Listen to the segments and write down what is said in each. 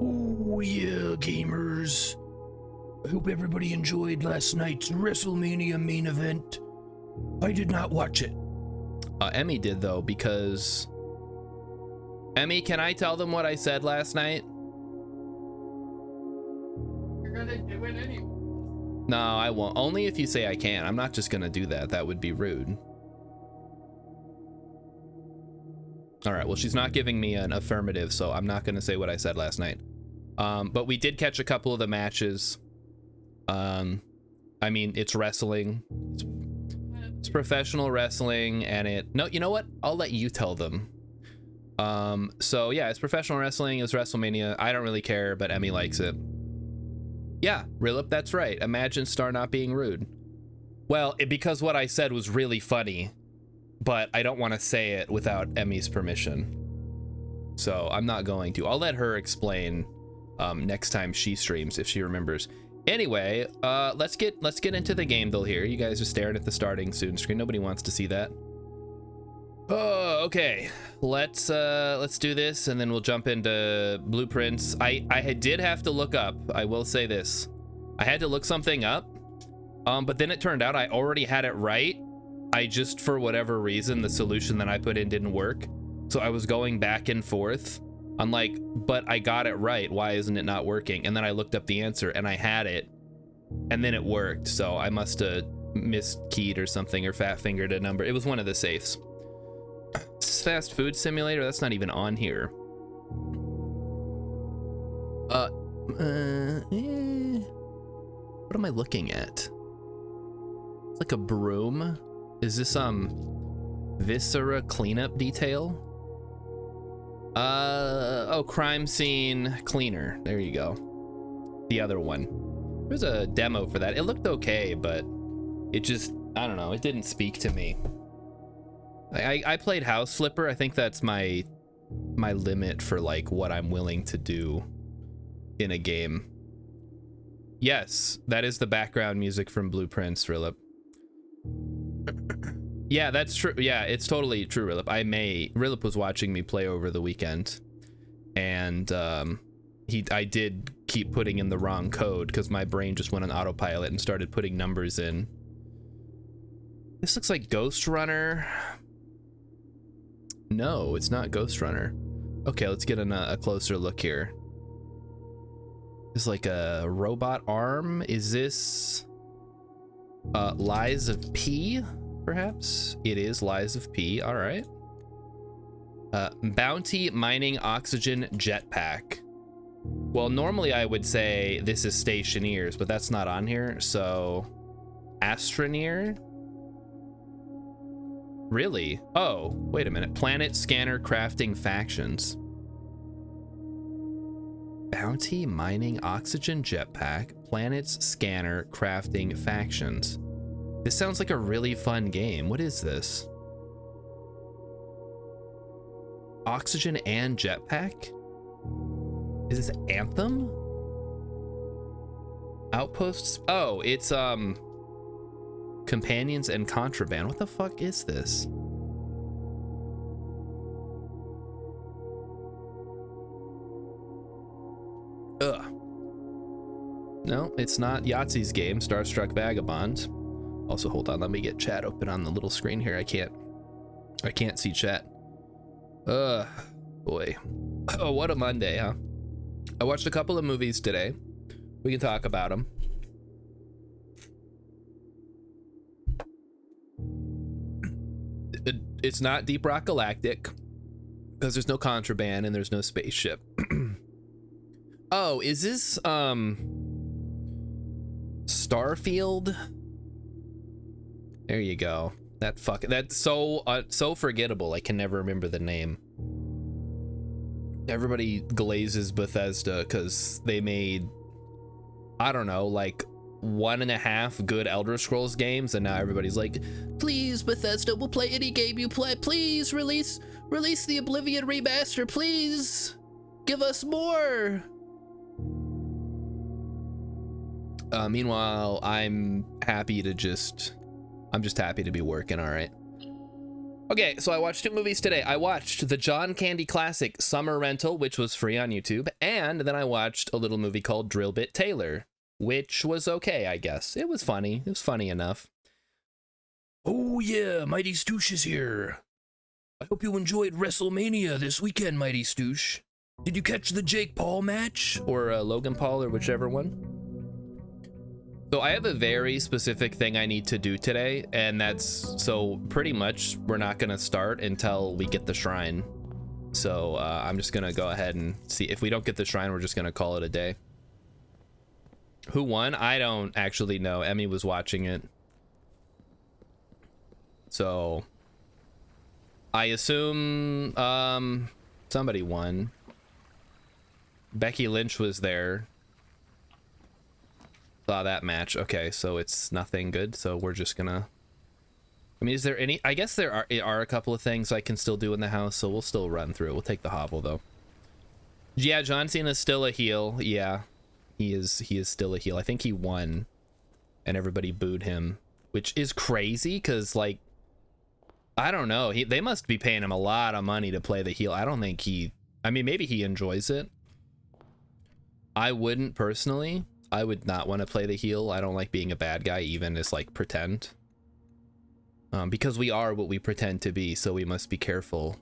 Oh yeah, gamers. I hope everybody enjoyed last night's WrestleMania main event. I did not watch it. Emmy did though, because Emmy, can I tell them what I said last night? You're gonna do it anyway. No, I won't. Only if you say I can. I'm not just gonna do that. That would be rude. All right, well, she's not giving me an affirmative, so I'm not gonna say what I said last night. But we did catch a couple of the matches. I mean, it's wrestling. It's professional wrestling, and no, you know what? I'll let you tell them. So yeah, it's professional wrestling. It's WrestleMania. I don't really care, but Emmy likes it. Yeah, Rilip, that's right. Imagine Star not being rude. Well, because what I said was really funny, but I don't want to say it without Emmy's permission. So I'm not going to. I'll let her explain next time she streams if she remembers. Anyway, let's get into the game though here. You guys are staring at the starting soon screen. Nobody wants to see that. Oh, okay. Let's do this, and then we'll jump into blueprints. I did have to look up. I will say this. I had to look something up, but then it turned out I already had it right. I just, for whatever reason, the solution that I put in didn't work. So I was going back and forth. I'm like, but I got it right. Why isn't it not working? And then I looked up the answer, and I had it, and then it worked. So I must have miskeyed or something, or fat fingered a number. It was one of the safes. Fast food simulator, that's not even on here. What am I looking at? It's like a broom. Is this viscera cleanup detail? Oh, crime scene cleaner. There you go. The other one. There's a demo for that. It looked okay, but it just, I don't know, it didn't speak to me. I played House Flipper. I think that's my limit for like what I'm willing to do in a game. Yes, that is the background music from Blueprints, Rilip. Yeah, that's true. Yeah, it's totally true, Rilip. Rilip was watching me play over the weekend, and I did keep putting in the wrong code because my brain just went on autopilot and started putting numbers in. This looks like Ghost Runner. No, it's not Ghost Runner. Okay, let's get a closer look here. It's like a robot arm. Is this Lies of P, perhaps? It is Lies of P. All right. Bounty mining oxygen jetpack. Well, normally I would say this is Stationeers, but that's not on here. So Astroneer. Really? Oh, wait a minute. Planet Scanner Crafting Factions. Bounty Mining Oxygen Jetpack. Planets Scanner Crafting Factions. This sounds like a really fun game. What is this? Oxygen and Jetpack? Is this Anthem? Outposts? Oh, it's Companions and Contraband. What the fuck is this? Ugh. No, it's not Yahtzee's game, Starstruck Vagabond. Also, hold on, let me get chat open on the little screen here. I can't see chat. Ugh, boy. Oh, what a Monday, huh? I watched a couple of movies today. We can talk about them. It's not Deep Rock Galactic because there's no contraband and there's no spaceship. Oh, is this Starfield? There you go. That's so forgettable. I can never remember the name. Everybody glazes Bethesda because they made, I don't know, like 1.5 good Elder Scrolls games, and now everybody's like, please Bethesda, we'll play any game you play. Please release the Oblivion remaster. Please give us more. Meanwhile, I'm just happy to be working. All right. Okay, so I watched 2 movies today. I watched the John Candy classic Summer Rental, which was free on YouTube, and then I watched a little movie called Drill Bit Taylor, which was okay, I guess. It was funny. It was funny enough. Oh yeah, Mighty Stoosh is here. I hope you enjoyed WrestleMania this weekend, Mighty Stoosh. Did you catch the Jake Paul match? Or Logan Paul, or whichever one. So I have a very specific thing I need to do today, and that's, so pretty much we're not gonna start until we get the shrine. So I'm just gonna go ahead and see. If we don't get the shrine, we're just gonna call it a day. Who won? I don't actually know. Emmy was watching it. So I assume somebody won. Becky Lynch was there. Saw that match. Okay, so it's nothing good, so we're just gonna, I mean, is there any, I guess there are a couple of things I can still do in the house, so we'll still run through it. We'll take the hovel though. Yeah, John Cena's still a heel. Yeah, he is still a heel. I think he won and everybody booed him, which is crazy because, like, I don't know, they must be paying him a lot of money to play the heel. I don't think I mean, maybe he enjoys it. I wouldn't personally. I would not want to play the heel. I don't like being a bad guy, even as like pretend. Because we are what we pretend to be, so we must be careful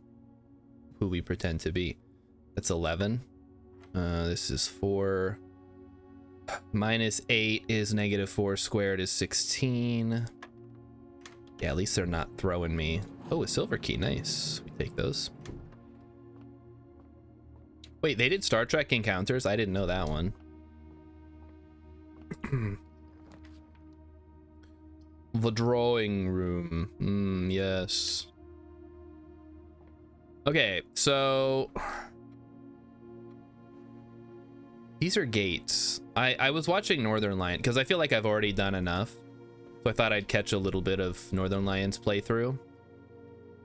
who we pretend to be. That's 11. This is 4. Minus 8 is -4 squared is 16. Yeah, at least they're not throwing me. Oh, a silver key. Nice. We take those. Wait, they did Star Trek Encounters? I didn't know that one. The drawing room. Yes. Okay, so these are gates. I was watching Northern Lion because I feel like I've already done enough, so I thought I'd catch a little bit of Northern Lion's playthrough.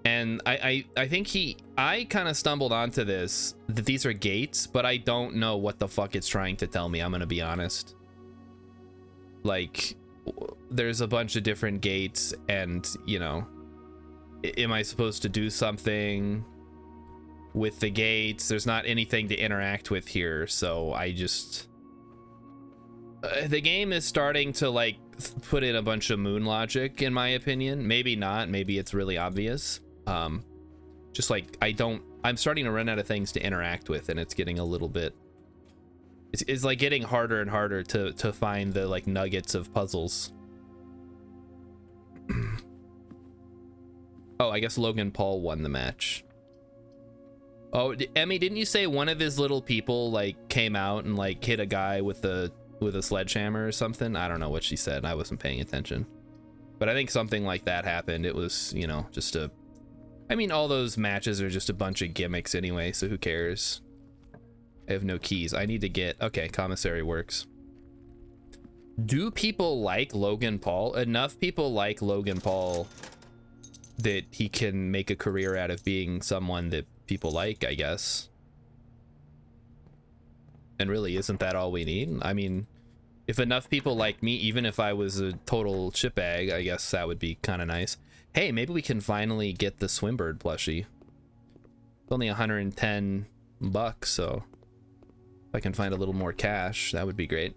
And I think I kind of stumbled onto this, that these are gates, but I don't know what the fuck it's trying to tell me. I'm gonna be honest. Like, there's a bunch of different gates, and, you know, am I supposed to do something with the gates? There's not anything to interact with here, so I just... the game is starting to, like, put in a bunch of moon logic, in my opinion. Maybe not. Maybe it's really obvious. Just, like, I'm starting to run out of things to interact with, and it's getting a little bit... It's like getting harder and harder to find the, like, nuggets of puzzles. Oh, I guess Logan Paul won the match. Oh, Emmy, didn't you say one of his little people, like, came out and, like, hit a guy with a sledgehammer or something? I don't know what she said. I wasn't paying attention. But I think something like that happened. It was, you know, just a... I mean, all those matches are just a bunch of gimmicks anyway, so who cares? I have no keys. I need to get... Okay, commissary works. Do people like Logan Paul? Enough people like Logan Paul that he can make a career out of being someone that people like, I guess. And really, isn't that all we need? I mean, if enough people like me, even if I was a total shitbag, I guess that would be kind of nice. Hey, maybe we can finally get the Swimbird plushie. It's only 110 bucks, so if I can find a little more cash, that would be great.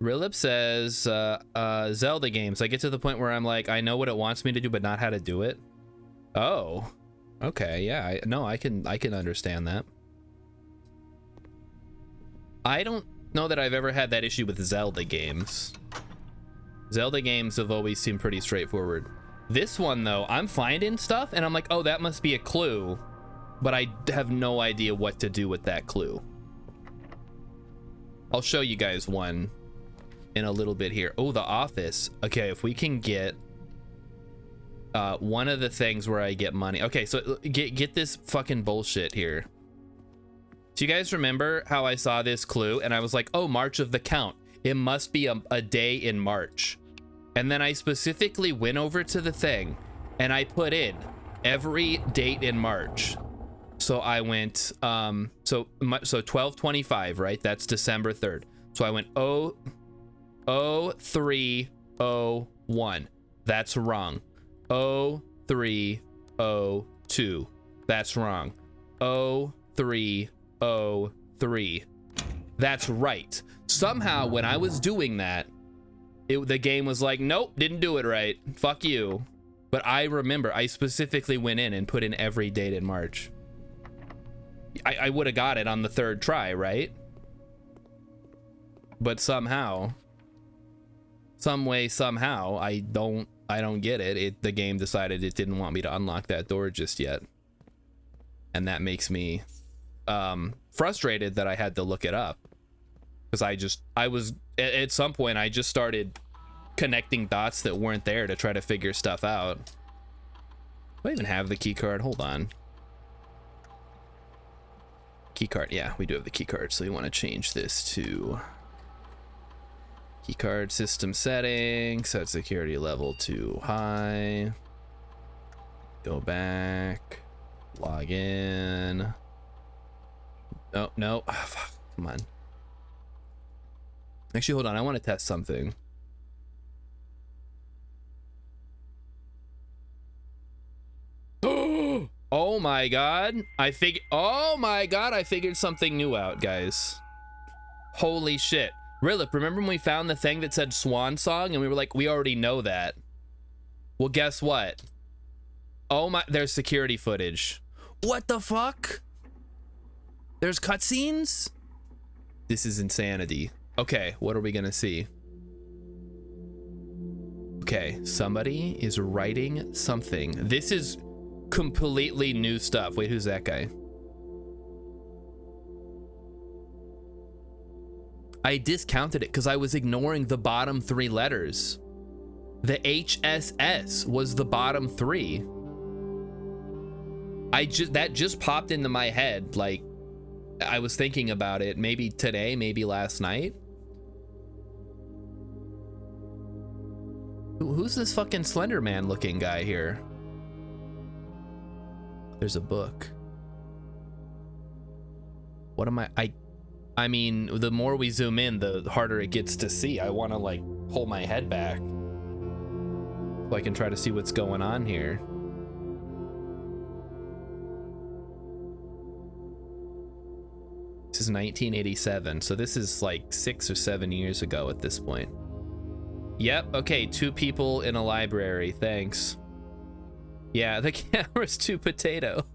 Rilip says, Zelda games. I get to the point where I'm like, I know what it wants me to do, but not how to do it. Oh, okay, yeah. I can understand that. I don't know that I've ever had that issue with Zelda games. Zelda games have always seemed pretty straightforward. This one, though, I'm finding stuff, and I'm like, oh, that must be a clue. But I have no idea what to do with that clue. I'll show you guys one in a little bit here. Oh, the office. Okay, if we can get one of the things where I get money. Okay, so get this fucking bullshit here. Do you guys remember how I saw this clue and I was like, oh, March of the Count. It must be a day in March. And then I specifically went over to the thing and I put in every date in March. So I went, so 12/25, right? That's December 3rd. So I went 0301. That's wrong. 0302. That's wrong. 0303. That's right. Somehow when I was doing that, the game was like, nope, didn't do it right. Fuck you. But I remember I specifically went in and put in every date in March. I would have got it on the third try, right? But somehow, some way, somehow, I don't get it. The game decided it didn't want me to unlock that door just yet. And that makes me frustrated that I had to look it up. Because I was, at some point, I just started connecting dots that weren't there to try to figure stuff out. Do I even have the key card? Hold on. Key card, yeah, we do have the key card. So we want to change this to key card system settings, set security level to high. Go back, log in. Oh, no, oh, fuck. Come on. Actually, hold on, I want to test something. Oh my god, I figured something new out, guys. Holy shit. Rilip, remember when we found the thing that said Swan Song and we were like, we already know that? Well, guess what? Oh my, there's security footage. What the fuck? There's cutscenes? This is insanity. Okay, what are we gonna see? Okay, somebody is writing something. This is completely new stuff. Wait, who's that guy? I discounted it because I was ignoring the bottom 3 letters. The HSS was the bottom 3. That just popped into my head. Like, I was thinking about it maybe today, maybe last night. Who's this fucking Slender Man looking guy here? There's a book. What am I mean, the more we zoom in, the harder it gets to see. I want to like pull my head back so I can try to see what's going on here. This is 1987, so this is like 6 or 7 years ago at this point. Yep, okay, 2 people in a library, thanks. Yeah, the camera's too potato.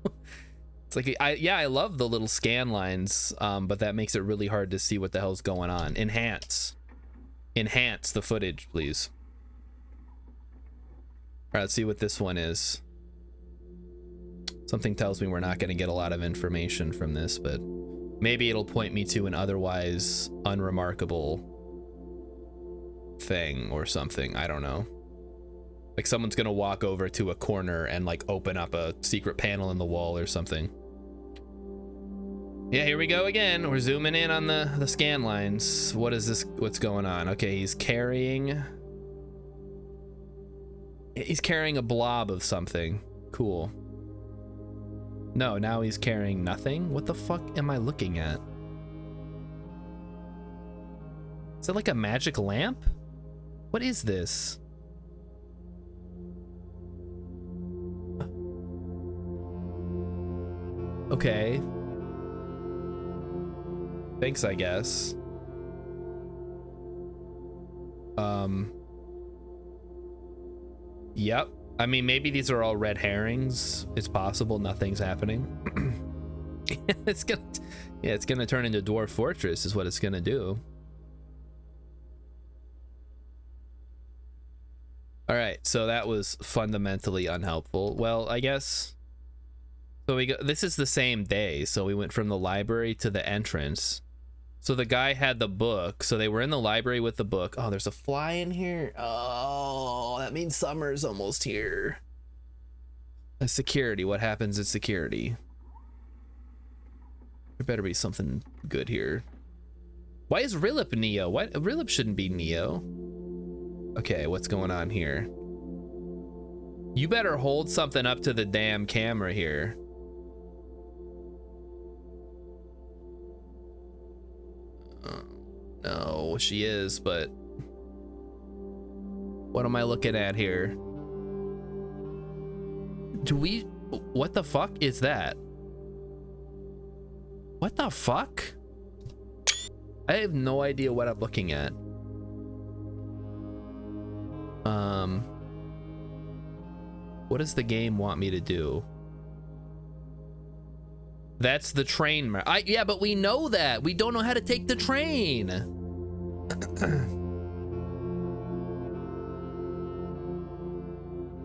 It's like, I love the little scan lines, but that makes it really hard to see what the hell's going on. Enhance the footage, please. All right, let's see what this one is. Something tells me we're not going to get a lot of information from this, but maybe it'll point me to an otherwise unremarkable thing or something. I don't know. Like someone's gonna walk over to a corner and like open up a secret panel in the wall or something. Yeah, here we go again. We're zooming in on the scan lines. What is this? What's going on? Okay, he's carrying a blob of something. Cool. No, now he's carrying nothing. What the fuck am I looking at? Is it like a magic lamp? What is this? Okay. Thanks, I guess. Yep. I mean, maybe these are all red herrings. It's possible nothing's happening. It's gonna turn into Dwarf Fortress is what it's gonna do. All right, so that was fundamentally unhelpful. Well, I guess. So this is the same day. So we went from the library to the entrance. So the guy had the book. So they were in the library with the book. Oh, there's a fly in here. Oh, that means summer's almost here. Security. What happens at security? There better be something good here. Why is Rilip Neo? What? Rilip shouldn't be Neo. Okay, what's going on here? You better hold something up to the damn camera here. No, she is, but what am I looking at here? Do we... What the fuck is that? What the fuck? I have no idea what I'm looking at. What does the game want me to do? That's the train. Yeah, but we know that. We don't know how to take the train.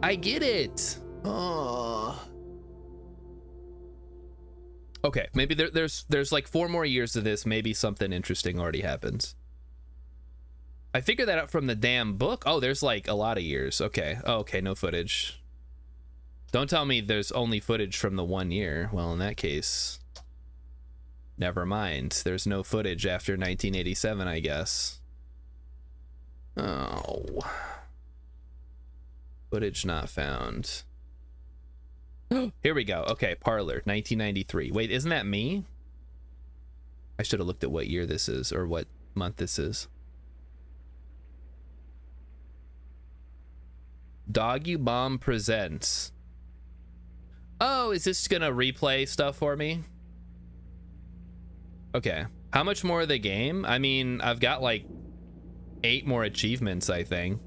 I get it. Oh. Okay, maybe there's like 4 more years of this. Maybe something interesting already happens. I figured that out from the damn book. Oh, there's like a lot of years. Okay. Oh, okay, no footage. Don't tell me there's only footage from the 1 year. Well, in that case, never mind. There's no footage after 1987, I guess. Oh. Footage not found. Here we go. Okay, Parlor, 1993. Wait, isn't that me? I should have looked at what year this is, or what month this is. Doggy Bomb Presents. Oh, is this gonna replay stuff for me? Okay. How much more of the game? I mean, I've got like 8 more achievements, I think.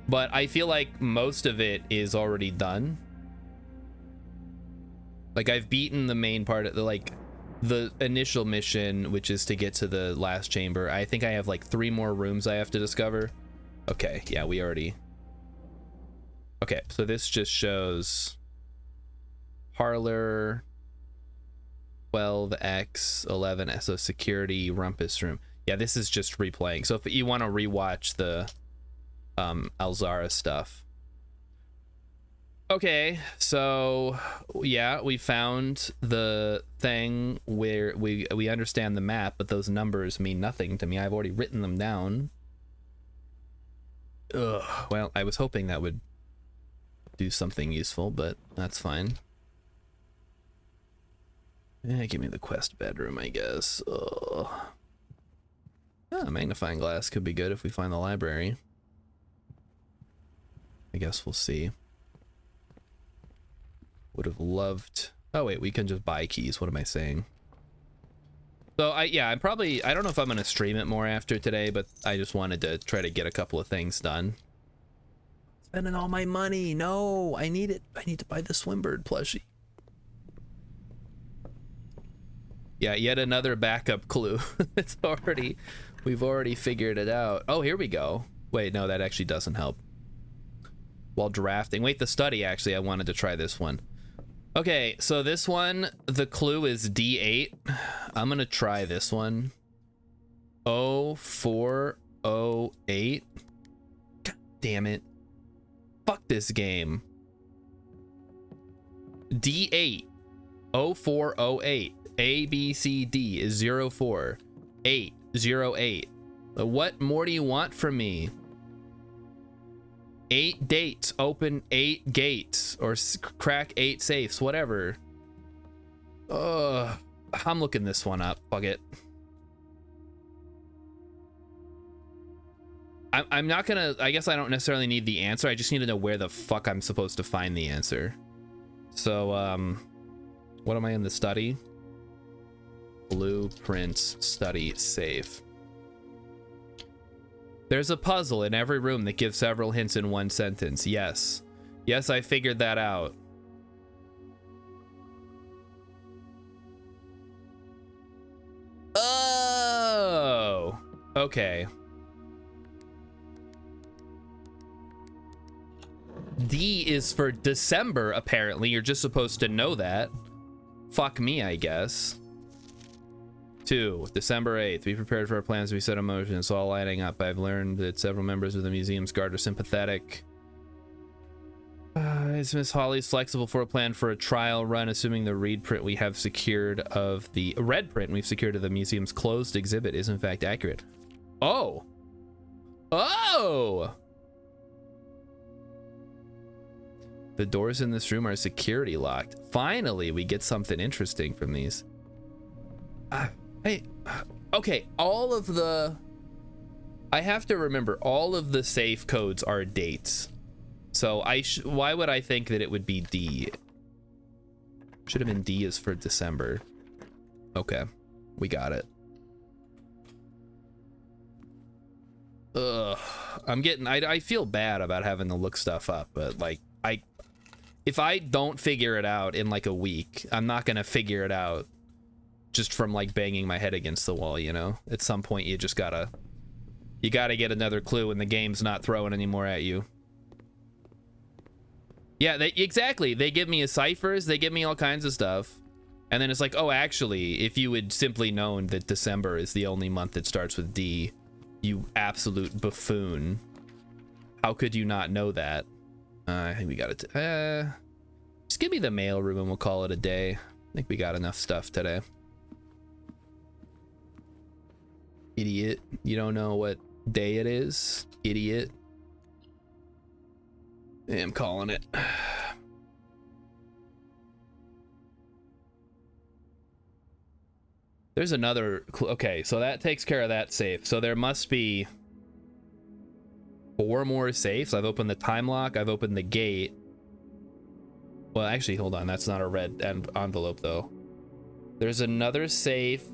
But I feel like most of it is already done. Like, I've beaten the main part of the initial mission, which is to get to the last chamber. I think I have like 3 more rooms I have to discover. Okay, yeah, we already... Okay, so this just shows Parlor, 12X, 11, so security, rumpus room. Yeah, this is just replaying. So if you want to rewatch the Alzara stuff. Okay, so yeah, we found the thing where we understand the map, but those numbers mean nothing to me. I've already written them down. Ugh. Well, I was hoping that would do something useful, but that's fine. Yeah, give me the quest bedroom, I guess. Ugh. Ah, magnifying glass could be good if we find the library. I guess we'll see. Would have loved... Oh wait, we can just buy keys. What am I saying? So yeah, I don't know if I'm gonna stream it more after today, but I just wanted to try to get a couple of things done. Spending all my money. No, I need it. I need to buy the Swimbird plushie. Yeah, yet another backup clue. We've already figured it out. Oh, here we go. Wait, no, that actually doesn't help. While drafting. Wait, the study, actually, I wanted to try this one. Okay, so this one, the clue is D8. I'm gonna try this one. 0408. God damn it. Fuck this game. D8. 0408. A, B, C, D is 040808. What more do you want from me? 8 dates, open 8 gates, or crack 8 safes, whatever. I'm looking this one up. Fuck it. I'm not gonna... I guess I don't necessarily need the answer. I just need to know where the fuck I'm supposed to find the answer. So, what am I in the study? Blueprints, study, safe. There's a puzzle in every room that gives several hints in one sentence. Yes. Yes, I figured that out. Oh! Okay. D is for December, apparently. You're just supposed to know that. Fuck me, I guess. 2, December 8th. Be prepared for our plans to be set in motion. It's all lining up. I've learned that several members of the museum's guard are sympathetic. Is Miss Holly's flexible for a plan for a trial run, assuming the red print we have secured of the museum's closed exhibit is in fact accurate? Oh! Oh! The doors in this room are security locked. Finally, we get something interesting from these. Hey, okay, all of the... I have to remember, all of the safe codes are dates. So why would I think that it would be D? Should have been D is for December. Okay, we got it. Ugh, I feel bad about having to look stuff up, but like if I don't figure it out in like a week, I'm not gonna figure it out just from like banging my head against the wall, you know? At some point you just gotta get another clue and the game's not throwing anymore at you. Yeah, exactly. They give me ciphers, they give me all kinds of stuff. And then it's like, oh, actually, if you had simply known that December is the only month that starts with D, you absolute buffoon. How could you not know that? I think we got it. Just give me the mail room and we'll call it a day. I think we got enough stuff today. Idiot. You don't know what day it is? Idiot. I'm calling it. There's another. Okay, so that takes care of that safe. So there must be 4 more safes. I've opened the time lock. I've opened the gate. Well, actually, hold on. That's not a red envelope, though. There's another safe.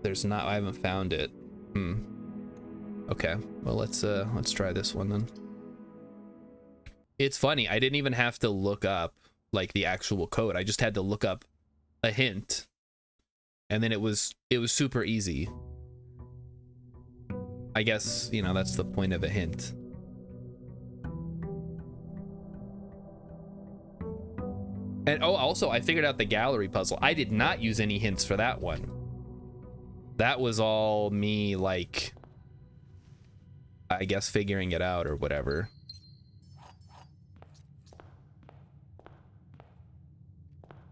There's not. I haven't found it. Okay. Well, let's try this one then. It's funny. I didn't even have to look up like the actual code. I just had to look up a hint, and then it was super easy. I guess, you know, that's the point of a hint. And oh, also I figured out the gallery puzzle. I did not use any hints for that one. That was all me, like, I guess figuring it out or whatever.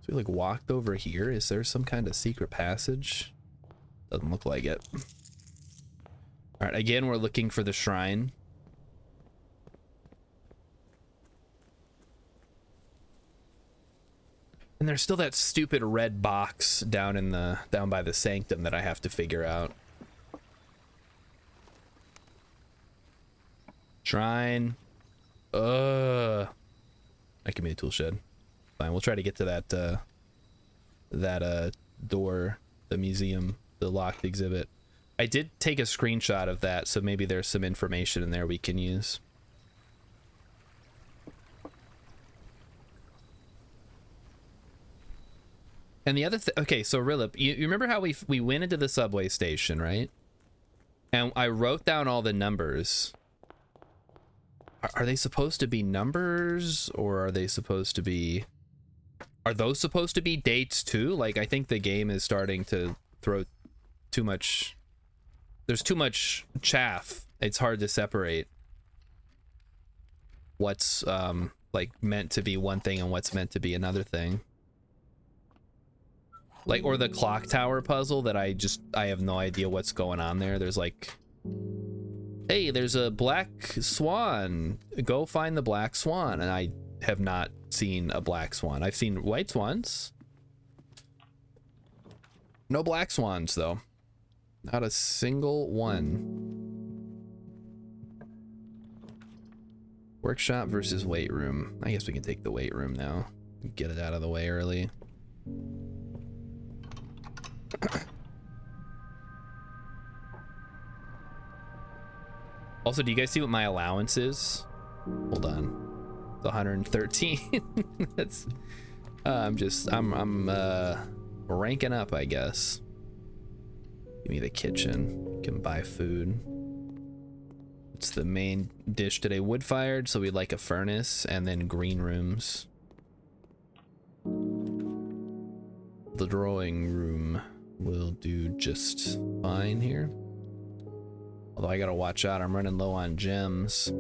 So we like walked over here. Is there some kind of secret passage? Doesn't look like it. All right, again, we're looking for the shrine. And there's still that stupid red box down by the sanctum that I have to figure out. Shrine. That can be a tool shed. Fine, we'll try to get to that door, the museum, the locked exhibit. I did take a screenshot of that, so maybe there's some information in there we can use. And the other okay, so Rilip, you remember how we went into the subway station, right? And I wrote down all the numbers. Are they supposed to be numbers, or are they supposed to be... Are those supposed to be dates too? Like, I think the game is starting to throw too much... There's too much chaff. It's hard to separate what's like meant to be one thing and what's meant to be another thing. Like, or the clock tower puzzle that I have no idea what's going on there. There's like, hey, there's a black swan. Go find the black swan. And I have not seen a black swan. I've seen white swans. No black swans, though. Not a single one. Workshop versus weight room. I guess we can take the weight room now. Get it out of the way early. Also, do you guys see what my allowance is? Hold on. It's 113. That's I'm ranking up, I guess. Give me the kitchen. Can buy food. It's the main dish today. Wood fired, so we'd like a furnace, and then green rooms. The drawing room will do just fine here. Although I gotta watch out, I'm running low on gems.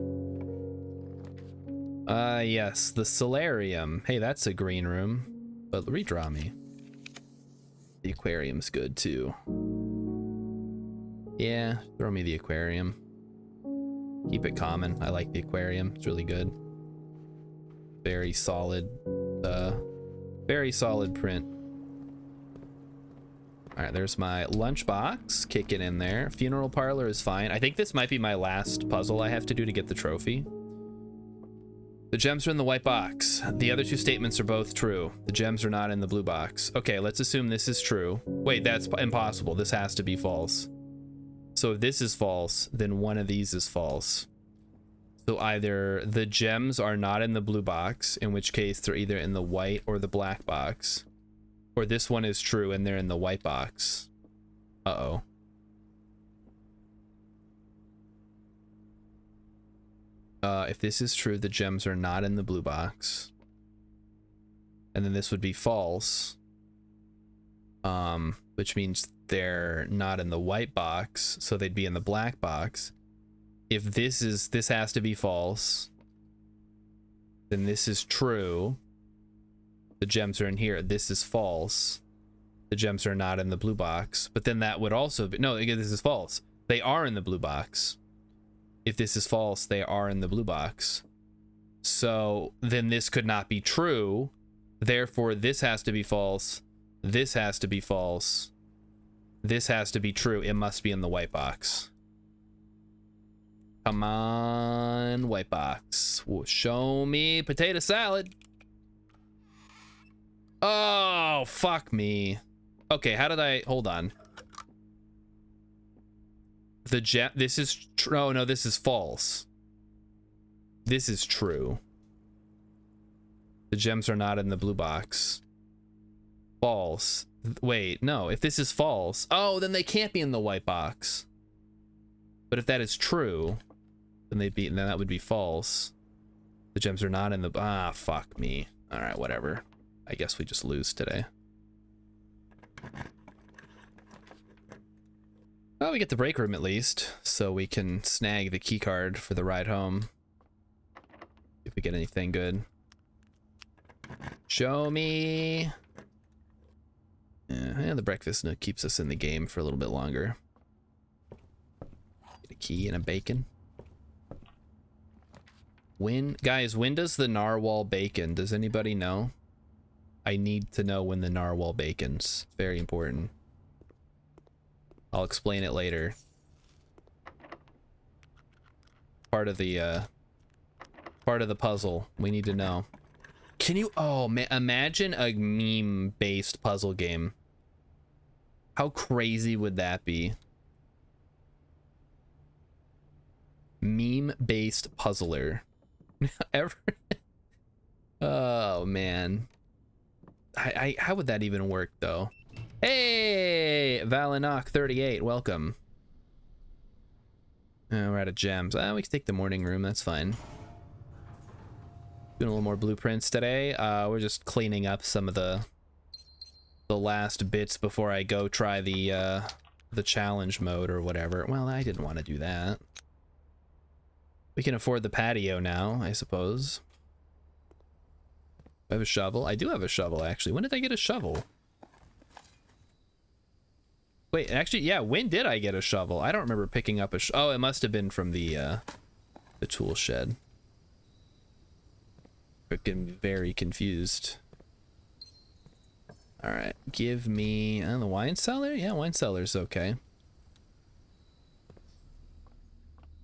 Yes, the solarium. Hey, that's a green room, but redraw me. The aquarium's good too. Yeah, throw me the aquarium. Keep it common. I like the aquarium. It's really good. Very solid print. All right, there's my lunchbox kicking in there. Funeral parlor is fine. I think this might be my last puzzle I have to do to get the trophy. The gems are in the white box. The other two statements are both true. The gems are not in the blue box. Okay, let's assume this is true. Wait, that's impossible. This has to be false. So if this is false, then one of these is false. So either the gems are not in the blue box, in which case they're either in the white or the black box, or this one is true and they're in the white box. Uh-oh. If this is true, the gems are not in the blue box. And then this would be false. Which means they're not in the white box, so they'd be in the black box. If this has to be false, then this is true. The gems are in here. This is false. The gems are not in the blue box. But then that would also be, no, again, this is false. They are in the blue box. If this is false, they are in the blue box. So then this could not be true. Therefore, this has to be false. This has to be false. This has to be true. It must be in the white box. Come on, white box. Show me potato salad. Oh, fuck me. Okay, how did I... Hold on. The gem... This is... Oh, no, this is false. This is true. The gems are not in the blue box. False. Wait, no. If this is false... Oh, then they can't be in the white box. But if that is true... Then then that would be false. The gems are not in the... Ah, fuck me. Alright, whatever. I guess we just lose today. Well, we get the break room at least, so we can snag the key card for the ride home. If we get anything good. Show me. Yeah, the breakfast nook keeps us in the game for a little bit longer. Get a key and a bacon. Guys, when does the narwhal bacon? Does anybody know? I need to know when the narwhal bacon's. Very important. I'll explain it later. Part of the puzzle. We need to know. Can you... Oh, man. Imagine a meme-based puzzle game. How crazy would that be? Meme-based puzzler. Ever? Oh, man. How would that even work, though? Hey, Valinok 38, welcome. We're out of gems. We can take the morning room, that's fine. Doing a little more blueprints today. We're just cleaning up some of the last bits before I go try the challenge mode or whatever. Well, I didn't want to do that. We can afford the patio now, I suppose. I have a shovel. I do have a shovel, actually. When did I get a shovel? Wait, actually, yeah, when did I get a shovel? I don't remember picking up a oh, it must have been from the tool shed. Freaking very confused. All right, give me the wine cellar. Yeah, wine cellar's okay.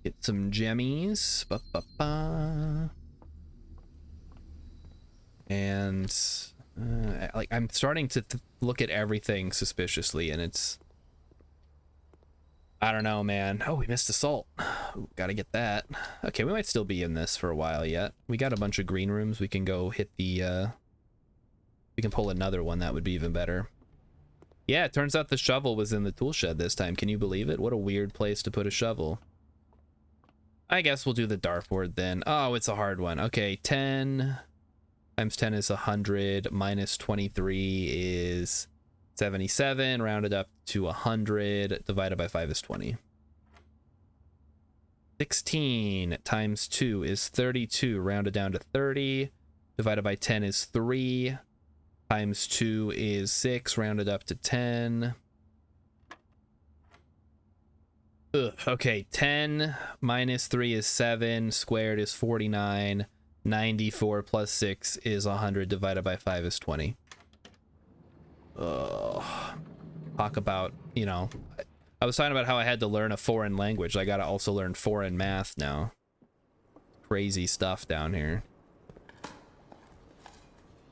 Get some gemmies. Ba-ba-ba. And like I'm starting to look at everything suspiciously, and it's, I don't know, man. Oh, we missed the salt. Ooh, gotta get that. Okay, we might still be in this for a while yet. We got a bunch of green rooms. We can go hit the we can pull another one. That would be even better. Yeah, it turns out the shovel was in the tool shed this time. Can you believe it? What a weird place to put a shovel. I guess we'll do the dartboard then. Oh, it's a hard one. Okay, 10 times 10 is 100, minus 23 is 77, rounded up to 100, divided by 5 is 20. 16 times 2 is 32, rounded down to 30, divided by 10 is 3, times 2 is 6, rounded up to 10. Ugh, okay, 10 minus 3 is 7, squared is 49, 94 plus 6 is 100, divided by 5 is 20. Ugh. Talk about, you know, I was talking about how I had to learn a foreign language. I gotta also learn foreign math now. Crazy stuff down here.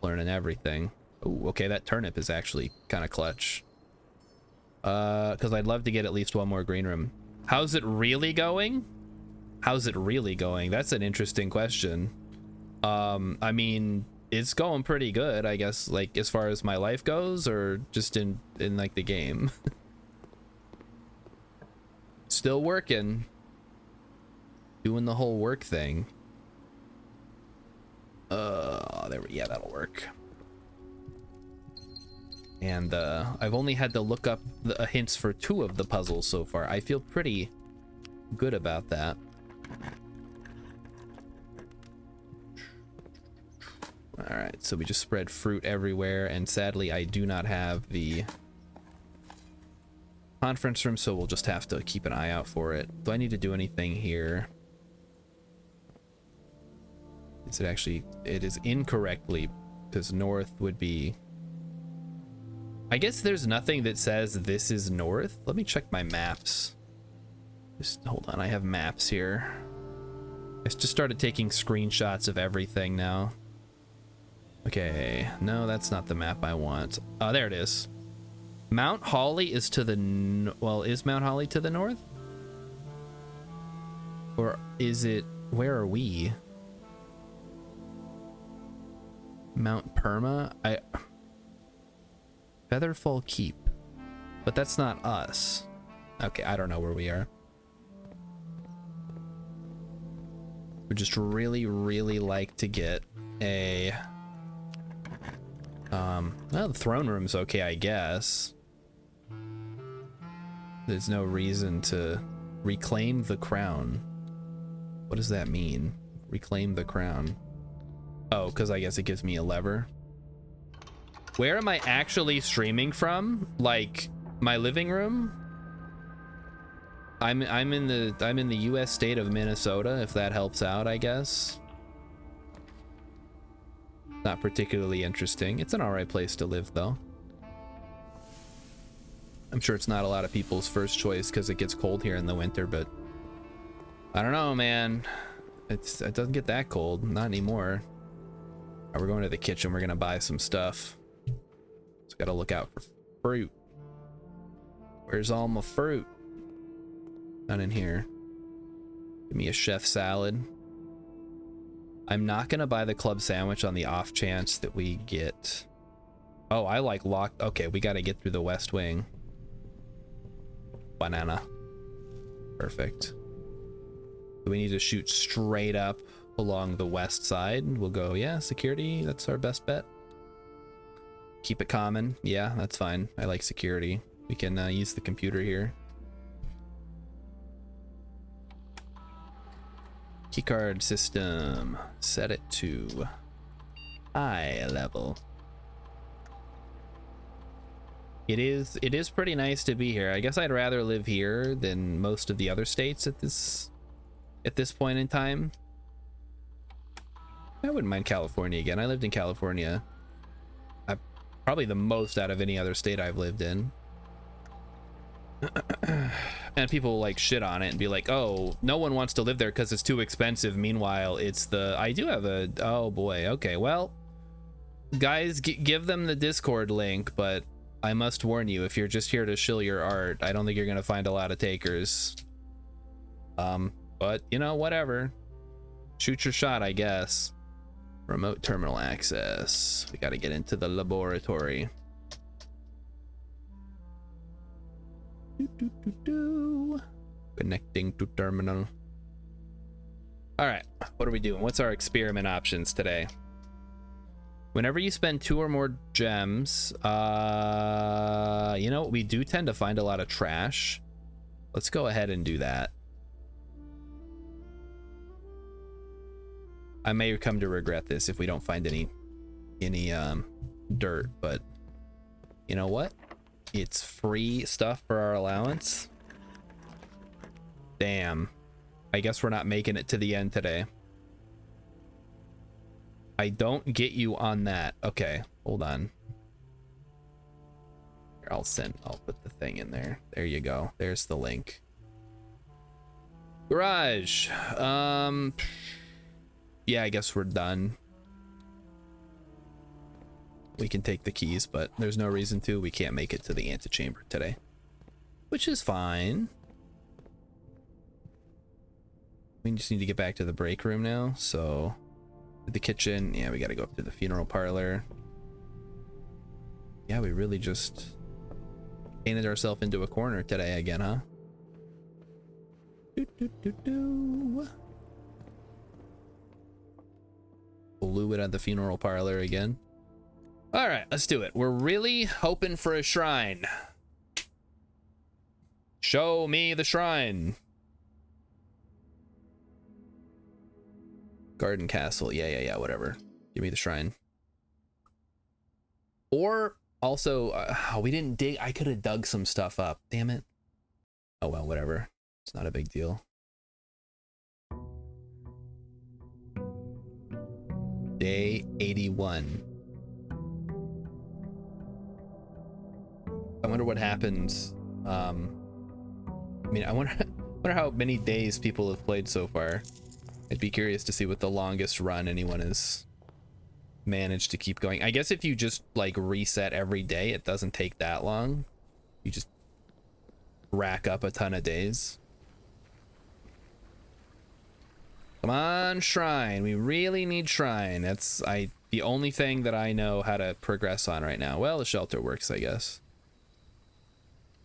Learning everything. Oh, okay, that turnip is actually kind of clutch. Because I'd love to get at least one more green room. How's it really going? How's it really going? That's an interesting question. I mean, it's going pretty good, I guess, like as far as my life goes, or just in like the game. Still working. Doing the whole work thing. Yeah, that'll work. And I've only had to look up the hints for 2 of the puzzles so far. I feel pretty good about that. All right, so we just spread fruit everywhere, and sadly I do not have the conference room, so we'll just have to keep an eye out for it. Do I need to do anything here? Is it actually, it is incorrectly, because north would be, I guess there's nothing that says this is north. Let me check my maps. Just hold on, I have maps here. I just started taking screenshots of everything now. Okay, no, that's not the map I want. Oh, there it is. Mount Holly is to the, well, is Mount Holly to the north? Or is it, where are we? Mount Perma? Featherfall Keep. But that's not us. Okay, I don't know where we are. We just really, really like to get a... well, the throne room's okay, I guess. There's no reason to reclaim the crown. What does that mean? Reclaim the crown. Oh, because I guess it gives me a lever. Where am I actually streaming from? Like my living room? I'm in the US state of Minnesota, if that helps out, I guess. Not particularly interesting. It's an alright place to live though. I'm sure it's not a lot of people's first choice because it gets cold here in the winter, but I don't know, man. It doesn't get that cold, not anymore. All right, we're going to the kitchen. We're gonna buy some stuff. Just gotta look out for fruit. Where's all my fruit? Not in here. Give me a chef salad. I'm not gonna buy the club sandwich on the off chance that we get... Oh, I like locked... Okay, we gotta get through the west wing. Banana. Perfect. Do we need to shoot straight up along the west side? We'll go, yeah, security, that's our best bet. Keep it common. Yeah, that's fine. I like security. We can use the computer here. Keycard system. Set it to high level. It is pretty nice to be here. I guess I'd rather live here than most of the other states at this point in time. I wouldn't mind California again. I lived in California probably the most out of any other state I've lived in. And people like shit on it and be like, oh, no one wants to live there because it's too expensive. Meanwhile, it's the... I do have a... Oh boy, okay, well, guys, give them the Discord link, but I must warn you, if you're just here to shill your art, I don't think you're gonna find a lot of takers. But you know, whatever. Shoot your shot, I guess. Remote terminal access. We gotta get into the laboratory. Connecting to terminal. All right, what are we doing? What's our experiment options today? Whenever you spend 2 or more gems, you know, we do tend to find a lot of trash. Let's go ahead and do that. I may come to regret this if we don't find any dirt, but you know what? It's free stuff for our allowance. Damn. I guess we're not making it to the end today. I don't get you on that. Okay, hold on. Here, I'll put the thing in there. There you go. There's the link. Garage. Yeah, I guess we're done. we can take the keys, but there's no reason to. We can't make it to the antechamber today, which is fine. We just need to get back to the break room now. So the kitchen, yeah, we got to go up to the funeral parlor. Yeah, we really just painted ourselves into a corner today again, huh? Blew it at the funeral parlor again. All right, let's do it. We're really hoping for a shrine. Show me the shrine. Garden Castle. Yeah, whatever. Give me the shrine. Or also, we didn't dig. I could have dug some stuff up. Damn it. Oh, well, whatever. It's not a big deal. Day 81. I wonder what happens. I mean, I wonder how many days people have played so far. I'd be curious to see what the longest run anyone has managed to keep going. I guess if you just like reset every day, it doesn't take that long. You just rack up a ton of days. Come on, shrine. We really need shrine. That's the only thing that I know how to progress on right now. Well, the shelter works, I guess.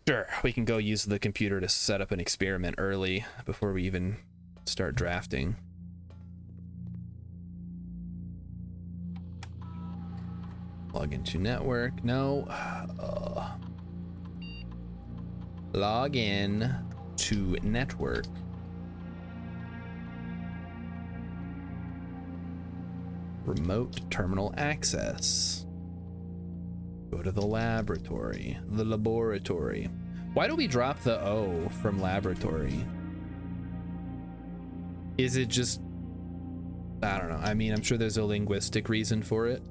Sure, we can go use the computer to set up an experiment early before we even start drafting. Log into network. No. Log in to network. Remote terminal access. Go to the laboratory. The laboratory. Why do we drop the O from laboratory? Is it just... I don't know. I mean, I'm sure there's a linguistic reason for it.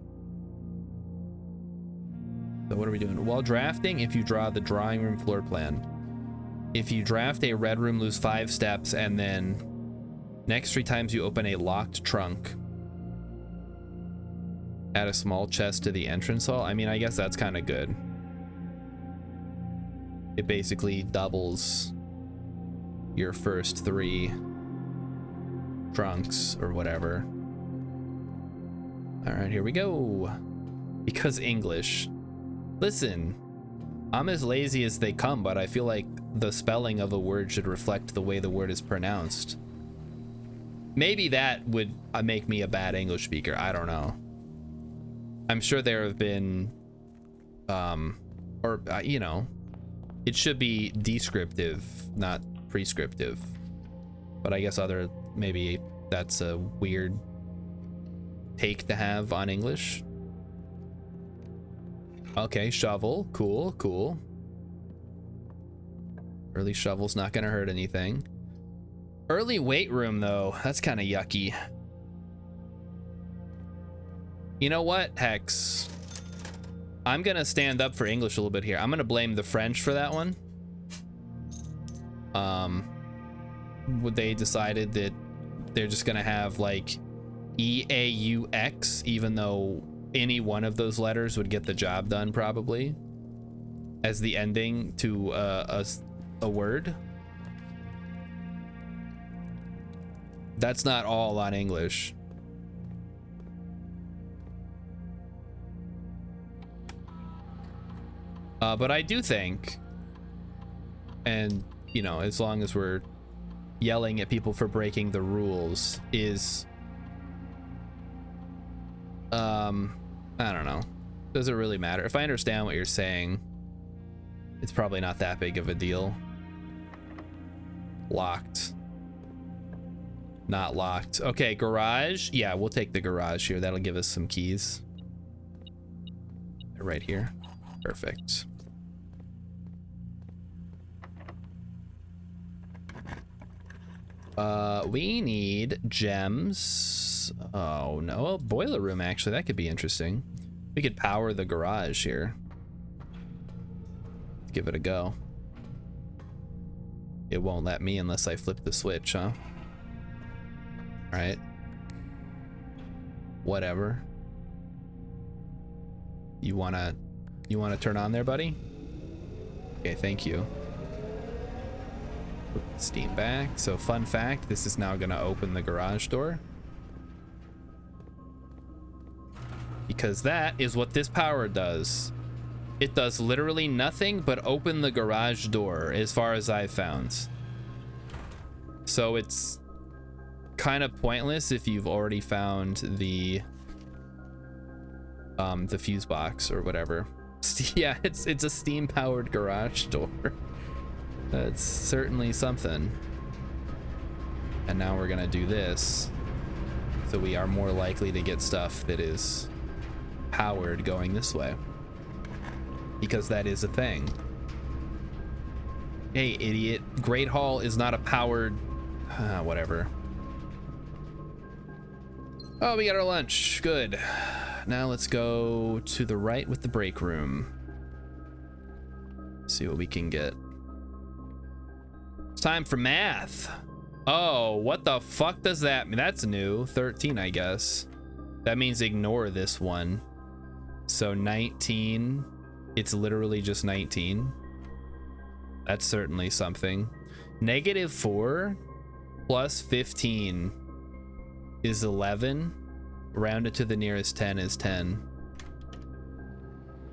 So what are we doing? While drafting, if you draw the drawing room floor plan. If you draft a red room, lose 5 steps, and then next 3 times you open a locked trunk. Add a small chest to the entrance hall. I mean, I guess that's kind of good. It basically doubles your first 3 trunks or whatever. All right, here we go. Because English. Listen, I'm as lazy as they come, but I feel like the spelling of a word should reflect the way the word is pronounced. Maybe that would make me a bad English speaker. I don't know. I'm sure there have been, you know, it should be descriptive, not prescriptive. But I guess maybe that's a weird take to have on English. Okay, shovel. Cool. Early shovel's not gonna hurt anything. Early weight room, though, that's kind of yucky. You know what, Hex? I'm gonna stand up for English a little bit here. I'm gonna blame the French for that one. They decided that they're just gonna have like EAUX, even though any one of those letters would get the job done probably, as the ending to a word. That's not all on English. But I do think, and you know, as long as we're yelling at people for breaking the rules, is I don't know. Does it really matter? If I understand what you're saying, it's probably not that big of a deal. Locked. Not locked. Okay, garage. Yeah, we'll take the garage here. That'll give us some keys. They're right here. Perfect. We need gems. Oh no, a boiler room actually, that could be interesting. We could power the garage here. Let's give it a go. It won't let me unless I flip the switch, huh? Alright. Whatever. You wanna turn on there, buddy? Okay, thank you. Put Steam back. So fun fact, this is now gonna open the garage door. Because that is what this power does. It does literally nothing but open the garage door, as far as I've found. So it's kind of pointless if you've already found the fuse box or whatever. Yeah, it's a steam powered garage door. That's certainly something. And now we're gonna do this, so we are more likely to get stuff that is powered going this way, because that is a thing. Hey, idiot. Great Hall is not a powered whatever. Oh, we got our lunch. Good. Now let's go to the right with the break room. See what we can get. It's time for math. Oh, what the fuck does that mean? That's new. 13, I guess. That means ignore this one. So 19, it's literally just 19. That's certainly something. -4 plus 15 is 11. Rounded to the nearest 10 is 10.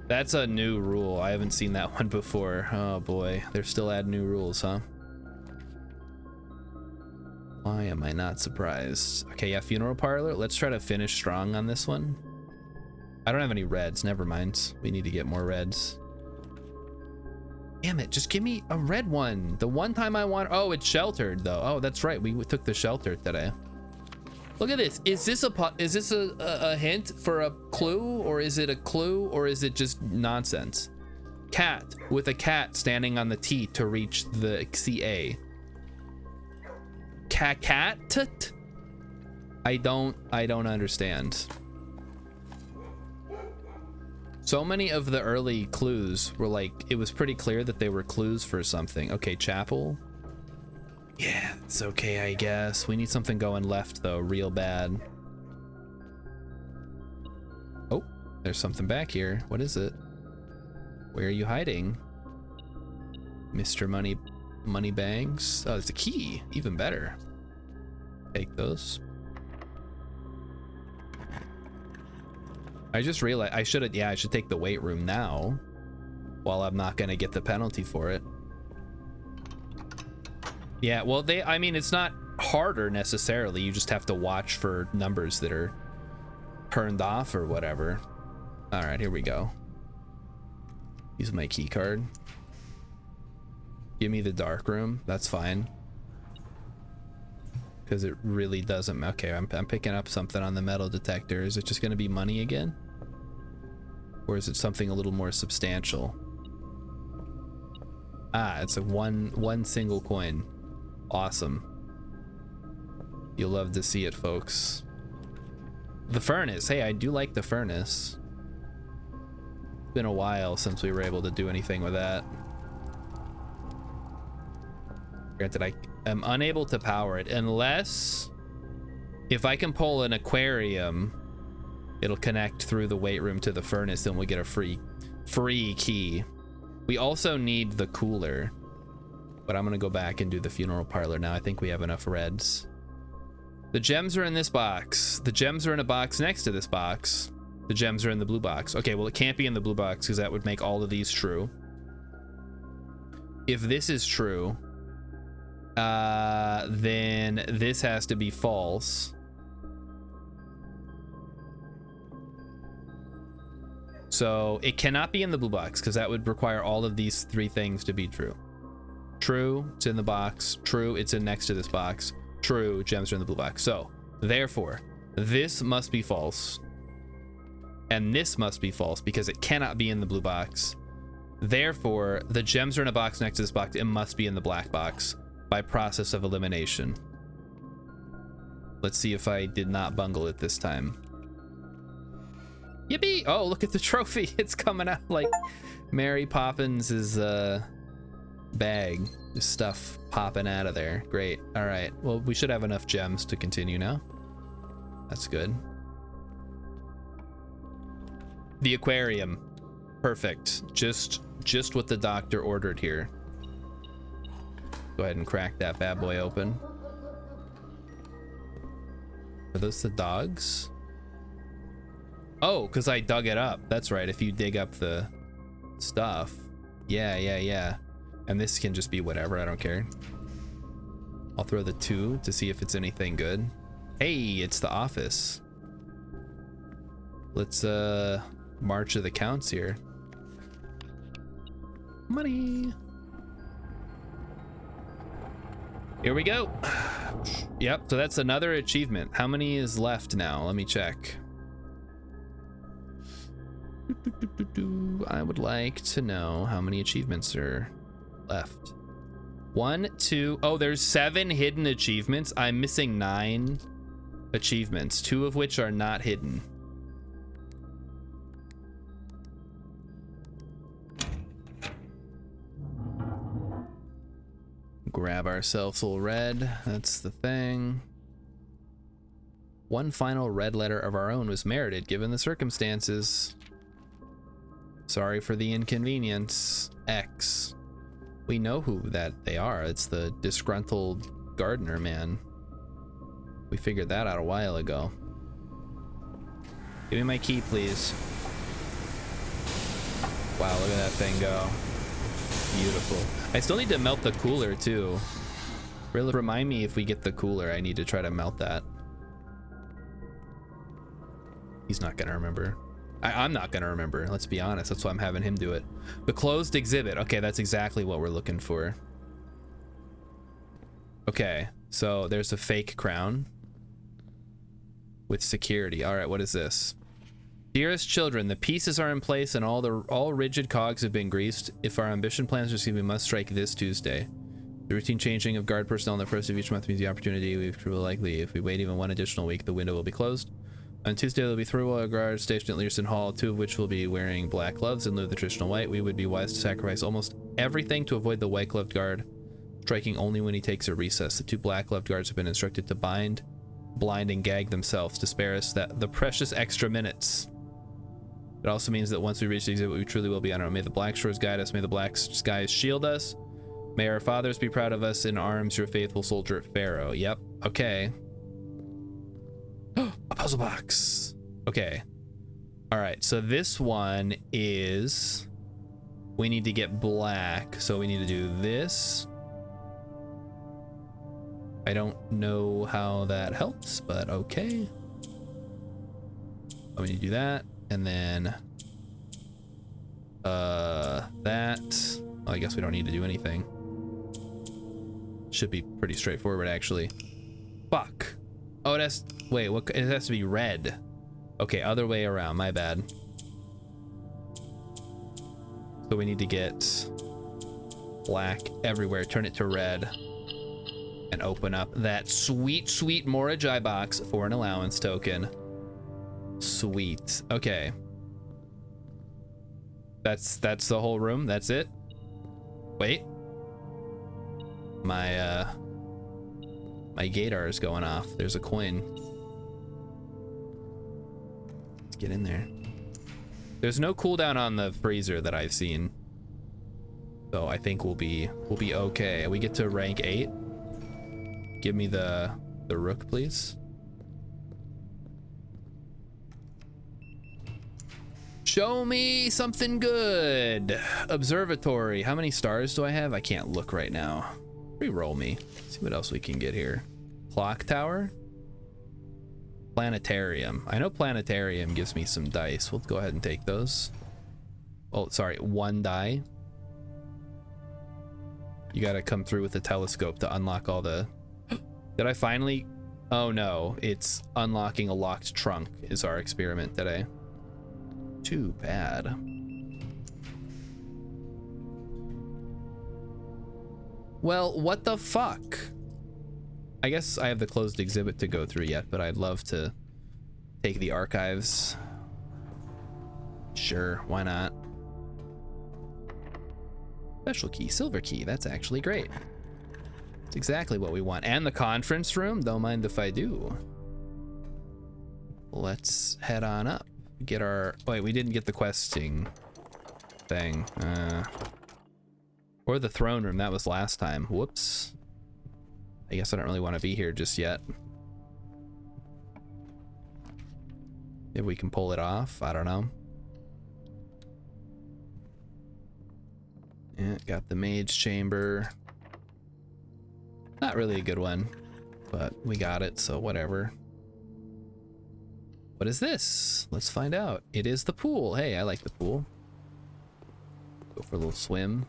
That's a new rule. I haven't seen that one before. Oh boy, they're still adding new rules, huh? Why am I not surprised? Okay, yeah, funeral parlor. Let's try to finish strong on this one. I don't have any reds. Never mind. We need to get more reds. Damn it, just give me a red one. The one time I want... Oh, it's sheltered though. Oh, that's right. We took the shelter today. Look at this. Is this a hint for a clue, or is it a clue, or is it just nonsense? Cat with a cat standing on the T to reach the CA. Cat? I don't understand. So many of the early clues were like, it was pretty clear that they were clues for something. Okay, chapel. Yeah, it's okay, I guess. We need something going left though, real bad. Oh, there's something back here. What is it? Where are you hiding? Mr. Moneybags. Oh, it's a key. Even better. Take those. I just realized I should take the weight room now, while I'm not gonna get the penalty for it. Yeah, well, I mean, it's not harder necessarily. You just have to watch for numbers that are turned off or whatever. All right, here we go. Use my key card. Give me the dark room. That's fine. Because it really doesn't. Okay, I'm picking up something on the metal detector. Is it just going to be money again? Or is it something a little more substantial? Ah, it's a one single coin. Awesome. You'll love to see it, folks. The furnace. Hey, I do like the furnace. It's been a while since we were able to do anything with that. Granted, I am unable to power it unless if I can pull an aquarium, it'll connect through the weight room to the furnace and we'll get a free key. We also need the cooler, but I'm gonna go back and do the funeral parlor now. I think we have enough reds. The gems are in this box. The gems are in a box next to this box. The gems are in the blue box. Okay, well, it can't be in the blue box because that would make all of these true. If this is true, then this has to be false. So it cannot be in the blue box because that would require all of these three things to be true. True, it's in the box. True, it's in next to this box. True, gems are in the blue box. So therefore, this must be false. And this must be false because it cannot be in the blue box. Therefore, the gems are in a box next to this box. It must be in the black box by process of elimination. Let's see if I did not bungle it this time. Yippee! Oh, look at the trophy. It's coming out like Mary Poppins' bag. There's stuff popping out of there. Great. All right. Well, we should have enough gems to continue now. That's good. The aquarium. Perfect. Just what the doctor ordered here. Go ahead and crack that bad boy open. Are those the dogs? Oh, because I dug it up. That's right. If you dig up the stuff. Yeah. And this can just be whatever. I don't care. I'll throw the 2 to see if it's anything good. Hey, it's the office. Let's march of the counts here. Money. Here we go. Yep, so that's another achievement. How many is left now? Let me check. I would like to know how many achievements are left. 1, 2. Oh, there's 7 hidden achievements. I'm missing 9 achievements, 2 of which are not hidden. Grab ourselves a little red. That's the thing. 1 final red letter of our own was merited given the circumstances. Sorry for the inconvenience. X. We know who that they are. It's the disgruntled gardener man. We figured that out a while ago. Give me my key, please. Wow, look at that thing go. Beautiful. I still need to melt the cooler too. Really remind me if we get the cooler, I need to try to melt that. He's not gonna remember. I'm not gonna remember, let's be honest. That's why I'm having him do it. The closed exhibit. Okay, that's exactly what we're looking for. Okay, so there's a fake crown with security. All right, what is this? Dearest children, the pieces are in place and all rigid cogs have been greased. If our ambition plans are seen, we must strike this Tuesday. The routine changing of guard personnel on the first of each month means the opportunity we will likely. If we wait even 1 additional week, the window will be closed. On Tuesday, there will be 3 royal guards stationed at Learson Hall, 2 of which will be wearing black gloves in lieu of the traditional white. We would be wise to sacrifice almost everything to avoid the white-gloved guard, striking only when he takes a recess. The 2 black-gloved guards have been instructed to bind, blind, and gag themselves to spare us the precious extra minutes. It also means that once we reach the exhibit, we truly will be on our own. May the black shores guide us. May the black skies shield us. May our fathers be proud of us. In arms, your faithful soldier, Pharaoh. Yep. Okay. A puzzle box. Okay. All right. So this one is... we need to get black. So we need to do this. I don't know how that helps, but okay. Oh, we need to do that. And then that. Well, I guess we don't need to do anything. Should be pretty straightforward, actually. Fuck. Oh, it has, wait, what? It has to be red. Okay, other way around, my bad. So we need to get black everywhere, turn it to red, and open up that sweet, sweet Morajai box for an allowance token. Sweet. Okay. That's the whole room. That's it. Wait. My gator is going off. There's a coin. Let's get in there. There's no cooldown on the freezer that I've seen. So I think we'll be okay. We get to rank 8. Give me the rook, please. Show me something good. Observatory. How many stars do I have? I can't look right now. Re-roll me. See what else we can get here. Clock tower. Planetarium. I know planetarium gives me some dice. We'll go ahead and take those. Oh, sorry. 1 die. You gotta come through with the telescope to unlock all the... Did I finally... Oh no. It's unlocking a locked trunk is our experiment today. Too bad. Well, what the fuck? I guess I have the closed exhibit to go through yet, but I'd love to take the archives. Sure, why not? Special key, silver key, that's actually great. It's exactly what we want. And the conference room, don't mind if I do. Let's head on up. get our... Wait, we didn't get the questing thing. Or the throne room. That was last time. Whoops. I guess I don't really want to be here just yet. If we can pull it off, I don't know. Yeah, got the mage chamber. Not really a good one, but we got it, so whatever. What is this? Let's find out. It is the pool. Hey, I like the pool. Go for a little swim.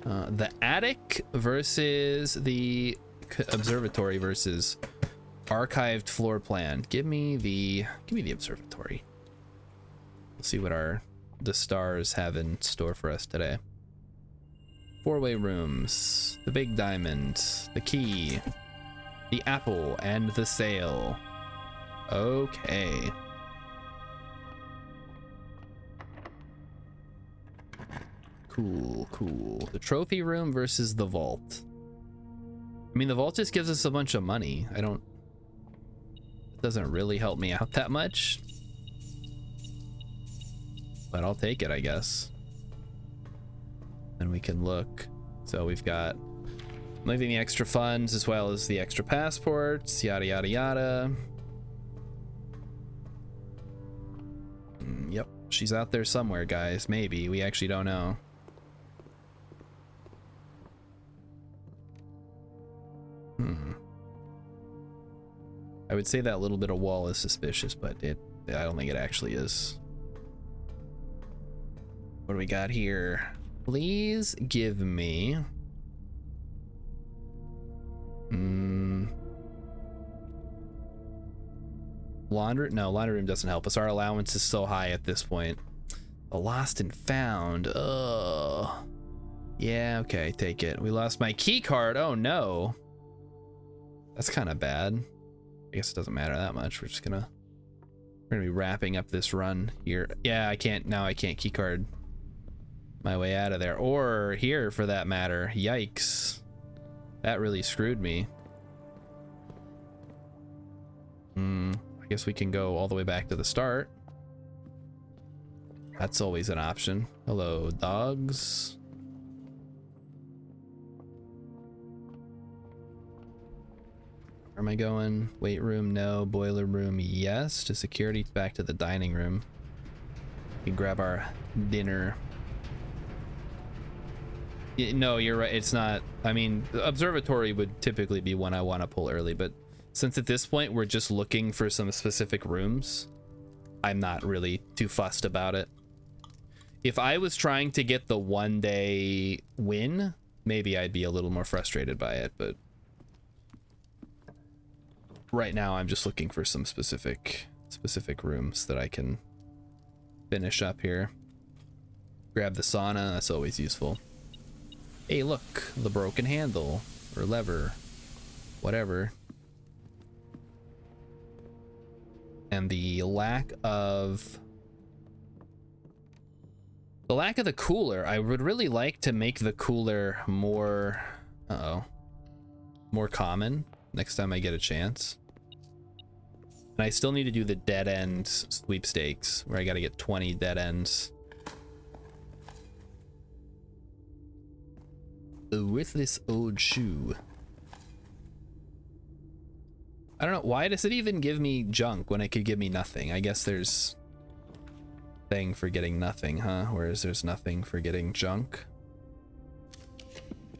The attic versus the observatory versus archived floor plan. Give me the observatory. We'll see what the stars have in store for us today. 4-way rooms, the big diamond, the key, the apple, and the sail. Okay. Cool, cool. The trophy room versus the vault. I mean, the vault just gives us a bunch of money. It doesn't really help me out that much. But I'll take it, I guess. And we can look. So we've got leaving the extra funds as well as the extra passports, yada, yada, yada. Yep, she's out there somewhere, guys. Maybe. We actually don't know. I would say that little bit of wall is suspicious, but I don't think it actually is. What do we got here? Please give me... Laundry? No, laundry room doesn't help us. Our allowance is so high at this point. The lost and found. Ugh. Yeah, okay, take it. We lost my key card. Oh no. That's kind of bad. I guess it doesn't matter that much. We're gonna be wrapping up this run here. Yeah, I can't keycard my way out of there, or here for that matter. Yikes, that really screwed me. I guess we can go all the way back to the start. That's always an option. Hello, dogs. Where am I going? Weight room, no. Boiler room, yes. To security, back to the dining room. We can grab our dinner. No, you're right. It's not. I mean, the observatory would typically be one I want to pull early, but since at this point we're just looking for some specific rooms, I'm not really too fussed about it. If I was trying to get the 1-day win, maybe I'd be a little more frustrated by it, but right now I'm just looking for some specific rooms that I can finish up here. Grab the sauna, that's always useful. Hey, look, the broken handle or lever, whatever. And the lack of the cooler. I would really like to make the cooler more more common next time I get a chance. And I still need to do the dead end sweepstakes where I got to get 20 dead ends. A worthless old shoe. I don't know, why does it even give me junk when it could give me nothing? I guess there's thing for getting nothing, huh? Whereas there's nothing for getting junk.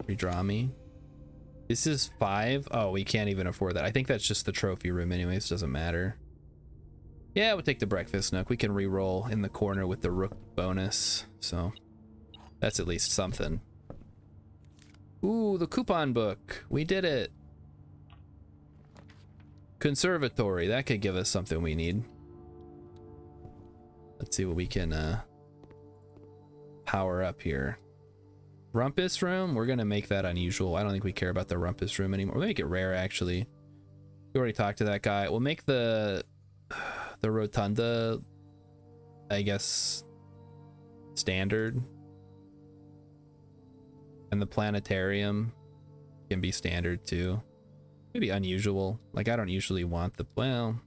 Redraw me. This is 5. Oh, we can't even afford that. I think that's just the trophy room anyways, doesn't matter. Yeah, we'll take the breakfast nook. We can re-roll in the corner with the rook bonus, so that's at least something. Ooh, the coupon book. We did it. Conservatory. That could give us something we need. Let's see what we can power up here. Rumpus room. We're going to make that unusual. I don't think we care about the rumpus room anymore. We'll make it rare, actually. We already talked to that guy. We'll make the rotunda, I guess, standard. And the planetarium can be standard too. Maybe unusual. Like, I don't usually want the... Well...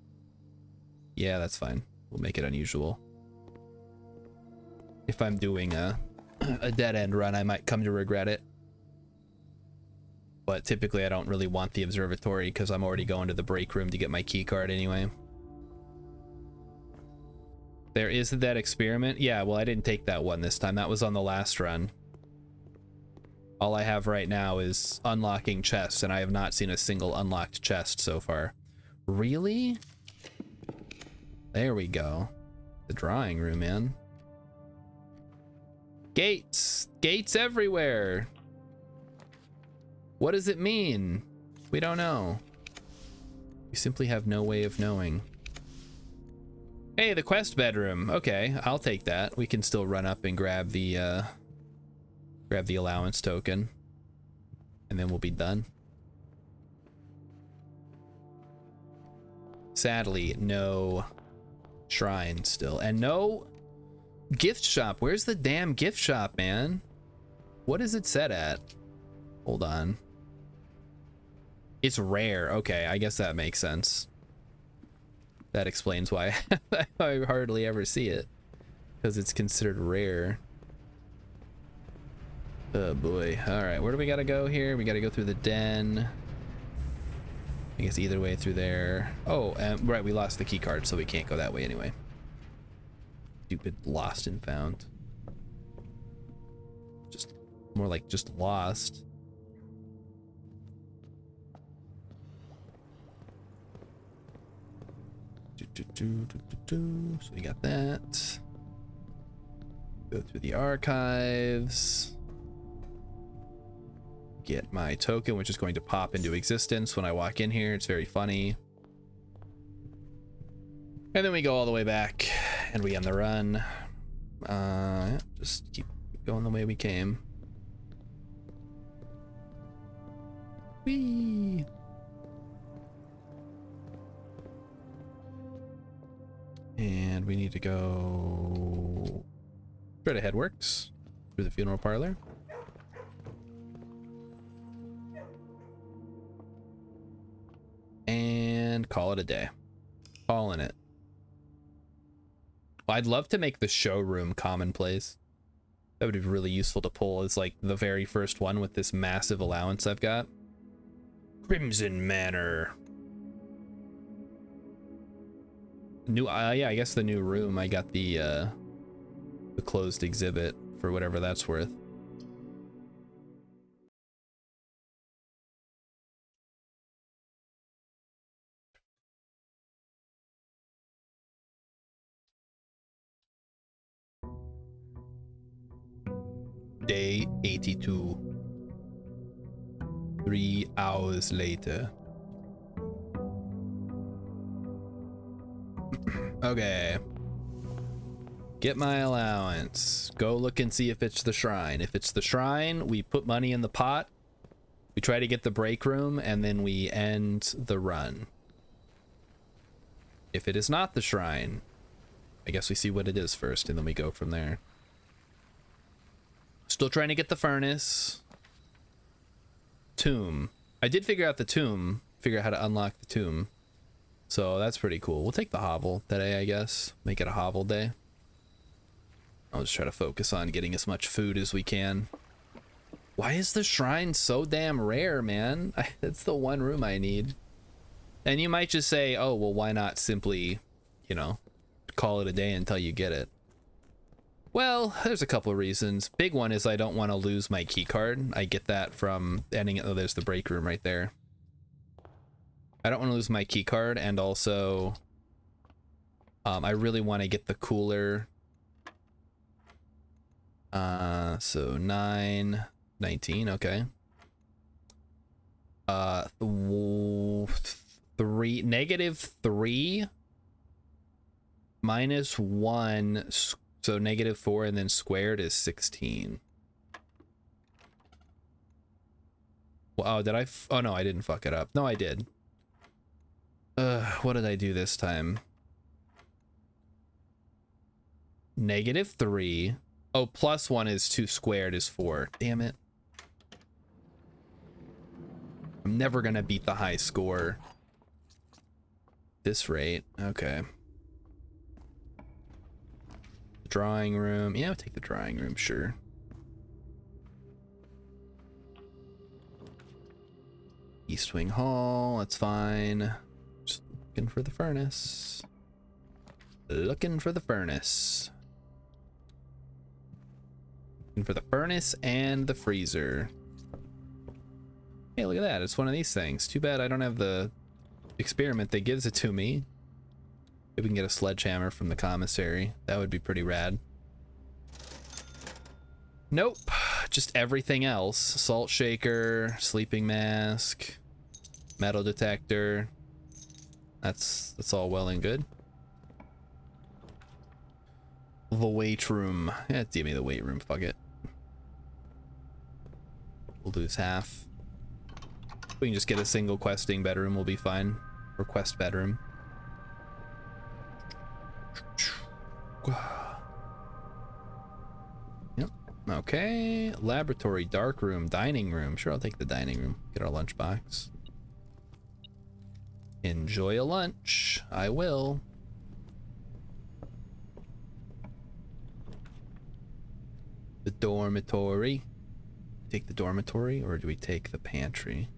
Yeah, that's fine. We'll make it unusual. If I'm doing a dead-end run, I might come to regret it. But typically, I don't really want the observatory because I'm already going to the break room to get my key card anyway. There is that experiment. Yeah, well, I didn't take that one this time. That was on the last run. All I have right now is unlocking chests, and I have not seen a single unlocked chest so far. Really? There we go. The drawing room, man. Gates! Gates everywhere! What does it mean? We don't know. We simply have no way of knowing. Hey, the quest bedroom. Okay, I'll take that. We can still run up and grab the allowance token. And then we'll be done. Sadly, no shrine still. And no gift shop. Where's the damn gift shop, man? What is it set at? Hold on. It's rare. Okay, I guess that makes sense. That explains why I hardly ever see it. Because it's considered rare. Oh boy. Alright, where do we gotta go here? We gotta go through the den. I guess either way through there. Oh, right, we lost the key card, so we can't go that way anyway. Stupid lost and found. Just more like just lost. So we got that. Go through the archives. Get my token, which is going to pop into existence when I walk in here. It's very funny. And then we go all the way back and we end the run. Yeah, just keep going the way we came. Whee! And we need to go straight ahead works through the funeral parlor. And call it a day. Calling it. I'd love to make the showroom commonplace. That would be really useful to pull as like the very first one with this massive allowance I've got. Crimson Manor. New, yeah, I guess the new room. I got the closed exhibit for whatever that's worth. Day 82. 3 hours later. Okay. Get my allowance. Go look and see if it's the shrine. If it's the shrine, we put money in the pot. We try to get the break room, and then we end the run. If it is not the shrine, I guess we see what it is first, and then we go from there. Still trying to get the furnace. Tomb. I did figure out the tomb. Figure out how to unlock the tomb. So that's pretty cool. We'll take the hovel today, I guess. Make it a hovel day. I'll just try to focus on getting as much food as we can. Why is the shrine so damn rare, man? That's the one room I need. And you might just say, oh, well, why not simply, you know, call it a day until you get it? Well, there's a couple of reasons. Big one is I don't want to lose my key card. I get that from ending it. Oh, there's the break room right there. I don't want to lose my key card, and also I really want to get the cooler. So 9, 19, okay. 3, -3 minus 1, so -4, and then squared is 16. Well, oh, did I? Oh no, I didn't fuck it up. No, I did. What did I do this time? -3. Oh, +1 is 2 squared is 4. Damn it. I'm never gonna beat the high score. This rate, okay. Drawing room, yeah, I'll take the drawing room, sure. East Wing Hall, that's fine. Just looking for the furnace. Looking for the furnace. Looking for the furnace and the freezer. Hey, look at that. It's one of these things. Too bad I don't have the experiment that gives it to me. If we can get a sledgehammer from the commissary, that would be pretty rad. Nope. Just everything else. Salt shaker, sleeping mask, metal detector. That's all well and good. The weight room. Yeah, give me the weight room. Fuck it. We'll lose half. We can just get a single questing bedroom. We'll be fine. Or quest bedroom. Yep. Okay. Laboratory, dark room, dining room. Sure, I'll take the dining room. Get our lunchbox. Enjoy a lunch. I will. The dormitory. Take the dormitory, or do we take the pantry?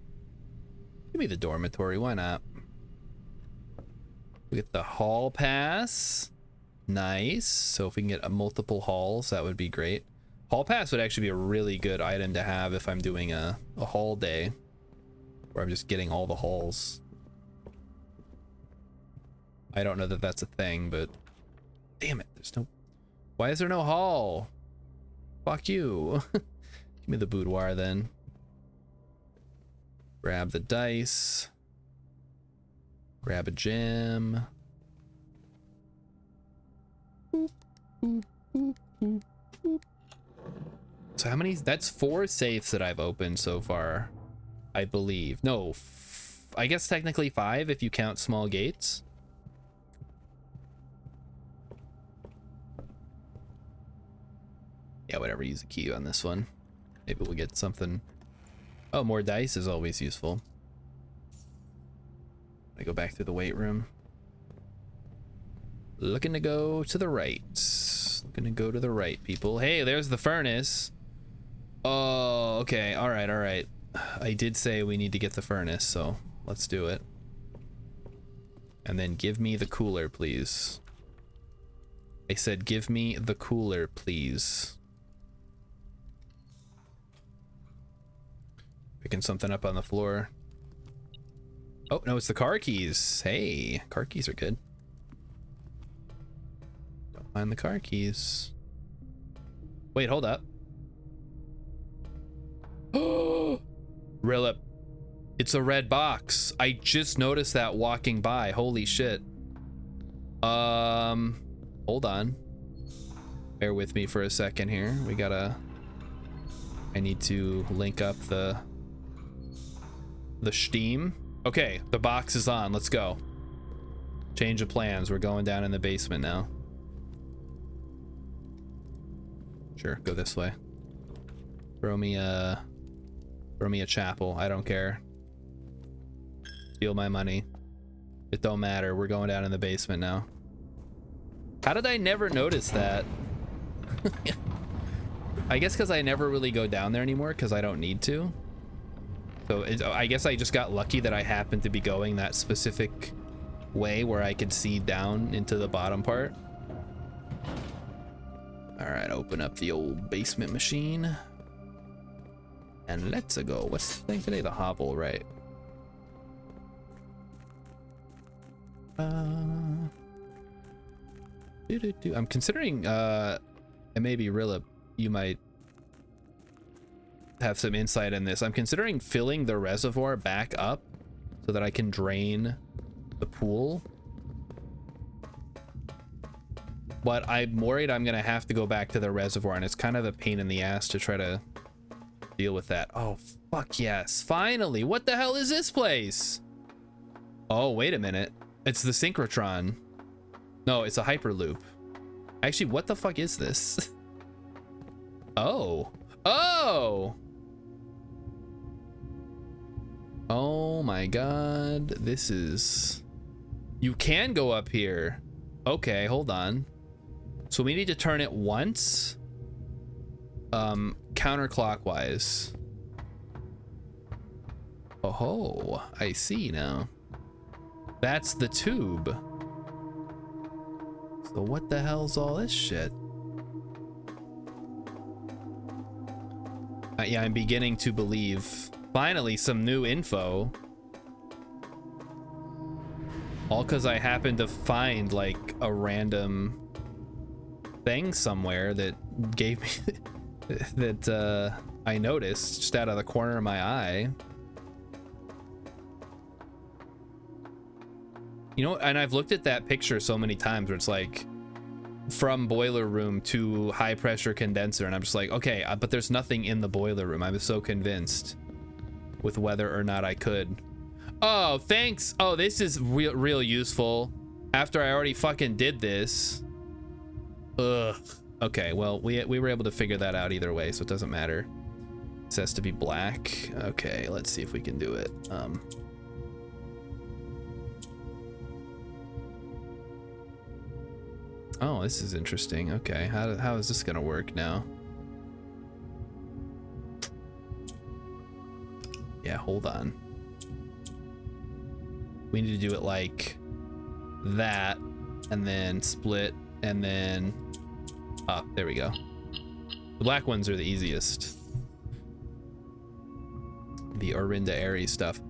Give me the dormitory, why not? We get the hall pass. Nice. So if we can get multiple halls, that would be great. Hall pass would actually be a really good item to have if I'm doing a hall day, where I'm just getting all the halls. I don't know that that's a thing, but damn it, there's no... Why is there no hall? Fuck you. Give me the boudoir then. Grab the dice. Grab a gem. So how many? That's 4 safes that I've opened so far, I believe. No, I guess technically 5 if you count small gates. Yeah, whatever, use a key on this one. Maybe we'll get something. Oh, more dice is always useful. I go back to the weight room. Looking to go to the right. Looking to go to the right, people. Hey, there's the furnace. Oh, okay. All right, all right. I did say we need to get the furnace, so let's do it. And then give me the cooler, please. I said give me the cooler, please. Picking something up on the floor. Oh, no, it's the car keys. Hey, car keys are good. Don't mind the car keys. Wait, hold up. Oh, Rillip. It's a red box. I just noticed that walking by. Holy shit. Hold on. Bear with me for a second here. We gotta... I need to link up the Steam. Okay, the box is on. Let's go. Change of plans. We're going down in the basement now. Sure, go this way. Throw me a chapel. I don't care. Steal my money. It don't matter. We're going down in the basement now. How did I never notice that? I guess because I never really go down there anymore because I don't need to. So I guess I just got lucky that I happened to be going that specific way where I could see down into the bottom part. All right, open up the old basement machine. And let's go. What's the thing today? The hovel, right? I'm considering, and maybe Rilla, you might have some insight in this. I'm considering filling the reservoir back up so that I can drain the pool. But I'm worried I'm gonna have to go back to the reservoir, and it's kind of a pain in the ass to try to deal with that. Oh, fuck yes. Finally. What the hell is this place? Oh, wait a minute. It's the synchrotron. No, it's a hyperloop. Actually, what the fuck is this? Oh. Oh! Oh Oh my god. This is... You can go up here. Okay, hold on. So we need to turn it once. Counterclockwise. Oh, I see now. That's the tube. So what the hell's all this shit? Yeah, I'm beginning to believe. Finally, some new info. All because I happened to find like a random thing somewhere that gave me that I noticed just out of the corner of my eye. You know, and I've looked at that picture so many times where it's like from boiler room to high pressure condenser, and I'm just like, okay, but there's nothing in the boiler room. I was so convinced with whether or not I could. Oh, thanks. Oh, this is real useful after I already fucking did this. Ugh. Okay, well, we were able to figure that out either way, so it doesn't matter. This has to be black. Okay, let's see if we can do it. Oh, this is interesting. Okay, how is this gonna work now? Yeah, hold on. We need to do it like that, and then split, and then up. There we go. The black ones are the easiest. The Orinda Aries stuff.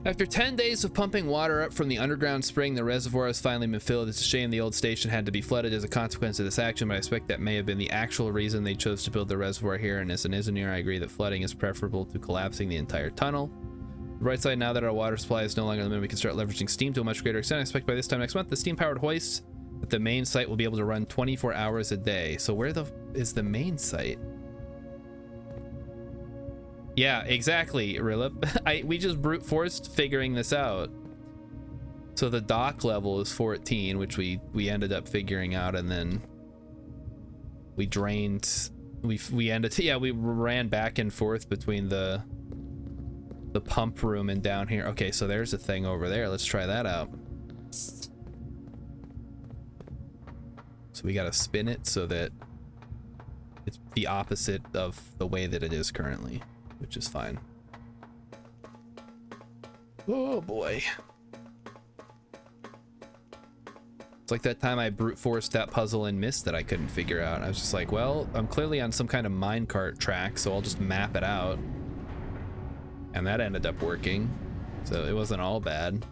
After 10 days of pumping water up from the underground spring, the reservoir has finally been filled. It's a shame the old station had to be flooded as a consequence of this action, but I suspect that may have been the actual reason they chose to build the reservoir here. And as an engineer, I agree that flooding is preferable to collapsing the entire tunnel. The bright side, now that our water supply is no longer limited, we can start leveraging steam to a much greater extent. I expect by this time next month, the steam-powered hoist at the main site will be able to run 24 hours a day. So where is the main site? Yeah, exactly, Rilip. We just brute forced figuring this out. So the dock level is 14, which we ended up figuring out, and then we drained. We ended. Yeah, we ran back and forth between the pump room and down here. Okay, so there's a thing over there. Let's try that out. So we gotta spin it so that it's the opposite of the way that it is currently, which is fine. Oh boy. It's like that time I brute forced that puzzle in Myst that I couldn't figure out. I was just like, well, I'm clearly on some kind of minecart track, so I'll just map it out. And that ended up working, so it wasn't all bad.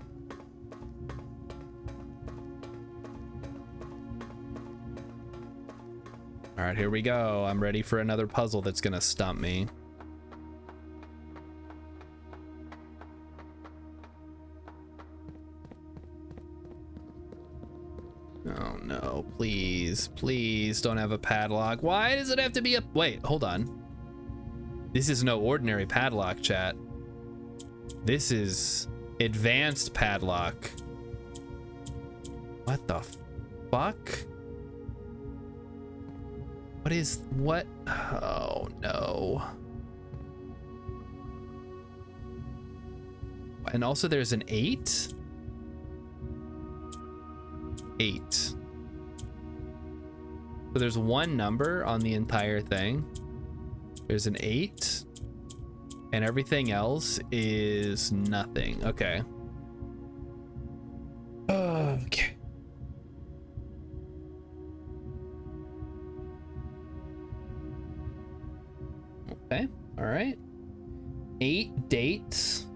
All right, here we go. I'm ready for another puzzle that's gonna stump me. Oh no, please, please don't have a padlock. Why does it have to be a... Wait, hold on. This is no ordinary padlock, chat. This is advanced padlock. What the fuck? What? Oh no. And also there's an 8? 8. So there's one number on the entire thing. There's an 8. And everything else is nothing. Okay. Okay. Okay. All right. 8 dates.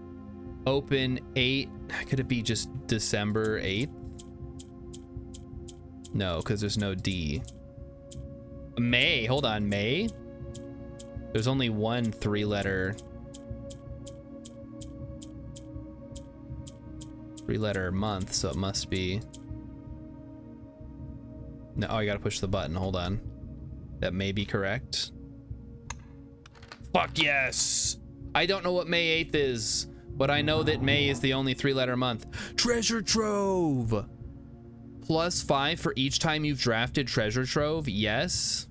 Open 8. Could it be just December 8th? No, because there's no D. May. Hold on. May? There's only one 3-letter month, so it must be... No, oh, I gotta push the button. Hold on. That may be correct. Fuck yes! I don't know what May 8th is, but I know that May is the only 3-letter month. Treasure Trove! +5 for each time you've drafted Treasure Trove, yes.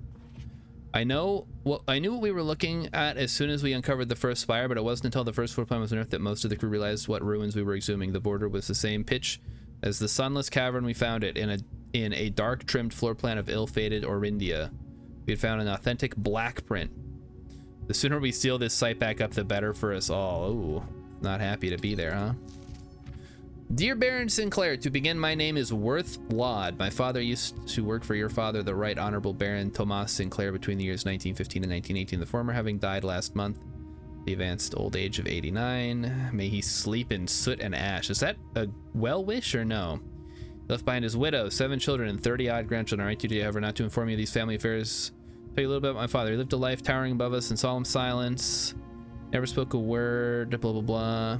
I knew what we were looking at as soon as we uncovered the first spire, but it wasn't until the first floor plan was unearthed that most of the crew realized what ruins we were exhuming. The border was the same pitch as the sunless cavern we found it, in a dark trimmed floor plan of ill-fated Orindia. We had found an authentic black print. The sooner we seal this site back up, the better for us all. Ooh, not happy to be there, huh? Dear Baron Sinclair, to begin, my name is Worth Laud. My father used to work for your father, the Right Honorable Baron Thomas Sinclair, between the years 1915 and 1918, the former having died last month, the advanced old age of 89. May he sleep in soot and ash. Is that a well wish or no? Left behind his widow, 7 children, and 30-odd grandchildren. I write to you, however, not to inform you of these family affairs. Tell you a little bit about my father. He lived a life towering above us in solemn silence. Never spoke a word, blah, blah, blah.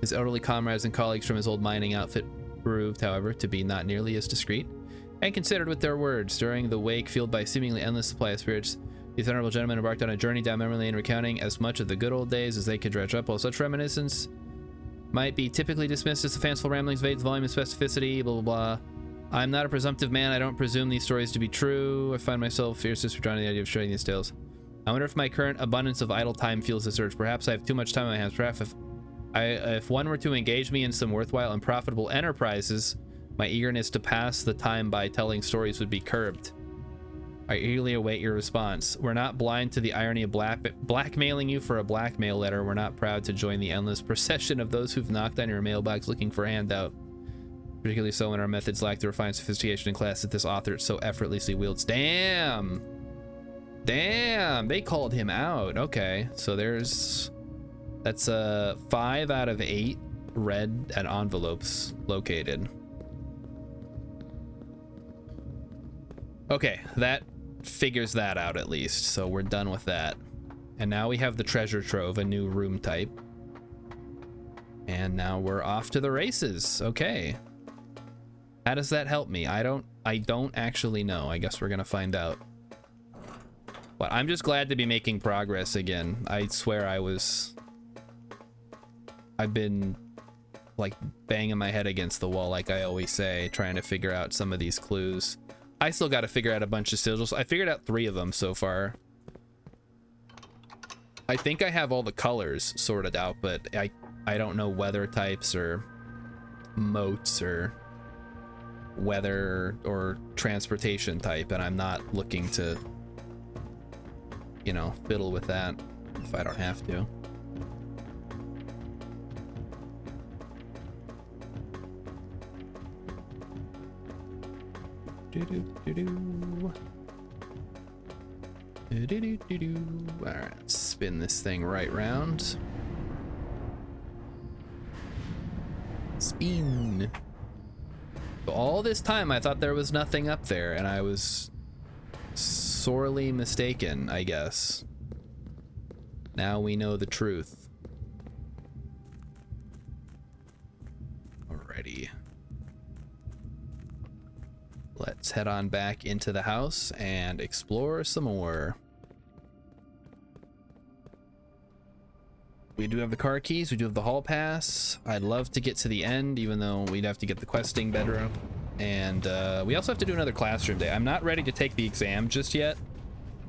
His elderly comrades and colleagues from his old mining outfit proved, however, to be not nearly as discreet and considered with their words. During the wake fueled by seemingly endless supply of spirits, these honorable gentlemen embarked on a journey down memory lane, recounting as much of the good old days as they could dredge up. While such reminiscence might be typically dismissed as the fanciful ramblings of age, volume, and specificity, blah, blah, blah. I'm not a presumptive man. I don't presume these stories to be true. I find myself fiercely for trying the idea of sharing these tales. I wonder if my current abundance of idle time fuels this urge. Perhaps I have too much time on my hands. Perhaps if one were to engage me in some worthwhile and profitable enterprises, my eagerness to pass the time by telling stories would be curbed. I eagerly await your response. We're not blind to the irony of blackmailing you for a blackmail letter. We're not proud to join the endless procession of those who've knocked on your mailbox looking for a handout. Particularly so when our methods lack the refined sophistication and class that this author so effortlessly wields. Damn! Damn! They called him out. Okay, so that's 5 out of 8 read and envelopes located. Okay, that figures that out at least, so we're done with that. And now we have the treasure trove, a new room type. And now we're off to the races. Okay. How does that help me? I don't actually know. I guess we're gonna find out. But I'm just glad to be making progress again. I swear I've been like banging my head against the wall, like I always say, trying to figure out some of these clues. I still got to figure out a bunch of sigils. I figured out 3 of them so far. I think I have all the colors sorted out, but I don't know weather types or moats or weather or transportation type, and I'm not looking to, you know, fiddle with that if I don't have to. All right, spin this thing right round. Spin. So all this time I thought there was nothing up there, and I was sorely mistaken, I guess. Now we know the truth. Alrighty. Let's head on back into the house and explore some more. We do have the car keys, we do have the hall pass. I'd love to get to the end, even though we'd have to get the questing bedroom. And we also have to do another classroom day. I'm not ready to take the exam just yet,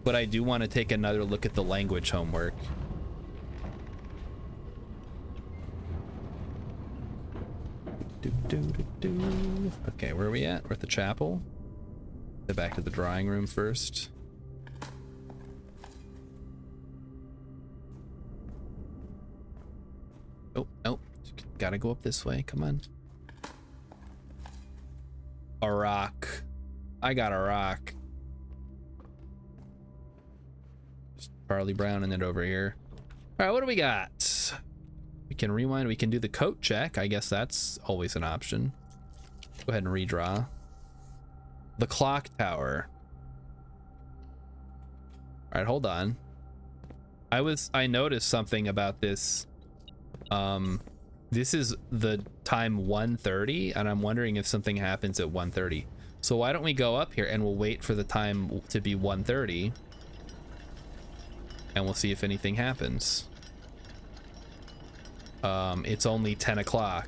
but I do want to take another look at the language homework. Okay, where are we at? We're at the chapel. Head back to the drawing room first. Oh, nope. Gotta go up this way. Come on. A rock. I got a rock. Just Charlie Brown and it over here. All right, what do we got? We can rewind. We can do the coat check. I guess that's always an option. Go ahead and redraw. The clock tower. All right, hold on. I noticed something about this. This is the time 1:30, and I'm wondering if something happens at 1:30. So why don't we go up here and we'll wait for the time to be 1:30, and we'll see if anything happens. It's only 10 o'clock.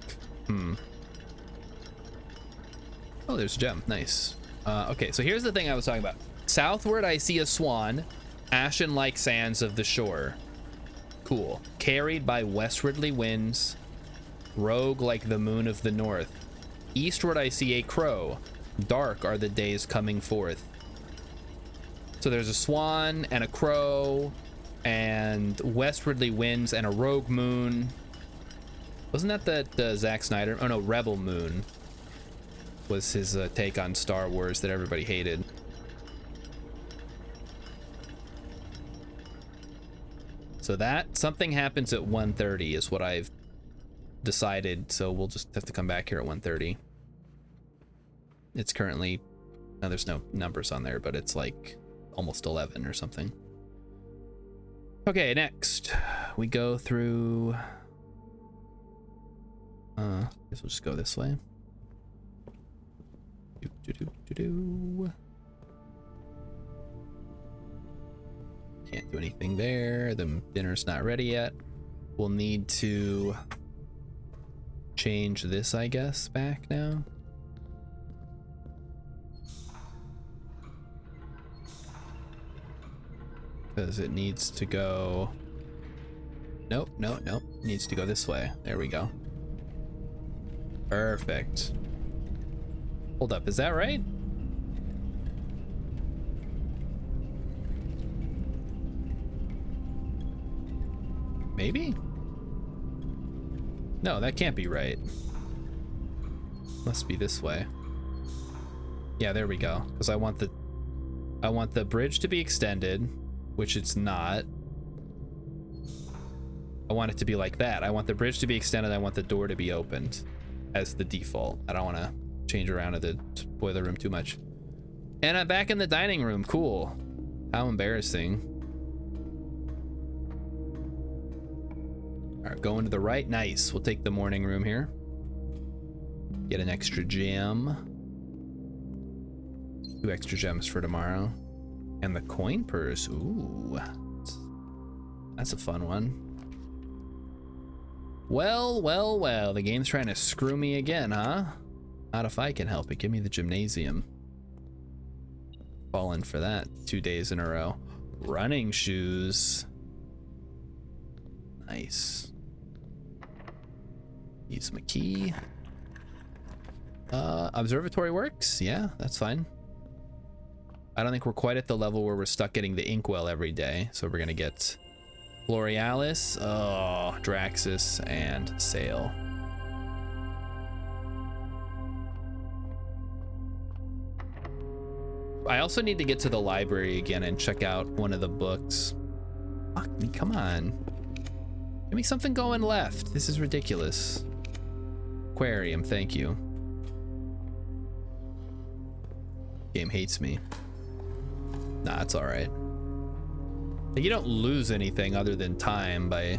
Oh, there's a gem. Nice. Okay, so here's the thing I was talking about. Southward, I see a swan, ashen-like sands of the shore. Cool. Carried by westwardly winds, rogue like the moon of the north. Eastward, I see a crow. Dark are the days coming forth. So there's a swan and a crow and westwardly winds and a rogue moon. Wasn't that the Zack Snyder? Oh no, Rebel Moon was his take on Star Wars that everybody hated. So that something happens at 1:30 is what I've decided. So we'll just have to come back here at 1:30. It's currently, no, there's no numbers on there, but it's like almost 11 or something. Okay, next we go through. Guess we'll just go this way. Can't do anything there. The dinner's not ready yet. We'll need to change this, I guess, back now. Because it needs to go. Nope, nope, nope. It needs to go this way. There we go. Perfect. Hold up, is that right? Maybe? No, that can't be right. Must be this way. Yeah, there we go. Because I want the bridge to be extended, which it's not. I want it to be like that. I want the bridge to be extended. I want the door to be opened as the default. I don't want to change around to the boiler room too much. And I'm back in the dining room. Cool. How embarrassing. All right, going to the right. Nice. We'll take the morning room here. Get an extra gem. 2 extra gems for tomorrow. And the coin purse. Ooh. That's a fun one. Well, well, well. The game's trying to screw me again, huh? Not if I can help it. Give me the gymnasium. Fallen for that 2 days in a row. Running shoes. Nice. Use my key. Observatory works. Yeah, that's fine. I don't think we're quite at the level where we're stuck getting the inkwell every day. So we're gonna get Borealis, oh, Draxus, and Sail. I also need to get to the library again and check out one of the books. Fuck me, come on. Give me something going left. This is ridiculous. Aquarium, thank you. Game hates me. Nah, it's all right. You don't lose anything other than time by...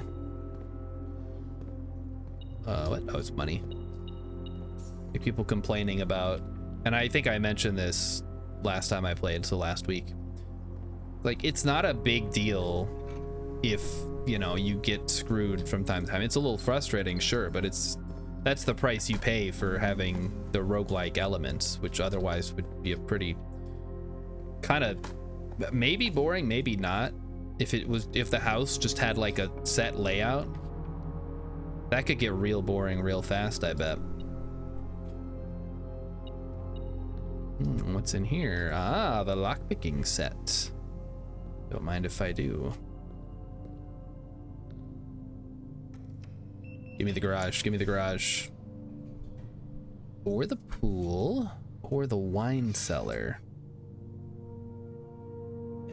what? Oh, it's money. Like people complaining about... And I think I mentioned this last time I played, so last week. Like, it's not a big deal if, you know, you get screwed from time to time. It's a little frustrating, sure, but that's the price you pay for having the roguelike elements, which otherwise would be a pretty kind of maybe boring, maybe not. If the house just had like a set layout, that could get real boring real fast, I bet. What's in here? Ah, the lockpicking set. Don't mind if I do. Give me the garage, give me the garage. Or the pool, or the wine cellar.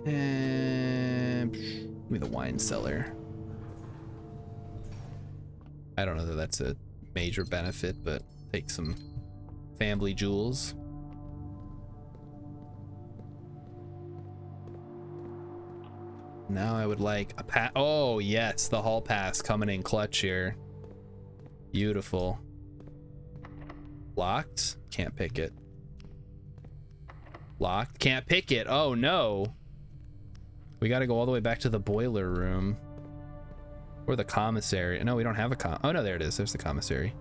And give me the wine cellar. I don't know that that's a major benefit, but take some family jewels. Now I would like a pass. Oh yes, the hall pass coming in clutch here. Beautiful. Locked? Can't pick it. Locked? Can't pick it. Oh no. We gotta go all the way back to the boiler room. Or the commissary. No, we don't have a oh no, there it is. There's the commissary.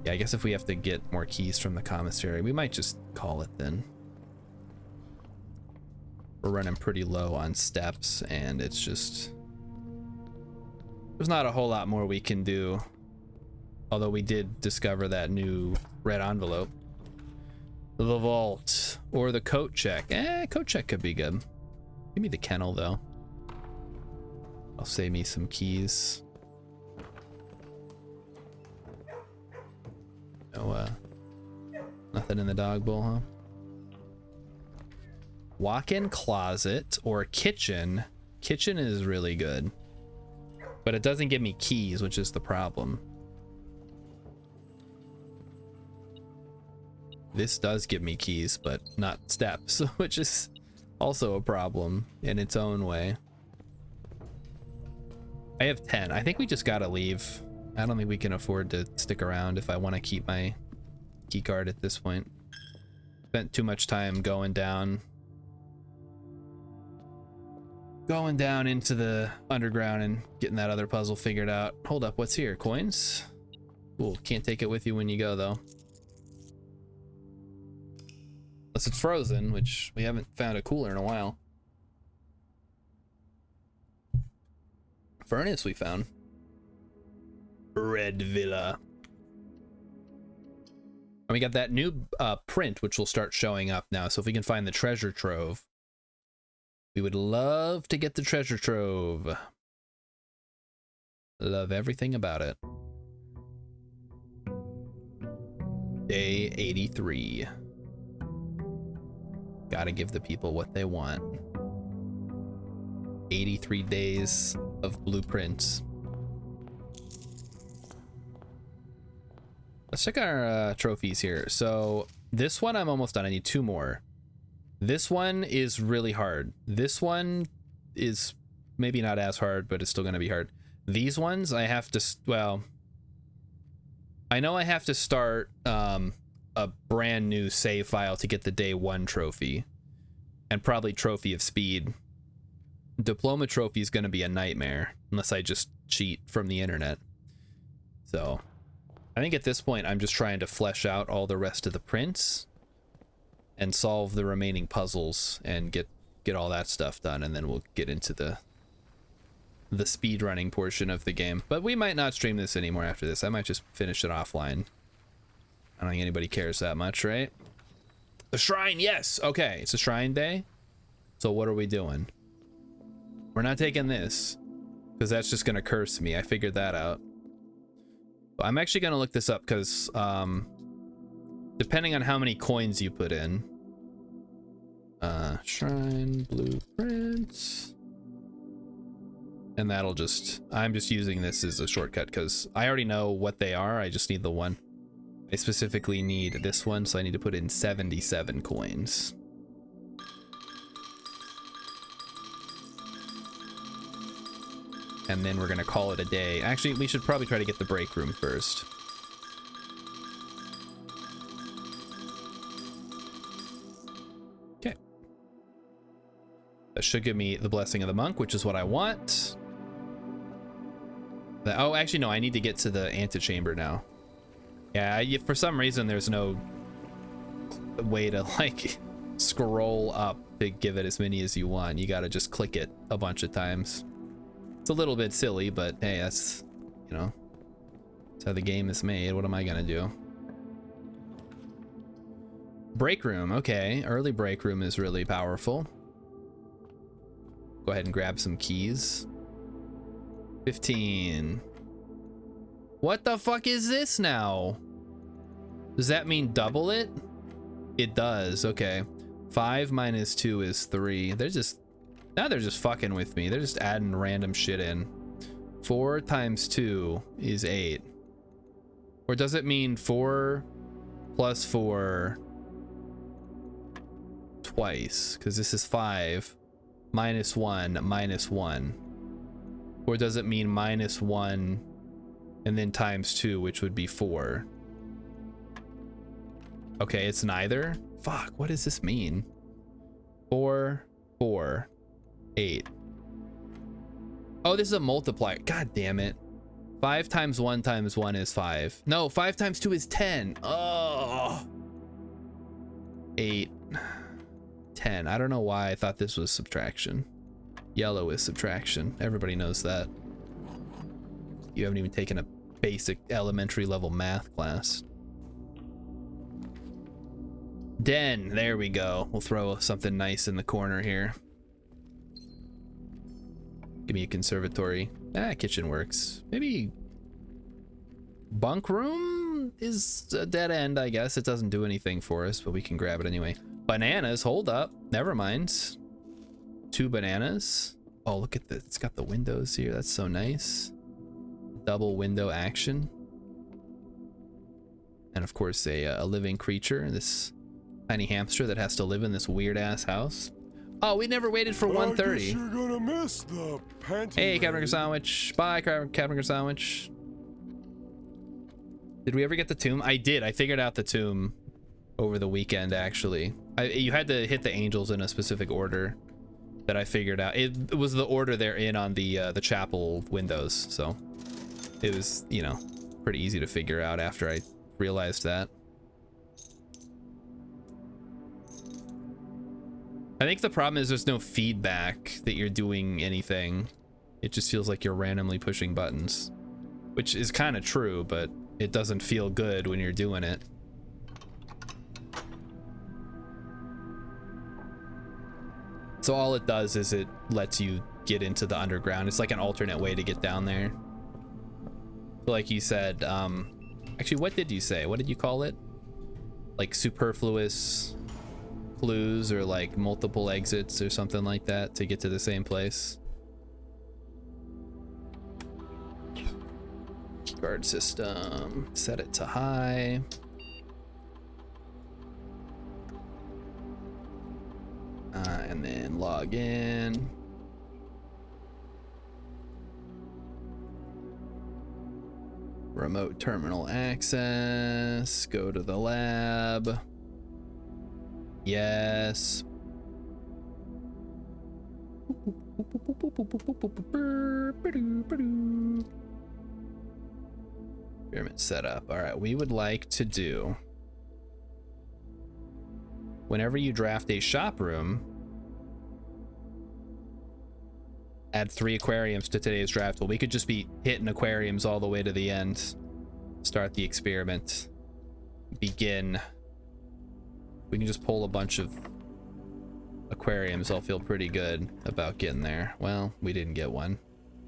Yeah, I guess if we have to get more keys from the commissary, we might just call it then. We're running pretty low on steps, and it's just... There's not a whole lot more we can do. Although we did discover that new red envelope. The vault. Or the coat check. Coat check could be good. Give me the kennel, though. I'll save me some keys. No, nothing in the dog bowl, huh? Walk-in closet or kitchen. Kitchen is really good. But it doesn't give me keys, which is the problem. This does give me keys, but not steps, which is also a problem in its own way. I have 10. I think we just gotta leave. I don't think we can afford to stick around if I want to keep my key card at this point. Spent too much time going down into the underground and getting that other puzzle figured out. Hold up, what's here? Coins? Cool, can't take it with you when you go though. Unless it's frozen, which we haven't found a cooler in a while. Furnace we found. Red Villa. And we got that new print, which will start showing up now. So if we can find the treasure trove, we would love to get the treasure trove. Love everything about it. Day 83. Gotta give the people what they want. 83 days of blueprints. Let's check our trophies here. So this one I'm almost done. I need 2 more. This one is really hard. This one is maybe not as hard, but it's still going to be hard. These ones I have to, well, I know I have to start a brand new save file to get the day 1 trophy, and probably trophy of speed. Diploma trophy is going to be a nightmare unless I just cheat from the internet. So I think at this point I'm just trying to flesh out all the rest of the prints and solve the remaining puzzles and get all that stuff done, and then we'll get into the speed running portion of the game. But we might not stream this anymore after this. I might just finish it offline. I don't think anybody cares that much, right? The shrine, yes. Okay, it's a shrine day. So what are we doing? We're not taking this because that's just gonna curse me. I figured that out. But I'm actually gonna look this up because depending on how many coins you put in, shrine blueprints, and that'll just, I'm just using this as a shortcut because I already know what they are. I just need the one. I specifically need this one, so I need to put in 77 coins. And then we're gonna call it a day. Actually, we should probably try to get the break room first. Okay. That should give me the blessing of the monk, which is what I want. Oh, actually, no, I need to get to the antechamber now. Yeah, for some reason, there's no way to, like, scroll up to give it as many as you want. You gotta just click it a bunch of times. It's a little bit silly, but hey, that's, you know, that's how the game is made. What am I gonna do? Break room, okay. Early break room is really powerful. Go ahead and grab some keys. 15. What the fuck is this now? Does that mean double it? It does, okay. 5 minus 2 is 3. Now they're just fucking with me. They're just adding random shit in. 4 times 2 is 8. Or does it mean 4 plus 4 twice? Because this is 5 minus 1 minus 1. Or does it mean minus 1 and then times 2, which would be 4? Okay, it's neither. Fuck, what does this mean? 4, 4. 8. Oh, this is a multiplier. God damn it. 5 times 1 times 1 is 5. No, 5 times 2 is 10. Oh. 8. 10. I don't know why I thought this was subtraction. Yellow is subtraction. Everybody knows that. You haven't even taken a basic elementary level math class. Den, there we go. We'll throw something nice in the corner here. Give me a conservatory. Ah, kitchen works. Maybe bunk room is a dead end, I guess. It doesn't do anything for us, but we can grab it anyway. Bananas, hold up. Never mind. 2 bananas. Oh, look at this. It's got the windows here. That's so nice. Double window action. And of course, a living creature. This tiny hamster that has to live in this weird ass house. Oh, we never waited for 1:30. You're gonna miss the panty. Hey, Captain Sandwich. Bye, Captain Sandwich. Did we ever get the tomb? I did. I figured out the tomb over the weekend, actually. You had to hit the angels in a specific order that I figured out. It was the order they're in on the chapel windows, so it was, you know, pretty easy to figure out after I realized that. I think the problem is there's no feedback that you're doing anything. It just feels like you're randomly pushing buttons, which is kind of true, but it doesn't feel good when you're doing it. So all it does is it lets you get into the underground. It's like an alternate way to get down there. Like you said, actually, what did you say? What did you call it? Like superfluous clues or like multiple exits or something like that to get to the same place. Guard system, set it to high. And then log in. Remote terminal access, go to the lab. Yes. Pyramid setup. All right, we would like to do, whenever you draft a shop room, add 3 aquariums to today's draft. Well, we could just be hitting aquariums all the way to the end. Start the experiment. Begin. We can just pull a bunch of aquariums. I'll feel pretty good about getting there. Well, we didn't get one,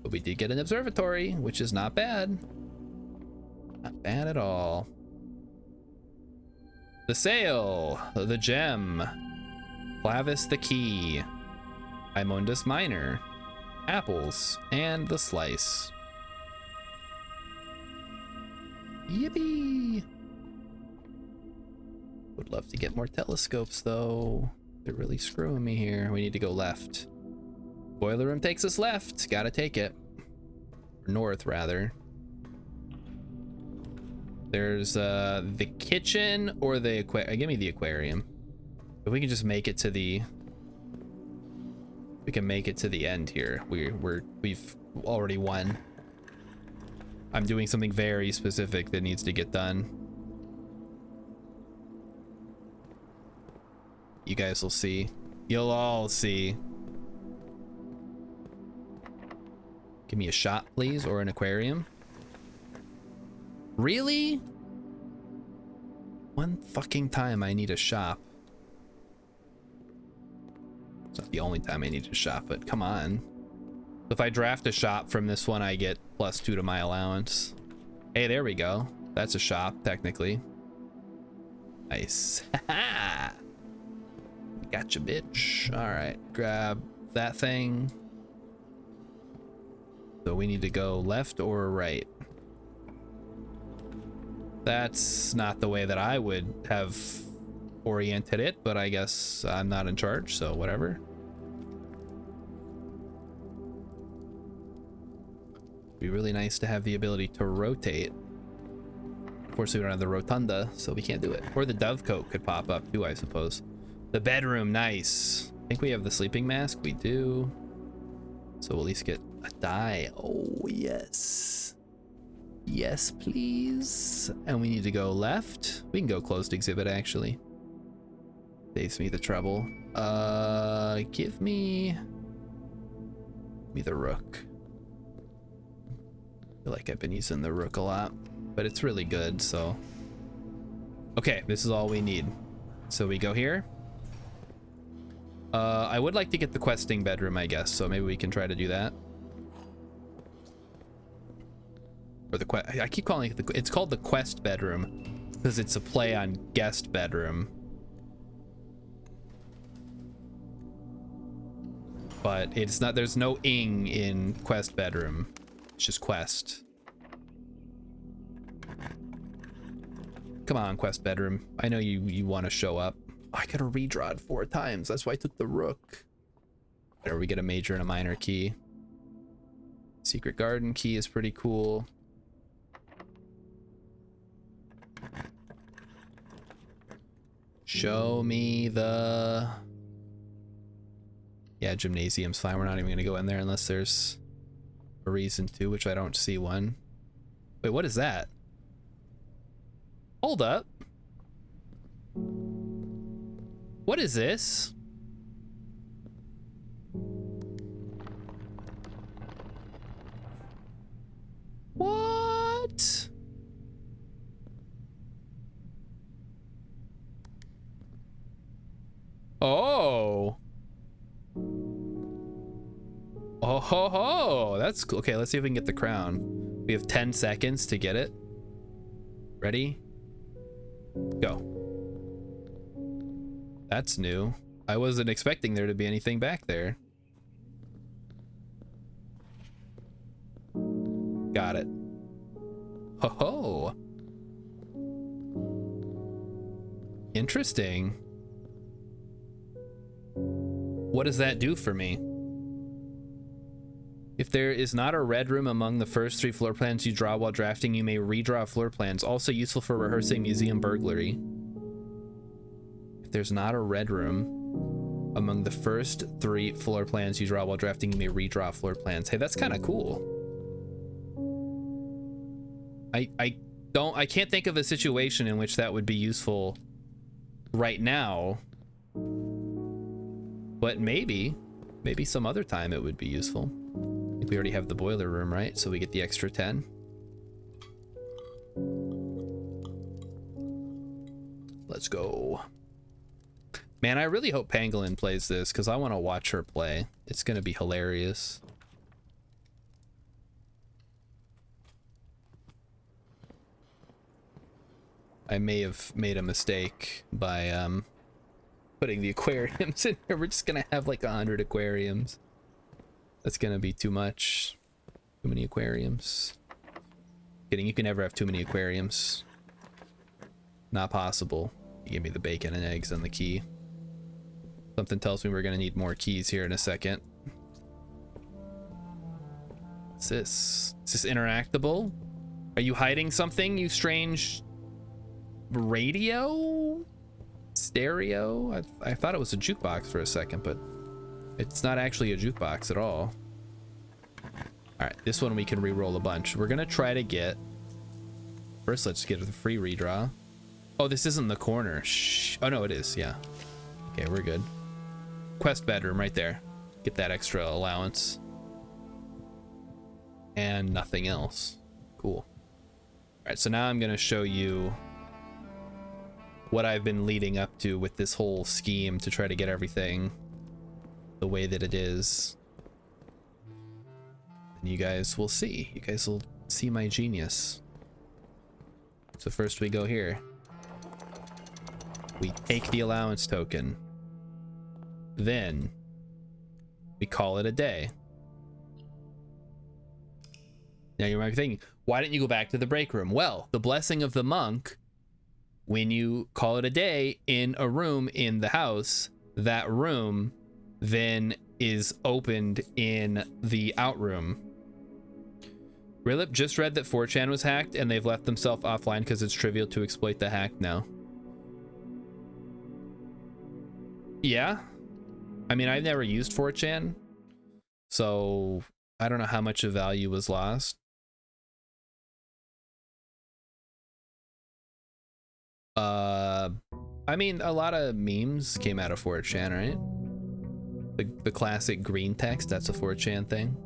but we did get an observatory, which is not bad. Not bad at all. The sail, the gem, Clavis the key, Imundus minor, apples, and the slice. Yippee! Would love to get more telescopes though. They're really screwing me here. We need to go left. Boiler room takes us left. Gotta take it. Or north, rather. There's the kitchen or the aquarium. Give me the aquarium. If we can just make it to the... We can make it to the end here. We've already won. I'm doing something very specific that needs to get done. You guys will see. You'll all see. Give me a shop, please, or an aquarium. Really? One fucking time I need a shop. It's not the only time I need a shop, but come on. If I draft a shop from this one, I get +2 to my allowance. Hey, there we go. That's a shop, technically. Nice. Gotcha, bitch. All right, grab that thing. So we need to go left or right. That's not the way that I would have oriented it, but I guess I'm not in charge, so whatever. Be really nice to have the ability to rotate. Of course, we don't have the rotunda, so we can't do it. Or the dovecote could pop up too, I suppose. The bedroom, nice. I think we have the sleeping mask. We do. So we'll at least get a die. Oh, yes. Yes, please. And we need to go left. We can go closed exhibit, actually. Saves me the trouble. Give me the rook. I feel like I've been using the rook a lot, but it's really good, so. Okay, this is all we need. So we go here. I would like to get the questing bedroom, I guess, so maybe we can try to do that. Or the I keep calling it it's called the quest bedroom because it's a play on guest bedroom. But it's not, there's no ing in quest bedroom. It's just quest. Come on, quest bedroom. I know you want to show up. Oh, I gotta redraw it 4 times. That's why I took the rook. There, we get a major and a minor key. Secret garden key is pretty cool. Show me the... Yeah, gymnasium's fine. We're not even gonna go in there unless there's a reason to, which I don't see one. Wait, what is that? Hold up. What is this? What? Oh. Oh ho ho, that's cool. Okay, let's see if we can get the crown. We have 10 seconds to get it. Ready? Go. That's new. I wasn't expecting there to be anything back there. Got it. Ho ho. Interesting. What does that do for me? If there is not a red room among the first 3 floor plans you draw while drafting, you may redraw floor plans. Also useful for rehearsing museum burglary. If there's not a red room among the first 3 floor plans you draw while drafting, you may redraw floor plans. Hey, that's kind of cool. I can't think of a situation in which that would be useful right now. But maybe some other time it would be useful. I think we already have the boiler room, right? So we get the extra 10. Let's go. Man, I really hope Pangolin plays this because I want to watch her play. It's going to be hilarious. I may have made a mistake by putting the aquariums in here. We're just gonna have like 100 aquariums. That's gonna be too much. Too many aquariums. Kidding, you can never have too many aquariums. Not possible. You give me the bacon and eggs and the key. Something tells me we're gonna need more keys here in a second. What's this? Is this interactable? Are you hiding something, you strange radio? Stereo? I thought it was a jukebox for a second, but it's not actually a jukebox at all. Alright, this one we can re-roll a bunch. We're gonna try to get... First, let's get the free redraw. Oh, this isn't the corner. Shh. Oh, no, it is. Yeah. Okay, we're good. Quest bedroom right there. Get that extra allowance. And nothing else. Cool. Alright, so now I'm gonna show you what I've been leading up to with this whole scheme to try to get everything the way that it is. And you guys will see. You guys will see my genius. So first we go here. We take the allowance token. Then we call it a day. Now you might be thinking, why didn't you go back to the break room? Well, the blessing of the monk, when you call it a day in a room in the house, that room then is opened in the out room. Rilip just read that 4chan was hacked and they've left themselves offline because it's trivial to exploit the hack now. Yeah. I mean, I've never used 4chan, so I don't know how much of value was lost. I mean, a lot of memes came out of 4chan, right? The classic green text, that's a 4chan thing.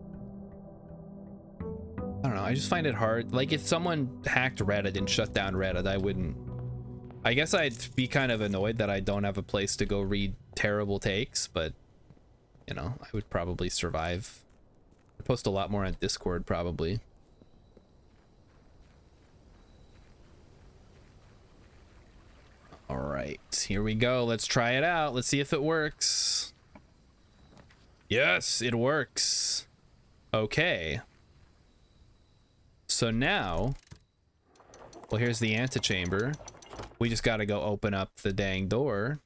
I don't know, I just find it hard. Like, if someone hacked Reddit and shut down Reddit, I wouldn't... I guess I'd be kind of annoyed that I don't have a place to go read terrible takes, but, you know, I would probably survive. I'd post a lot more on Discord, probably. All right, here we go. Let's try it out. Let's see if it works. Yes, it works. Okay. So now, well, here's the antechamber. We just gotta go open up the dang door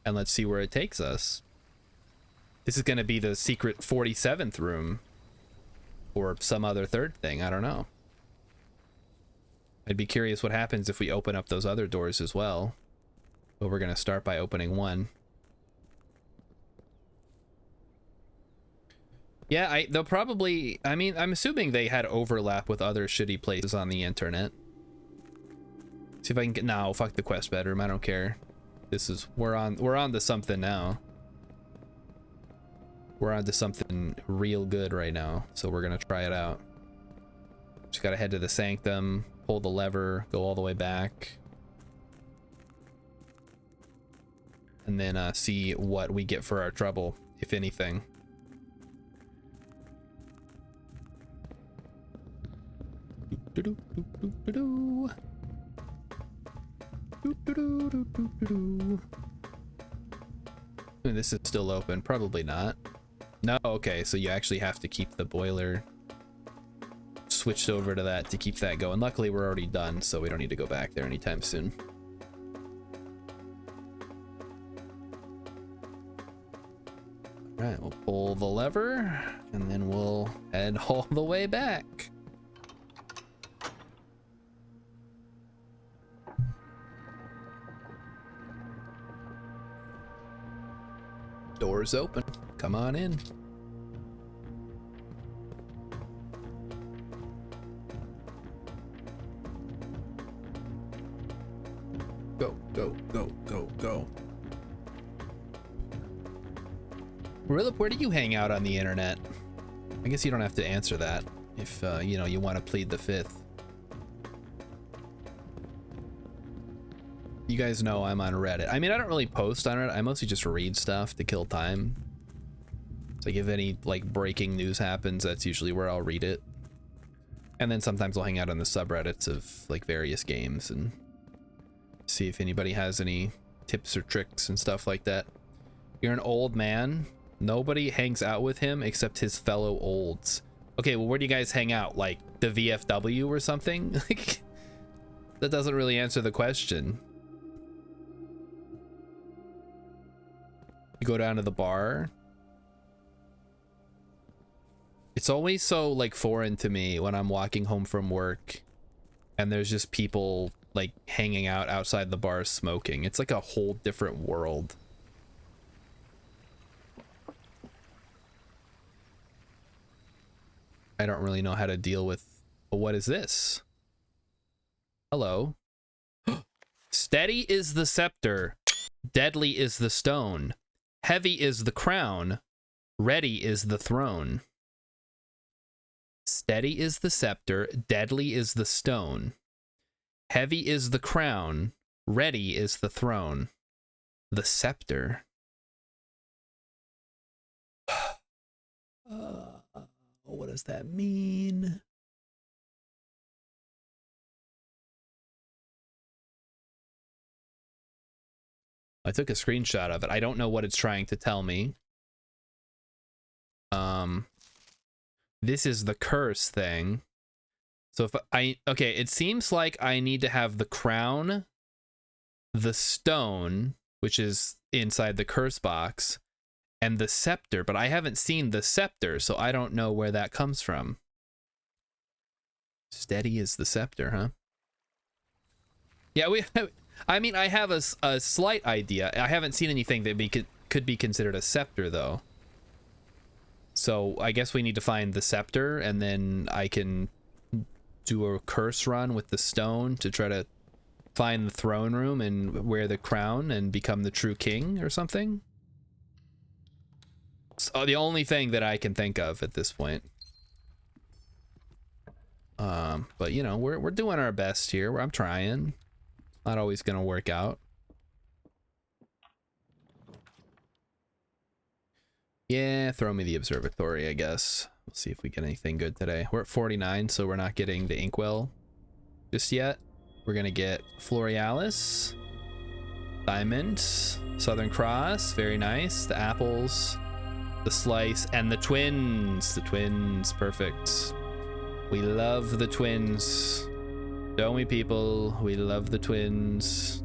and let's see where it takes us. This is gonna be the secret 47th room or some other third thing. I don't know. I'd be curious what happens if we open up those other doors as well. But we're gonna start by opening one. Yeah, they'll probably, I mean, I'm assuming they had overlap with other shitty places on the internet. See if I can get, no, fuck the quest bedroom, I don't care. This is, we're on to something now. We're on to something real good right now, so we're gonna try it out. Just gotta head to the sanctum, pull the lever, go all the way back. And then see what we get for our trouble, if anything. This is still open, probably not. No, okay, so you actually have to keep the boiler switched over to that to keep that going. Luckily we're already done, so we don't need to go back there anytime soon. All right, we'll pull the lever and then we'll head all the way back. Doors open. Come on in. Go, go, go, go, go. Rilip, where do you hang out on the internet? I guess you don't have to answer that if, you know, you want to plead the fifth. You guys know I'm on Reddit. I mean, I don't really post on Reddit. I mostly just read stuff to kill time. So like if any like breaking news happens, that's usually where I'll read it. And then sometimes I'll hang out on the subreddits of like various games and see if anybody has any tips or tricks and stuff like that. You're an old man. Nobody hangs out with him except his fellow olds. Okay, well, where do you guys hang out? Like the VFW or something? Like that doesn't really answer the question. You go down to the bar. It's always so like foreign to me when I'm walking home from work and there's just people like hanging out outside the bar smoking. It's like a whole different world. I don't really know how to deal with, but what is this? Hello. Steady is the scepter, deadly is the stone, heavy is the crown, ready is the throne. Steady is the scepter, deadly is the stone, heavy is the crown, ready is the throne. The scepter. What does that mean? I took a screenshot of it. I don't know what it's trying to tell me. This is the curse thing. So if okay, it seems like I need to have the crown, the stone, which is inside the curse box, and the scepter, but I haven't seen the scepter, so I don't know where that comes from. Steady is the scepter, huh? Yeah, I mean, I have a slight idea. I haven't seen anything that could be considered a scepter, though. So I guess we need to find the scepter, and then I can do a curse run with the stone to try to find the throne room and wear the crown and become the true king or something. It's the only thing that I can think of at this point. But you know, we're doing our best here. I'm trying. Not always gonna work out. Yeah, throw me the observatory, I guess. We'll see if we get anything good today. We're at 49, so we're not getting the Inkwell just yet. We're gonna get Florealis, Diamond, Southern Cross, very nice. The apples, the slice, and the twins. The twins, perfect. We love the twins. Don't we, people? We love the twins.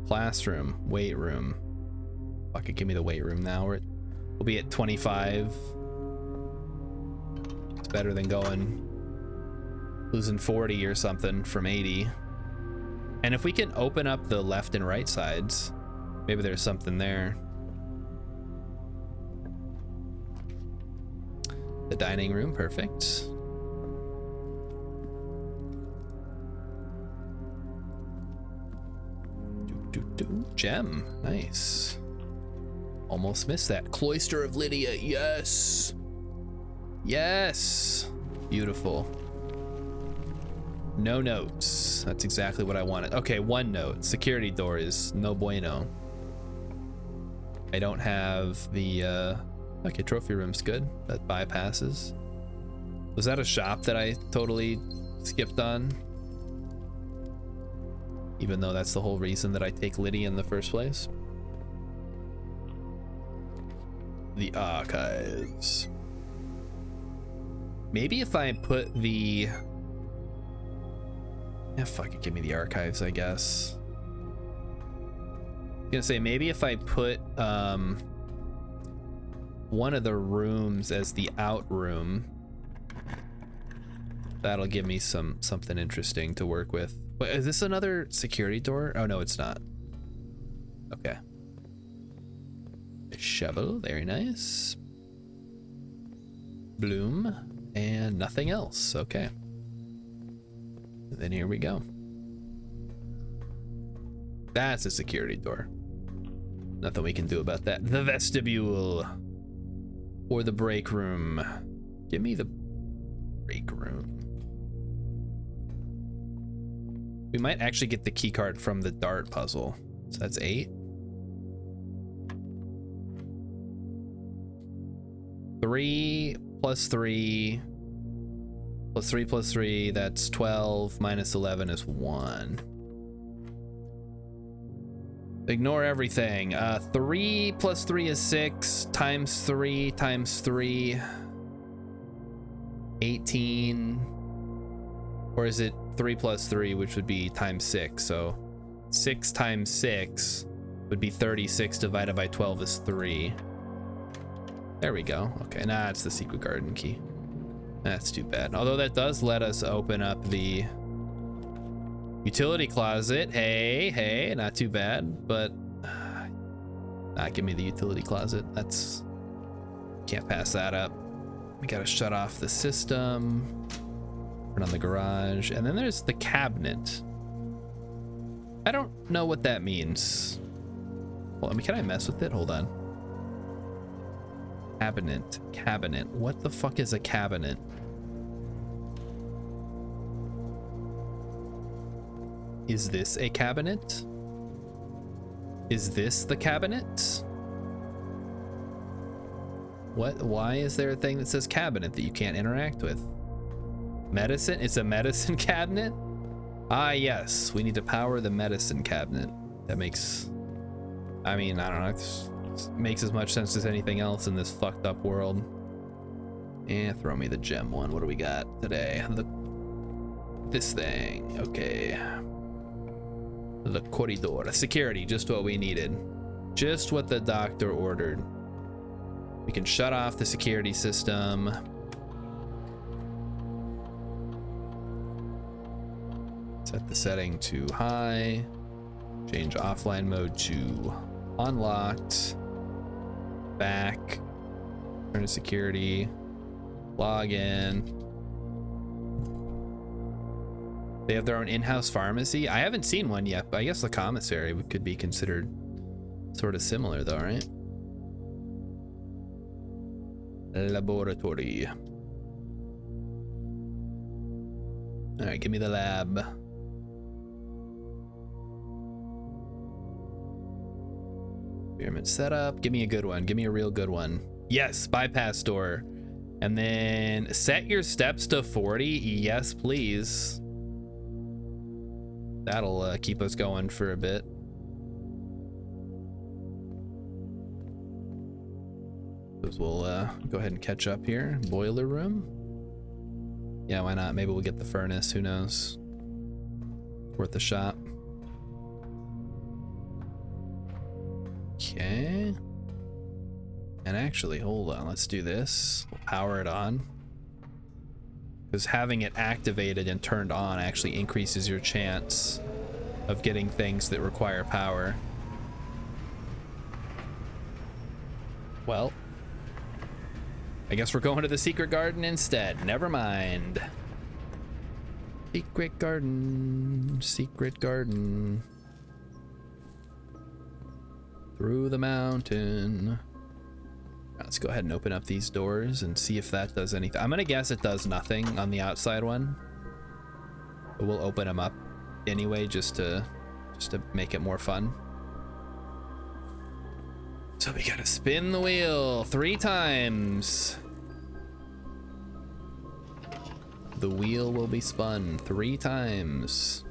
Classroom, weight room. Fuck it, give me the weight room now. We'll be at 25. It's better than losing 40 or something from 80. And if we can open up the left and right sides, maybe there's something there. The dining room, perfect. Gem, nice. Almost missed that. Cloister of Lydia, yes. Yes. Beautiful. No notes. That's exactly what I wanted. Okay, one note. Security door is no bueno. I don't have the, okay, trophy room's good. That bypasses. Was that a shop that I totally skipped on? Even though that's the whole reason that I take Lydia in the first place. The archives. Maybe if I put the... Yeah, fuck it, give me the archives, I guess. I'm gonna say maybe if I put one of the rooms as the out room, that'll give me something interesting to work with. Wait, is this another security door? Oh no, it's not. Okay. A shovel, very nice. Bloom, and nothing else. Okay. And then here we go. That's a security door. Nothing we can do about that. The vestibule. Or the break room. Give me the break room. We might actually get the key card from the dart puzzle. So that's 8. 3 plus 3 plus 3 plus 3, that's 12, minus 11 is 1. Ignore everything. 3 plus 3 is 6, times 3 times 3, 18. Or is it 3 plus 3, which would be times 6? So 6 times 6 would be 36 divided by 12 is 3. There we go. Okay, nah, it's the secret garden key. That's too bad. Although that does let us open up the utility closet. Hey, not too bad, but give me the utility closet. That's, can't pass that up. We gotta shut off the system, turn on the garage, and then there's the cabinet. I don't know what that means. Well, I mean, can I mess with it? Hold on. Cabinet. What the fuck is a cabinet? Is this a cabinet? Is this the cabinet? What? Why is there a thing that says cabinet that you can't interact with? Medicine? It's a medicine cabinet? Ah, yes. We need to power the medicine cabinet. That makes... I mean, I don't know. It makes as much sense as anything else in this fucked up world. Yeah, throw me the gem one. What do we got today? This thing. Okay. The corridor. Security, just what we needed. Just what the doctor ordered. We can shut off the security system. Set the setting to high. Change offline mode to unlocked. Back. Turn to security. Log in. They have their own in-house pharmacy. I haven't seen one yet, but I guess the commissary could be considered sort of similar though, right? Laboratory. All right, give me the lab. Pyramid setup. Give me a good one. Give me a real good one. Yes, bypass door. And then set your steps to 40. Yes, please. That'll keep us going for a bit. We'll go ahead and catch up here. Boiler room. Yeah, why not? Maybe we'll get the furnace. Who knows? Worth a shot. Okay. And actually, hold on. Let's do this. We'll power it on. Because having it activated and turned on actually increases your chance of getting things that require power. Well, I guess we're going to the secret garden instead. Never mind. Secret garden, secret garden. Through the mountain. Let's go ahead and open up these doors and see if that does anything. I'm gonna guess it does nothing on the outside one, but we'll open them up anyway just to make it more fun. So we gotta spin the wheel 3 times. The wheel will be spun 3 times.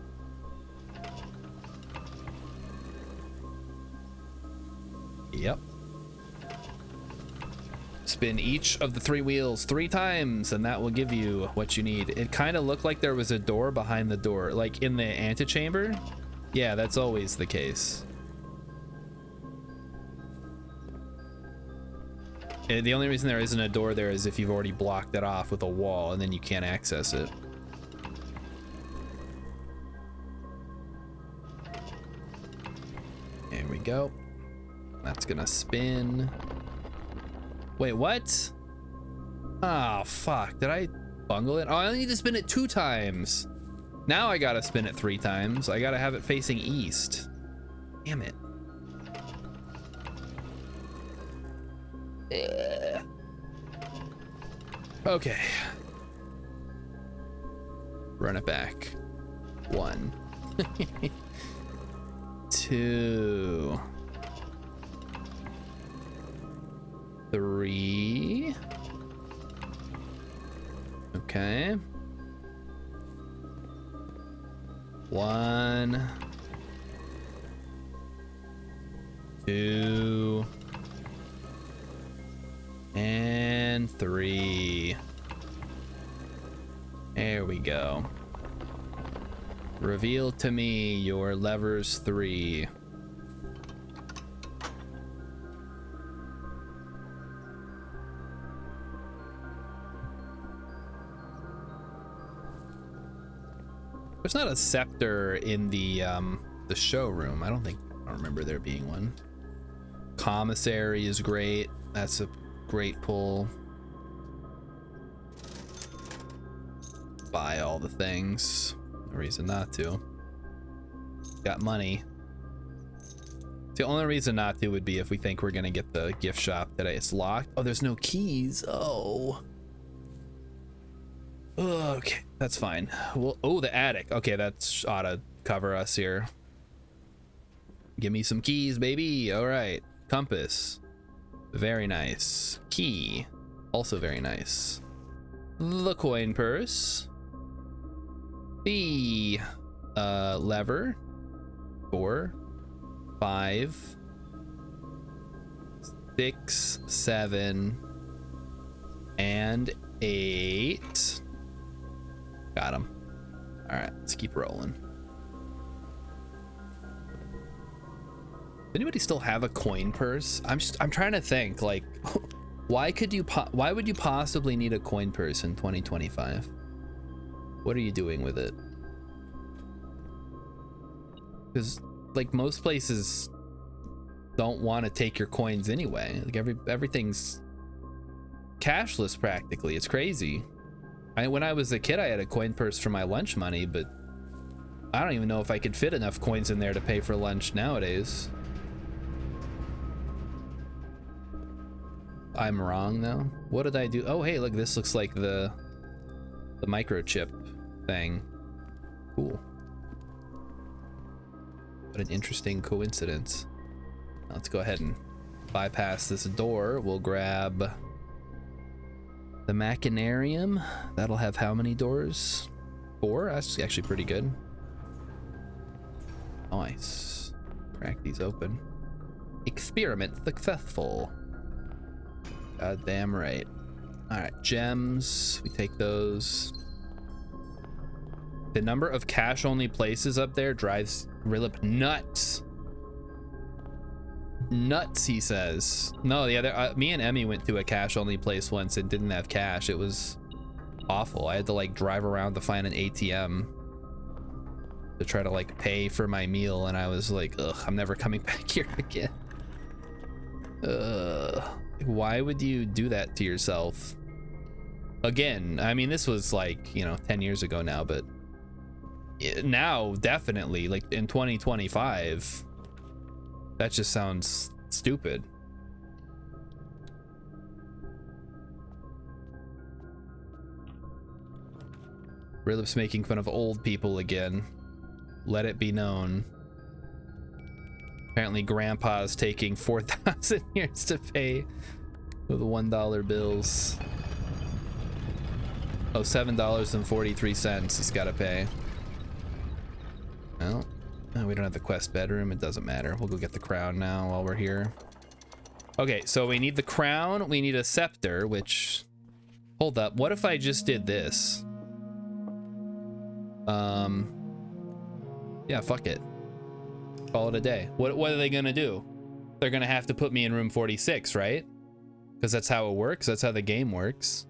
Yep. Spin each of the 3 wheels 3 times, and that will give you what you need. It kind of looked like there was a door behind the door, like in the antechamber. Yeah, that's always the case. And the only reason there isn't a door there is if you've already blocked it off with a wall, and then you can't access it. There we go. That's gonna spin. Wait, what? Oh, fuck. Did I bungle it? Oh, I only need to spin it 2 times. Now I gotta spin it 3 times. I gotta have it facing east. Damn it. Okay. Run it back. 1. 2. 3. Okay. 1. 2. And 3. There we go. Reveal to me your levers 3. There's not a scepter in the showroom. I don't remember there being one. Commissary is great. That's a great pull. Buy all the things. No reason not to. Got money. The only reason not to would be if we think we're gonna get the gift shop today. It's locked. Oh, there's no keys. Oh. Okay, that's fine. Well, oh, the attic. Okay, that ought to cover us here. Give me some keys, baby. All right. Compass. Very nice. Key. Also very nice. The coin purse. The lever. 4, 5, 6, 7, and 8. Got him. All right, let's keep rolling. Does anybody still have a coin purse? I'm trying to think, like, why would you possibly need a coin purse in 2025? What are you doing with it? Because like most places don't want to take your coins anyway. Like everything's cashless practically. It's crazy. When I was a kid, I had a coin purse for my lunch money, but I don't even know if I could fit enough coins in there to pay for lunch nowadays. I'm wrong though. What did I do? Oh, hey, look, this looks like the microchip thing. Cool. What an interesting coincidence. Let's go ahead and bypass this door. We'll grab the Machinarium. That'll have how many doors? 4? That's actually pretty good. Nice. Crack these open. Experiment successful. God damn right. Alright, gems. We take those. The number of cash-only places up there drives Rilip nuts. Nuts, he says. No, the other... me and Emmy went to a cash-only place once and didn't have cash. It was awful. I had to, like, drive around to find an ATM to try to, like, pay for my meal, and I was like, ugh, I'm never coming back here again. Why would you do that to yourself? Again, I mean, this was like, you know, 10 years ago now, but now definitely, like in 2025, that just sounds stupid. Rilip's making fun of old people again. Let it be known. Apparently Grandpa's taking 4,000 years to pay with $1 bills. Oh, $7.43 he's got to pay. Well, no, we don't have the quest bedroom. It doesn't matter. We'll go get the crown now while we're here. Okay, so we need the crown. We need a scepter, which... Hold up. What if I just did this? Yeah, fuck it. Call it a day. What are they gonna do? They're gonna have to put me in room 46, right? Because that's how it works. That's how the game works.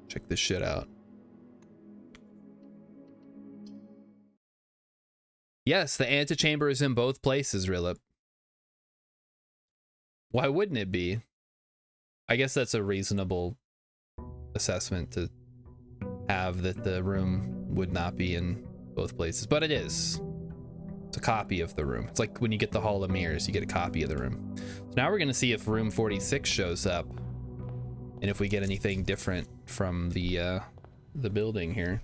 Check this shit out. Yes, the antechamber is in both places, Rilip. Why wouldn't it be? I guess that's a reasonable assessment to have, that the room would not be in both places, but it is. It's a copy of the room. It's like when you get the Hall of Mirrors, you get a copy of the room. So now we're gonna see if room 46 shows up and if we get anything different from the building here.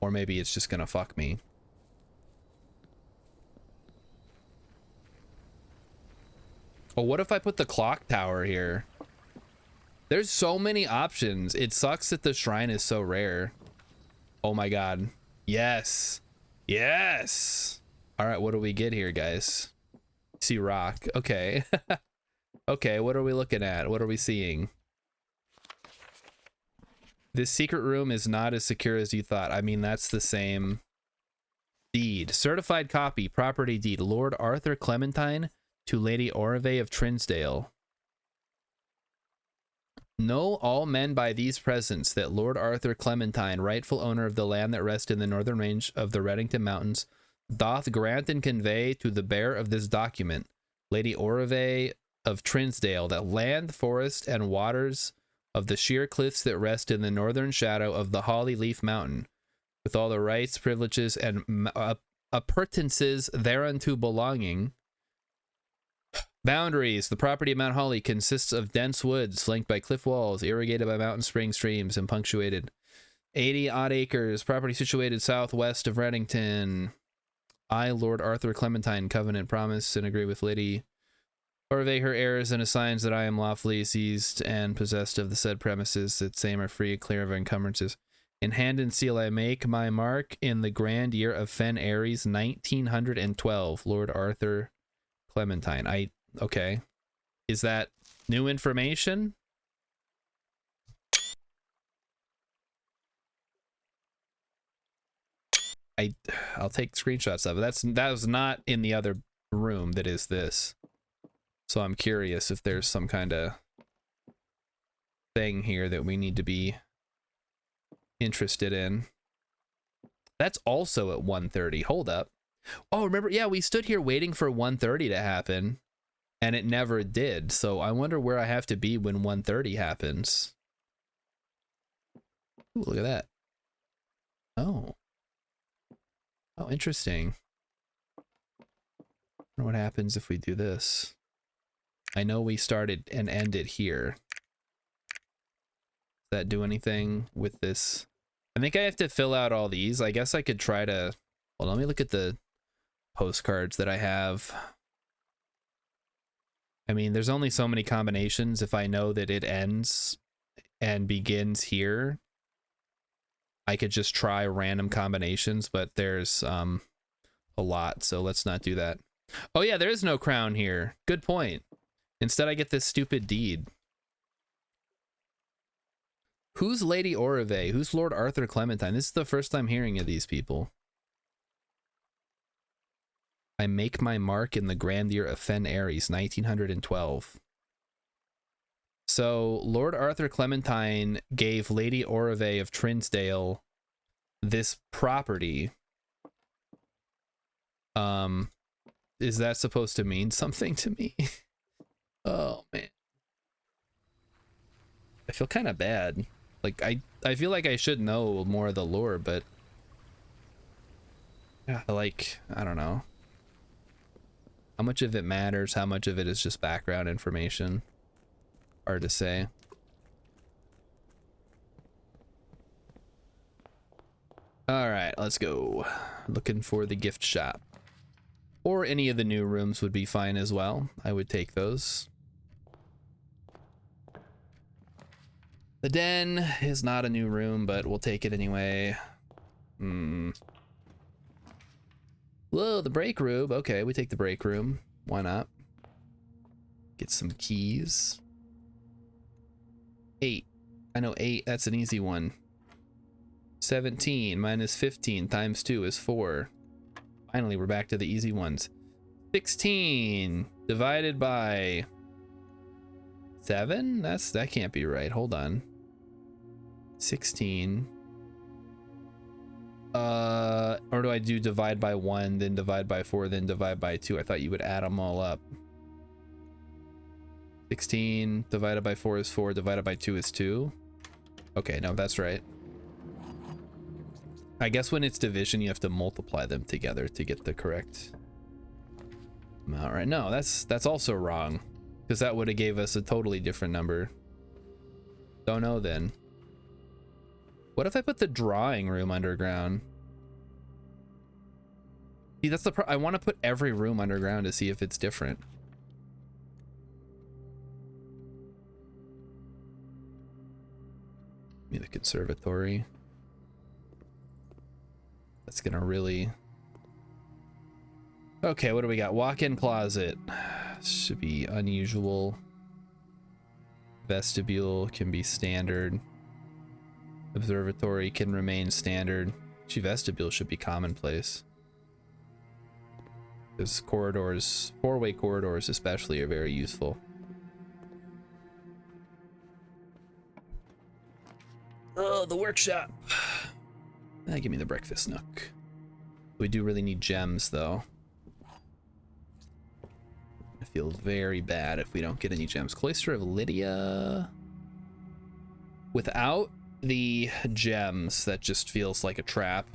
Or maybe it's just gonna fuck me. Oh, what if I put the clock tower here? There's so many options. It sucks that the shrine is so rare. Oh my god. Yes. Yes. All right, what do we get here, guys? See rock. Okay. Okay, what are we looking at? What are we seeing? This secret room is not as secure as you thought. I mean, that's the same. Deed. Certified copy. Property deed. Lord Arthur Clementine to Lady Orve of Trinsdale. Know all men by these presents that Lord Arthur Clementine, rightful owner of the land that rests in the northern range of the Reddington Mountains, doth grant and convey to the bearer of this document, Lady Orve of Trinsdale, that land, forest, and waters of the sheer cliffs that rest in the northern shadow of the Holly Leaf Mountain, with all the rights, privileges, and appurtenances thereunto belonging. Boundaries. The property of Mount Holly consists of dense woods flanked by cliff walls, irrigated by mountain spring streams, and punctuated. 80 odd acres. Property situated southwest of Reddington. I, Lord Arthur Clementine, covenant, promise, and agree with Lady Orve her heirs, and assigns that I am lawfully seized and possessed of the said premises, that same are free, clear of encumbrances. In hand and seal I make my mark in the grand year of Fen Aries 1912. Lord Arthur Clementine. Okay. Is that new information? I'll take screenshots of it. That was not in the other room that is this. So I'm curious if there's some kind of thing here that we need to be interested in. That's also at 1:30. Hold up. Oh, remember? Yeah, we stood here waiting for 1:30 to happen, and it never did. So I wonder where I have to be when 1:30 happens. Ooh, look at that. Oh. Oh, interesting. I wonder what happens if we do this. I know we started and ended here. Does that do anything with this? I think I have to fill out all these. I guess I could try to... Well, let me look at the postcards that I have. I mean, there's only so many combinations. If I know that it ends and begins here, I could just try random combinations, but there's a lot, so let's not do that. Oh yeah, there is no crown here. Good point. Instead, I get this stupid deed. Who's Lady Orive? Who's Lord Arthur Clementine? This is the first time hearing of these people. I make my mark in the grandeur of Fen Ares, 1912. So Lord Arthur Clementine gave Lady Orive of Trinsdale this property. Is that supposed to mean something to me? Oh man. I feel kind of bad. Like I feel like I should know more of the lore, but yeah, like I don't know. How much of it matters, how much of it is just background information? Hard to say. All right, let's go. Looking for the gift shop. Or any of the new rooms would be fine as well. I would take those. The den is not a new room, but we'll take it anyway. Whoa, the break room. Okay, we take the break room. Why not? Get some keys. 8. I know 8, that's an easy one. 17 minus 15 times 2 is 4. Finally, we're back to the easy ones. 16 divided by 7? That can't be right. Hold on. 16. Or do I do divide by 1, then divide by 4, then divide by 2? I thought you would add them all up. 16 divided by 4 is 4, divided by 2 is 2. Okay, no, that's right. I guess when it's division, you have to multiply them together to get the correct amount, right? No, that's also wrong, because that would have gave us a totally different number. Don't know then. What if I put the drawing room underground? See, that's the I want to put every room underground to see if it's different. Give me the conservatory. That's gonna really... Okay, what do we got? Walk-in closet. Should be unusual. Vestibule can be standard. Observatory can remain standard. Actually, vestibule should be commonplace. Because corridors, four-way corridors especially, are very useful. Oh, the workshop. Give me the breakfast nook. We do really need gems, though. I feel very bad if we don't get any gems. Cloister of Lydia. Without the gems, that just feels like a trap.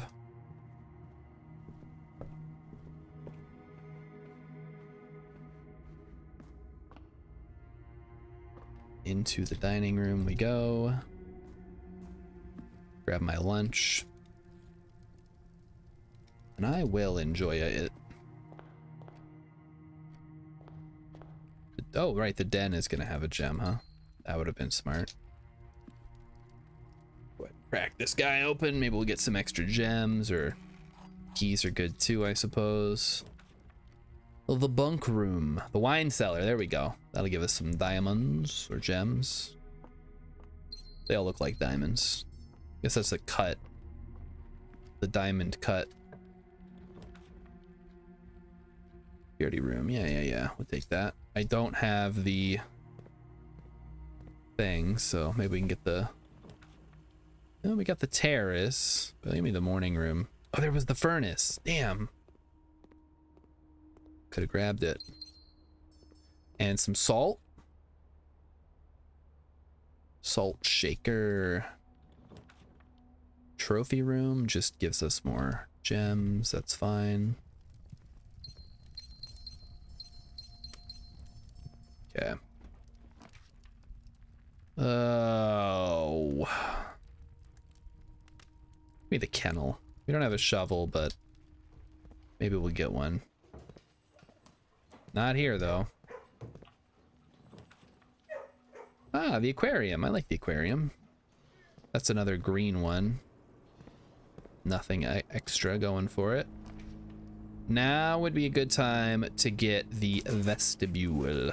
Into the dining room we go. Grab my lunch. And I will enjoy it. Oh, right, the den is gonna have a gem, huh? That would have been smart. Go ahead and crack this guy open. Maybe we'll get some extra gems, or keys are good too, I suppose. Oh, the bunk room. The wine cellar, there we go. That'll give us some diamonds or gems. They all look like diamonds. Guess that's a cut. The diamond cut. Security room, yeah. We'll take that. I don't have the thing, so maybe we can get the... Oh, we got the terrace. But give me the morning room. Oh, there was the furnace. Damn. Could have grabbed it. And some salt. Salt shaker. trophy room just gives us more gems. That's fine. Okay. Oh. Maybe the kennel. We don't have a shovel, but maybe we'll get one. Not here, though. Ah, the aquarium. I like the aquarium. That's another green one. Nothing extra going for it. Now would be a good time to get the vestibule.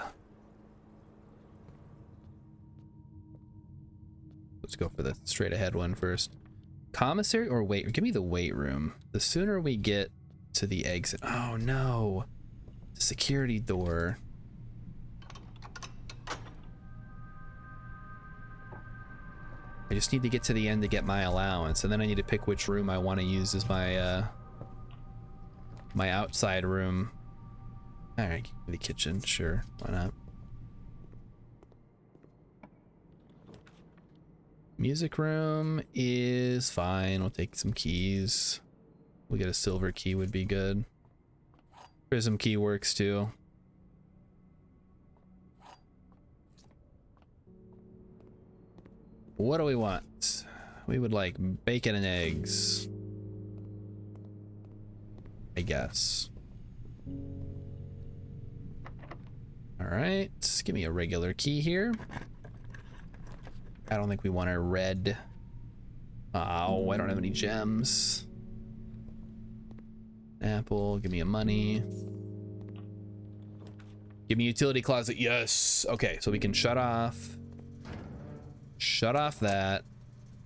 Let's go for the straight ahead one first. Commissary or wait? Give me the weight room. The sooner we get to the exit. Oh no. The security door. I just need to get to the end to get my allowance, and then I need to pick which room I want to use as my my outside room. All right, the kitchen, sure, why not? Music room is fine. We'll take some keys. We'll get a silver key would be good. Prism key works too. What do we want? We would like bacon and eggs, I guess. All right, give me a regular key here. I don't think we want a red. Oh, I don't have any gems. Apple, give me a money. Give me utility closet, yes. Okay, so we can shut off that.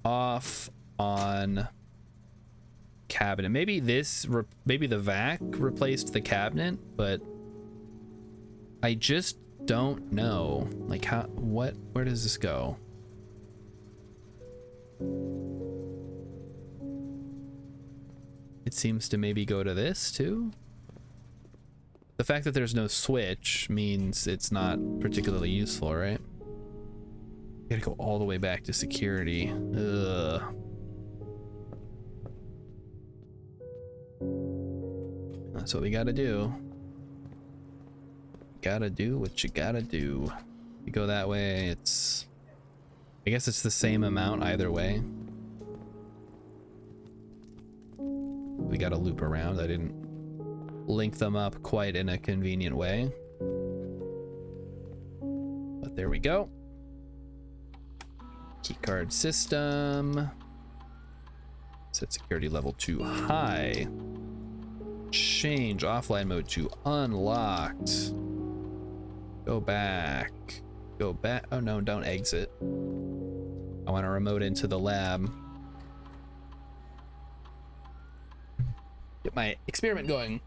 Off on cabinet. Maybe this, maybe the vac replaced the cabinet, but I just don't know. Like how, where does this go? It seems to maybe go to this too. The fact that there's no switch means it's not particularly useful, right? Gotta go all the way back to security. Ugh. That's what we gotta do. Gotta do what you gotta do. You go that way, it's... I guess it's the same amount either way. We gotta loop around. I didn't link them up quite in a convenient way. But there we go. Keycard system. Set security level to high. Change offline mode to unlocked. Go back. Go back. Oh no, don't exit. I want to remote into the lab. Get my experiment going.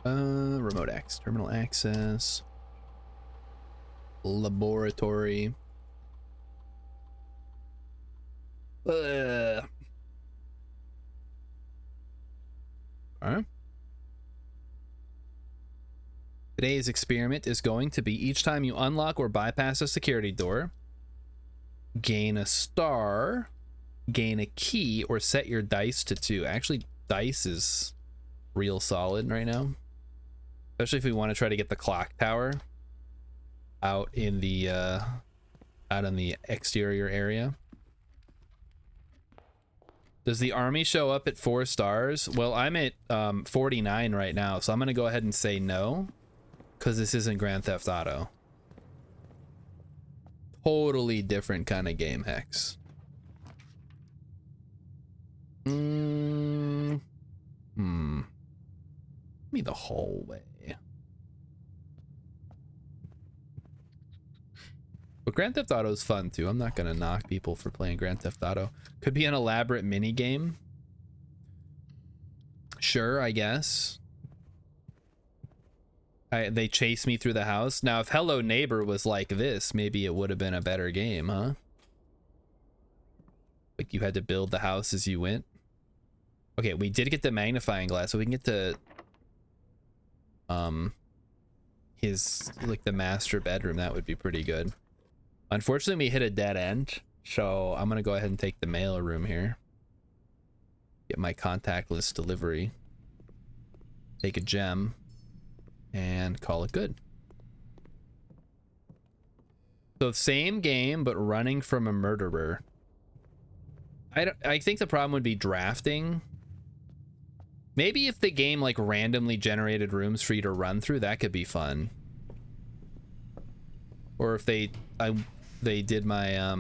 Remote access, terminal access. Laboratory. Alright. Today's experiment is going to be each time you unlock or bypass a security door, gain a star, gain a key, or set your dice to 2. Actually, dice is real solid right now, especially if we want to try to get the clock tower out in the exterior area. Does the army show up at 4 stars? Well, I'm at 49 right now, so I'm gonna go ahead and say no, because this isn't Grand Theft Auto. Totally different kind of game, Hex. Give me the hallway. But Grand Theft Auto is fun too. I'm not gonna knock people for playing Grand Theft Auto. Could be an elaborate mini game. Sure, I guess. They chase me through the house. Now, if Hello Neighbor was like this, maybe it would have been a better game, huh? Like you had to build the house as you went. Okay, we did get the magnifying glass, so we can get to his, like, the master bedroom. That would be pretty good. Unfortunately, we hit a dead end, so I'm gonna go ahead and take the mail room here. Get my contactless delivery. Take a gem and call it good. So same game, but running from a murderer. I think the problem would be drafting. Maybe if the game like randomly generated rooms for you to run through, that could be fun. Or if they did my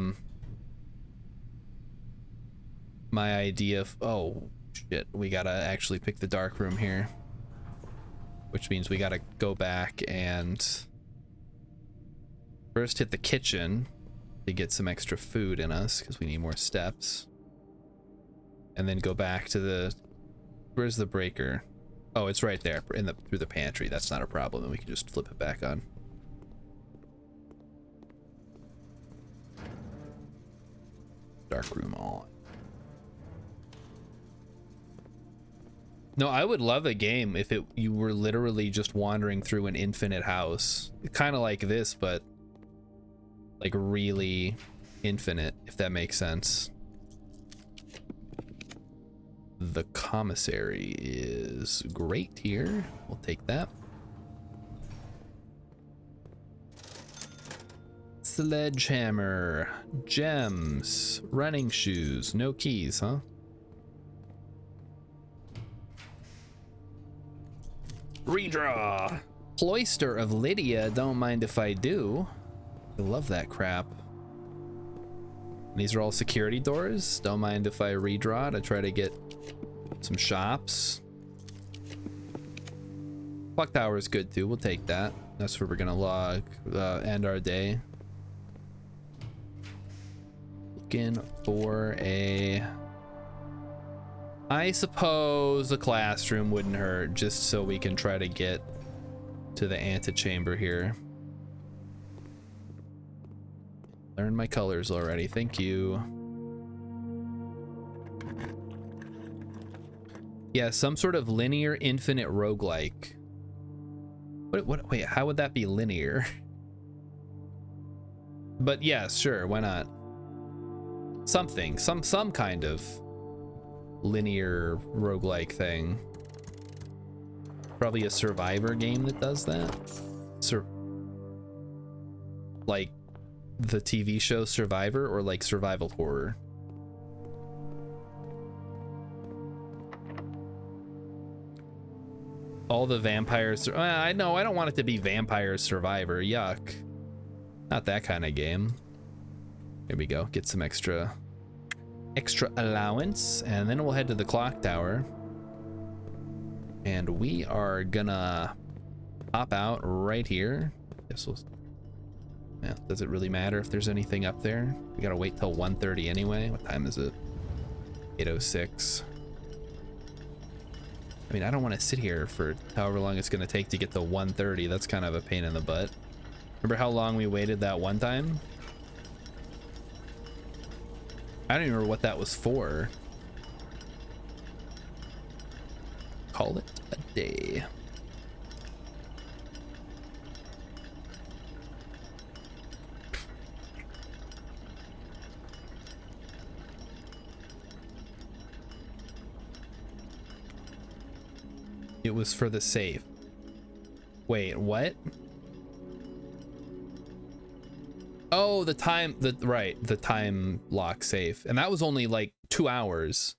my idea of, oh shit, we gotta actually pick the dark room here, which means we gotta go back and first hit the kitchen to get some extra food in us because we need more steps, and then go back to the, where's the breaker? Oh, it's right there in the through the pantry. That's not a problem, and we can just flip it back on. Dark room on. No, I would love a game if you were literally just wandering through an infinite house, kind of like this, but like really infinite, if that makes sense. The commissary is great here. We'll take that. Sledgehammer, gems, running shoes, no keys, huh? Redraw. Cloister of Lydia, don't mind if I do. I love that crap. These are all security doors. Don't mind if I redraw to try to get some shops. Clock tower is good too. We'll take that. That's where we're gonna end our day. Looking for a, I suppose a classroom wouldn't hurt, just so we can try to get to the antechamber here. Learned my colors already, thank you. Yeah, some sort of linear infinite roguelike. Wait, how would that be linear? But yes, sure, why not? Something, some kind of linear roguelike thing. Probably a Survivor game that does that. Like the TV show Survivor, or like survival horror. All the vampires. I know, I don't want it to be Vampire Survivor. Yuck. Not that kind of game. Here we go. Get some extra allowance, and then we'll head to the clock tower. And we are gonna pop out right here. Guess we'll. Yeah, does it really matter if there's anything up there? We gotta wait till 1:30 anyway. What time is it? 8:06. I mean, I don't want to sit here for however long it's gonna take to get to 1:30. That's kind of a pain in the butt. Remember how long we waited that one time? I don't even remember what that was for. Call it a day. It was for the safe. Wait, what? Oh, the time lock safe. And that was only like 2 hours.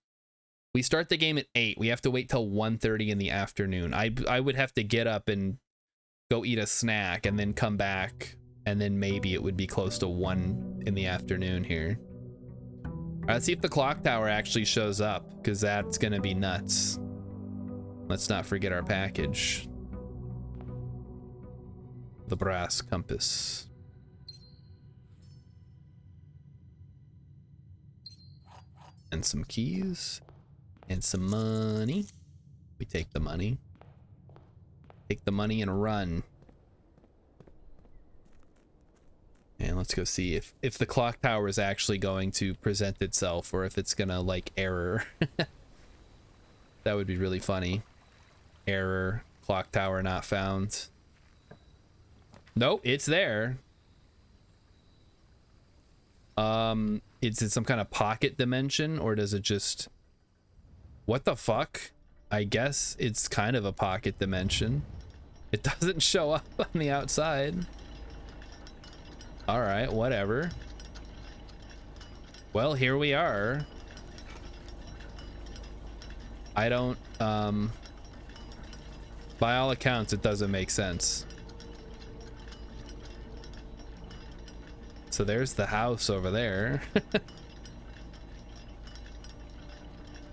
We start the game at 8. We have to wait till 1:30 in the afternoon. I would have to get up and go eat a snack and then come back, and then maybe it would be close to 1 in the afternoon here. All right, let's see if the clock tower actually shows up, because that's gonna be nuts. Let's not forget our package. The brass compass. And some keys. And some money. We take the money. Take the money and run. And let's go see if the clock tower is actually going to present itself, or if it's gonna like error. That would be really funny. Error, clock tower not found. Nope, it's there. Is it some kind of pocket dimension, or does it just... What the fuck? I guess it's kind of a pocket dimension. It doesn't show up on the outside. All right, whatever. Well, here we are. I don't, by all accounts, it doesn't make sense. So there's the house over there.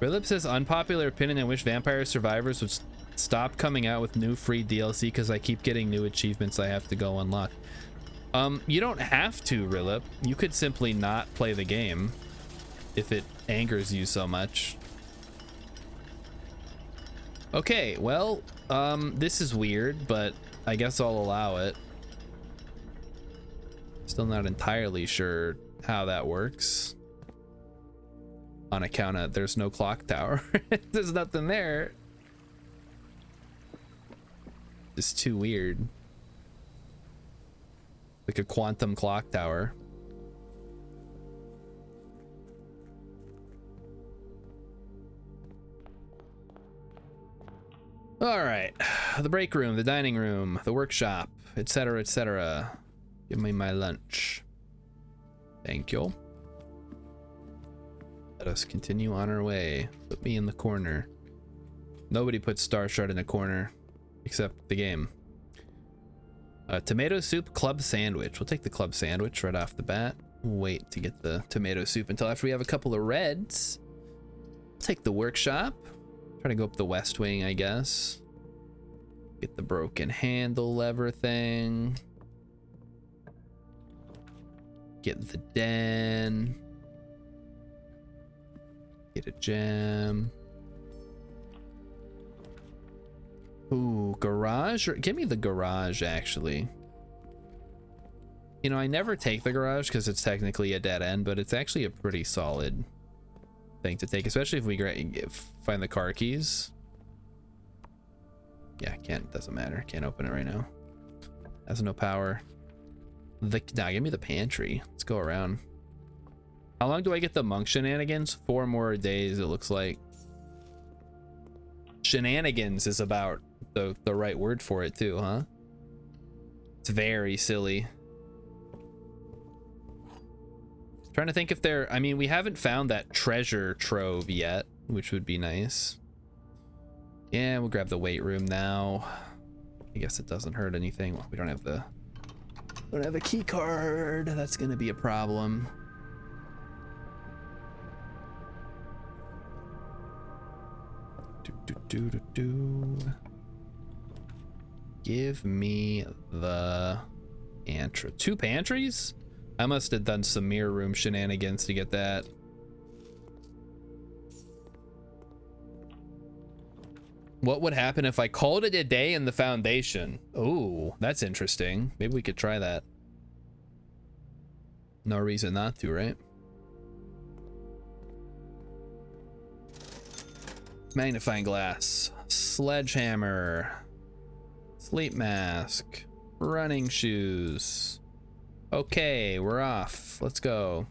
Rilip says, unpopular opinion, I wish Vampire Survivors would stop coming out with new free DLC because I keep getting new achievements I have to go unlock. You don't have to, Rilip. You could simply not play the game if it angers you so much. Okay, well, this is weird, but I guess I'll allow it. Still not entirely sure how that works. On account of there's no clock tower. There's nothing there. It's too weird. Like a quantum clock tower. All right, the break room, the dining room, the workshop, etc., etc. Give me my lunch. Thank you. Let us continue on our way. Put me in the corner. Nobody puts Star Shard in the corner except the game. Tomato soup club sandwich. We'll take the club sandwich right off the bat. Wait to get the tomato soup until after we have a couple of reds. Take the workshop. Try to go up the west wing, I guess. Get the broken handle lever thing. Get the den. Get a gem. Ooh, garage? Give me the garage, actually. You know, I never take the garage because it's technically a dead end, but it's actually a pretty solid thing to take, especially if we find the car keys. Yeah, doesn't matter. Can't open it right now. Has no power. Nah, give me the pantry. Let's go around. How long do I get the monk shenanigans? 4 more days, it looks like. Shenanigans is about the right word for it too, huh? It's very silly. Trying to think if I mean, we haven't found that treasure trove yet, which would be nice. Yeah, we'll grab the weight room now. I guess it doesn't hurt anything. Well, we don't have the key card. That's gonna be a problem. Give me the pantry. 2 pantries? I must have done some mirror room shenanigans to get that. What would happen if I called it a day in the foundation? Oh, that's interesting. Maybe we could try that. No reason not to, right? Magnifying glass, sledgehammer, sleep mask, running shoes. Okay, we're off. Let's go.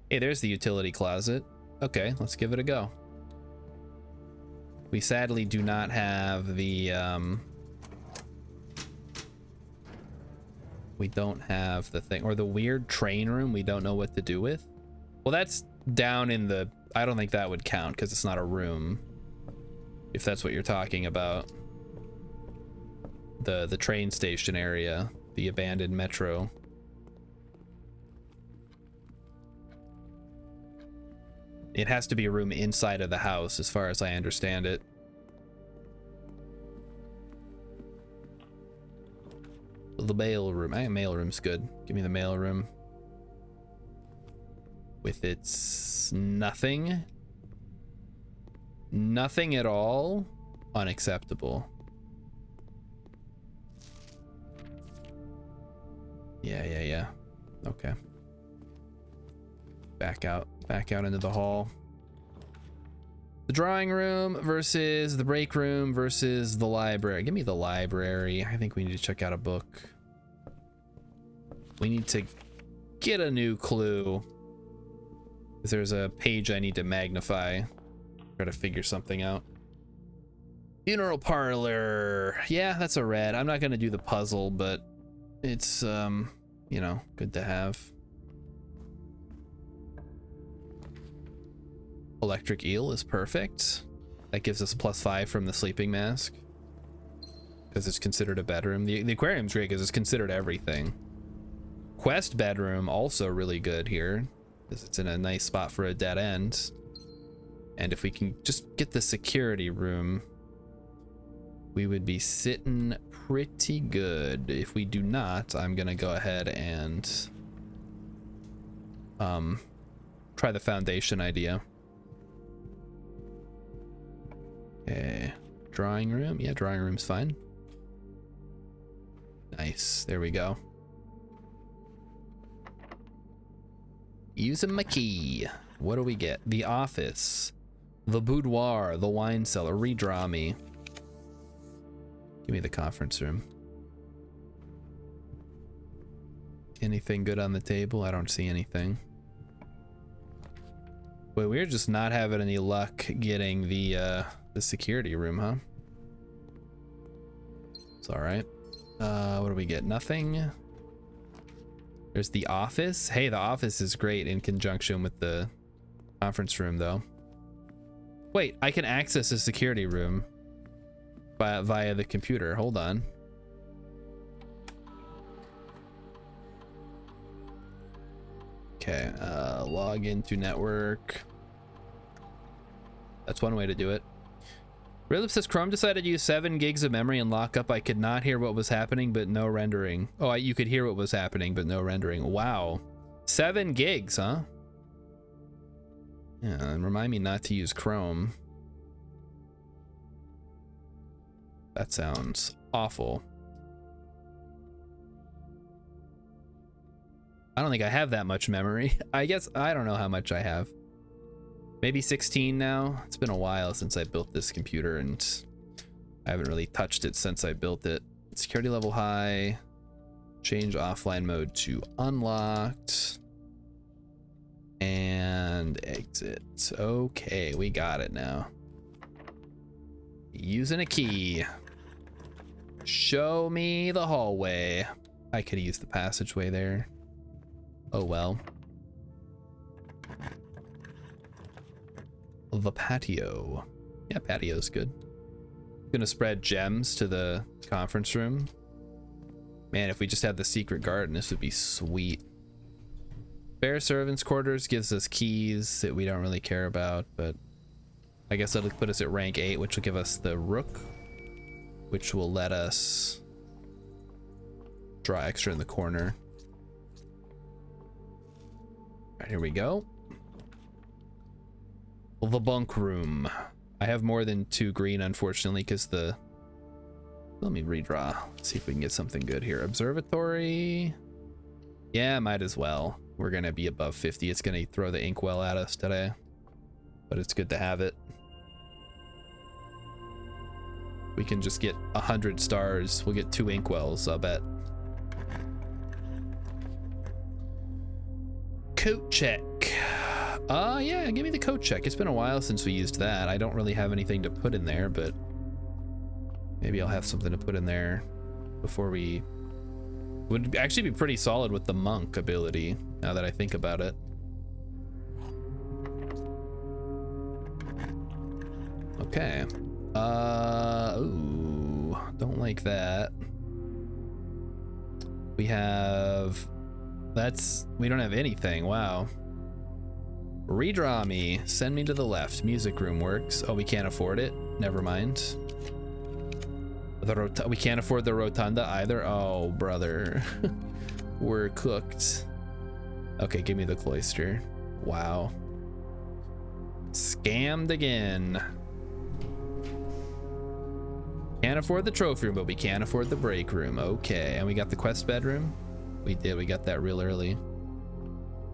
Hey, there's the utility closet. Okay, let's give it a go. We sadly do not have the, we don't have the thing, or the weird train room we don't know what to do with. Well, that's down in the, I don't think that would count because it's not a room. If that's what you're talking about. The train station area, the abandoned metro. It has to be a room inside of the house, as far as I understand it. The mail room. Mail room's good. Give me the mail room. With its nothing. Nothing at all. Unacceptable. Yeah. Okay. Back out into the hall. The drawing room versus the break room versus the library. Give me the library. I think we need to check out a book. We need to get a new clue. There's a page I need to magnify. Try to figure something out. Funeral parlor. Yeah, that's a red. I'm not gonna do the puzzle, but it's you know, good to have. Electric eel is perfect. That gives us +5 from the sleeping mask, because it's considered a bedroom. The aquarium's great because it's considered everything. Quest bedroom also really good here, because it's in a nice spot for a dead end. And if we can just get the security room, we would be sitting pretty good. If we do not, I'm gonna go ahead and try the foundation idea. Okay, drawing room. Yeah, drawing room's fine. Nice, there we go. Using my key. What do we get? The office, the boudoir, the wine cellar. Redraw me. Give me the conference room. Anything good on the table? I don't see anything. Wait, we're just not having any luck getting the security room, huh? It's all right. What do we get? Nothing. There's the office. Hey, the office is great in conjunction with the conference room, though. Wait, I can access a security room via the computer. Hold on. Okay, log into network. That's one way to do it. Rilip says Chrome decided to use 7 gigs of memory and lockup. I could not hear what was happening, but no rendering. Oh, you could hear what was happening, but no rendering. Wow. 7 gigs, huh? Yeah, and remind me not to use Chrome. That sounds awful. I don't think I have that much memory. I guess, I don't know how much I have. Maybe 16 now. It's been a while since I built this computer, and I haven't really touched it since I built it. Security level high. Change offline mode to unlocked. And exit. Okay, we got it now. Using a key. Show me the hallway. I could use the passageway there. Oh well. The patio. Yeah, patio's good. Gonna spread gems to the conference room. Man, if we just had the secret garden, this would be sweet. Fair servants quarters gives us keys that we don't really care about, but I guess that'll put us at rank 8, which will give us the rook, which will let us draw extra in the corner. All right, here we go. The bunk room. I have more than 2 green, unfortunately, because the... Let me redraw. Let's see if we can get something good here. Observatory. Yeah, might as well. We're going to be above 50. It's going to throw the inkwell at us today, but it's good to have it. We can just get 100 stars. We'll get 2 inkwells, I'll bet. Coat check. Yeah, give me the coat check. It's been a while since we used that. I don't really have anything to put in there, but maybe I'll have something to put in there before we... Would actually be pretty solid with the monk ability, now that I think about it. Okay. Ooh, don't like that. We have... we don't have anything, wow. Redraw me, send me to the left. Music room works. Oh, we can't afford it? Never mind. We can't afford the rotunda either? Oh, brother. We're cooked. Okay, give me the cloister. Wow. Scammed again. Can't afford the trophy room, but we can't afford the break room. Okay, and we got the quest bedroom? We did, we got that real early.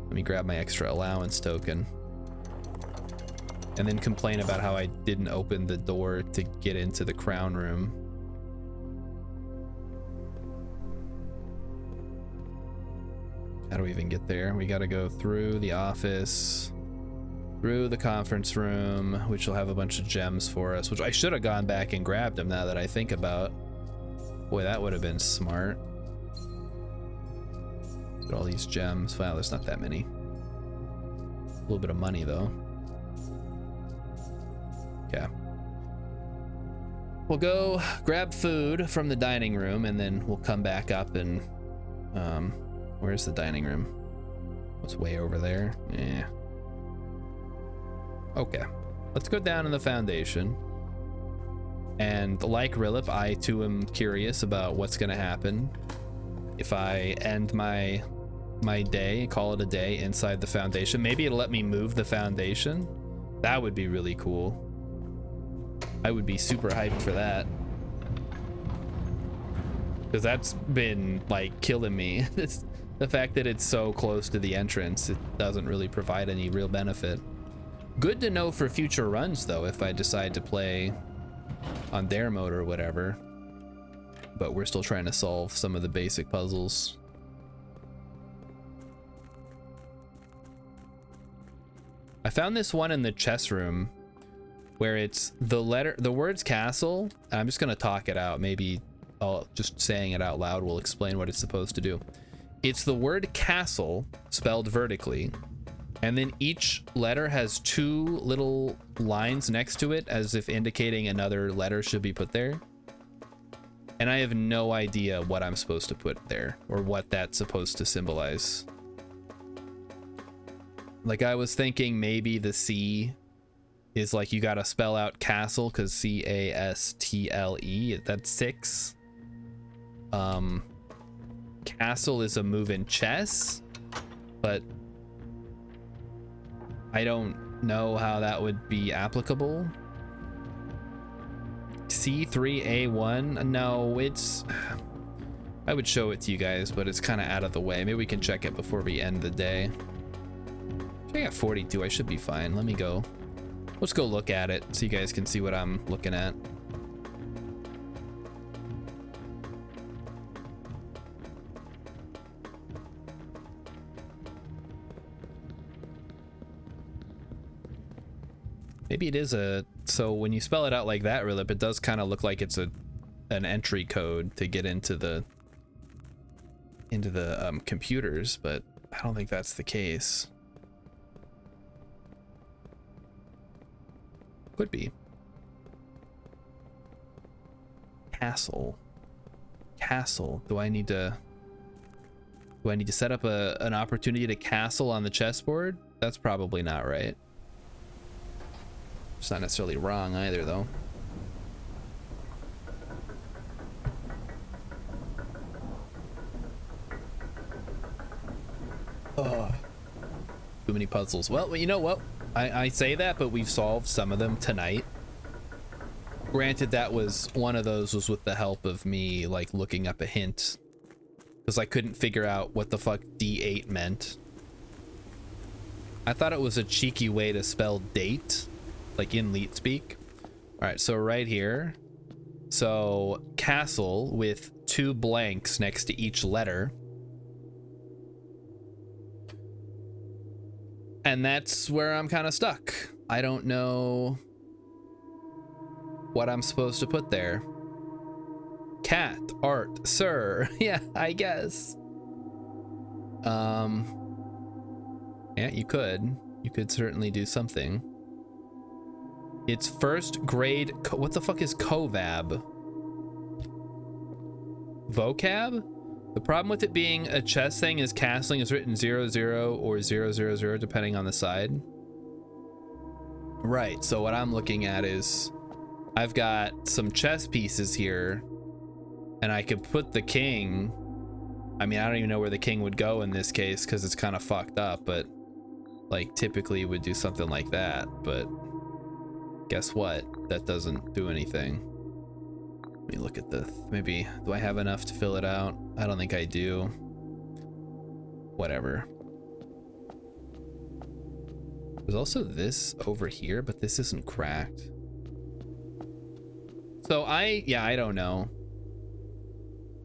Let me grab my extra allowance token. And then complain about how I didn't open the door to get into the crown room. How do we even get there? We gotta go through the office, through the conference room, which will have a bunch of gems for us, which I should have gone back and grabbed them now that I think about. Boy, that would have been smart. Look at all these gems. Wow, there's not that many. A little bit of money though. Okay. We'll go grab food from the dining room and then we'll come back up and where's the dining room? It's way over there. Yeah. Okay. Let's go down in the Foundation. And like Rilip, I too am curious about what's gonna happen if I end my day, call it a day inside the Foundation. Maybe it'll let me move the Foundation. That would be really cool. I would be super hyped for that. Because that's been like killing me. The fact that it's so close to the entrance, it doesn't really provide any real benefit. Good to know for future runs though, if I decide to play on dare mode or whatever. But we're still trying to solve some of the basic puzzles. I found this one in the chess room where it's the words castle. I'm just gonna talk it out. Maybe just saying it out loud will explain what it's supposed to do. It's the word castle spelled vertically, and then each letter has two little lines next to it as if indicating another letter should be put there. And I have no idea what I'm supposed to put there or what that's supposed to symbolize. Like I was thinking maybe the C is like you gotta spell out castle because C-A-S-T-L-E, that's 6. Castle is a move in chess, but I don't know how that would be applicable. C3A1, no, it's, I would show it to you guys, but it's kind of out of the way. Maybe we can check it before we end the day. I got 42, I should be fine. Let me go. Let's go look at it so you guys can see what I'm looking at. Maybe it is so when you spell it out like that, Rilip, it does kind of look like it's an entry code to get into the computers, but I don't think that's the case. Could be. Castle. Do I need to set up an opportunity to castle on the chessboard? That's probably not right. It's not necessarily wrong either, though. Oh, too many puzzles. Well, you know what? I say that, but we've solved some of them tonight. Granted, that was one of those was with the help of me like looking up a hint because I couldn't figure out what the fuck D8 meant. I thought it was a cheeky way to spell date, like in Leet speak. All right, so right here, so castle with 2 blanks next to each letter. And that's where I'm kind of stuck. I don't know what I'm supposed to put there. Cat, art, sir. Yeah, I guess. Yeah, you could certainly do something. It's first grade. What the fuck is COVAB? Vocab? The problem with it being a chess thing is castling is written 00 or 000 depending on the side. Right, so what I'm looking at is I've got some chess pieces here and I could put the king. I mean, I don't even know where the king would go in this case because it's kind of fucked up, but like typically would do something like that, but guess what? That doesn't do anything. Let me look at this. Maybe, do I have enough to fill it out? I don't think I do. Whatever. There's also this over here, but this isn't cracked. So I don't know.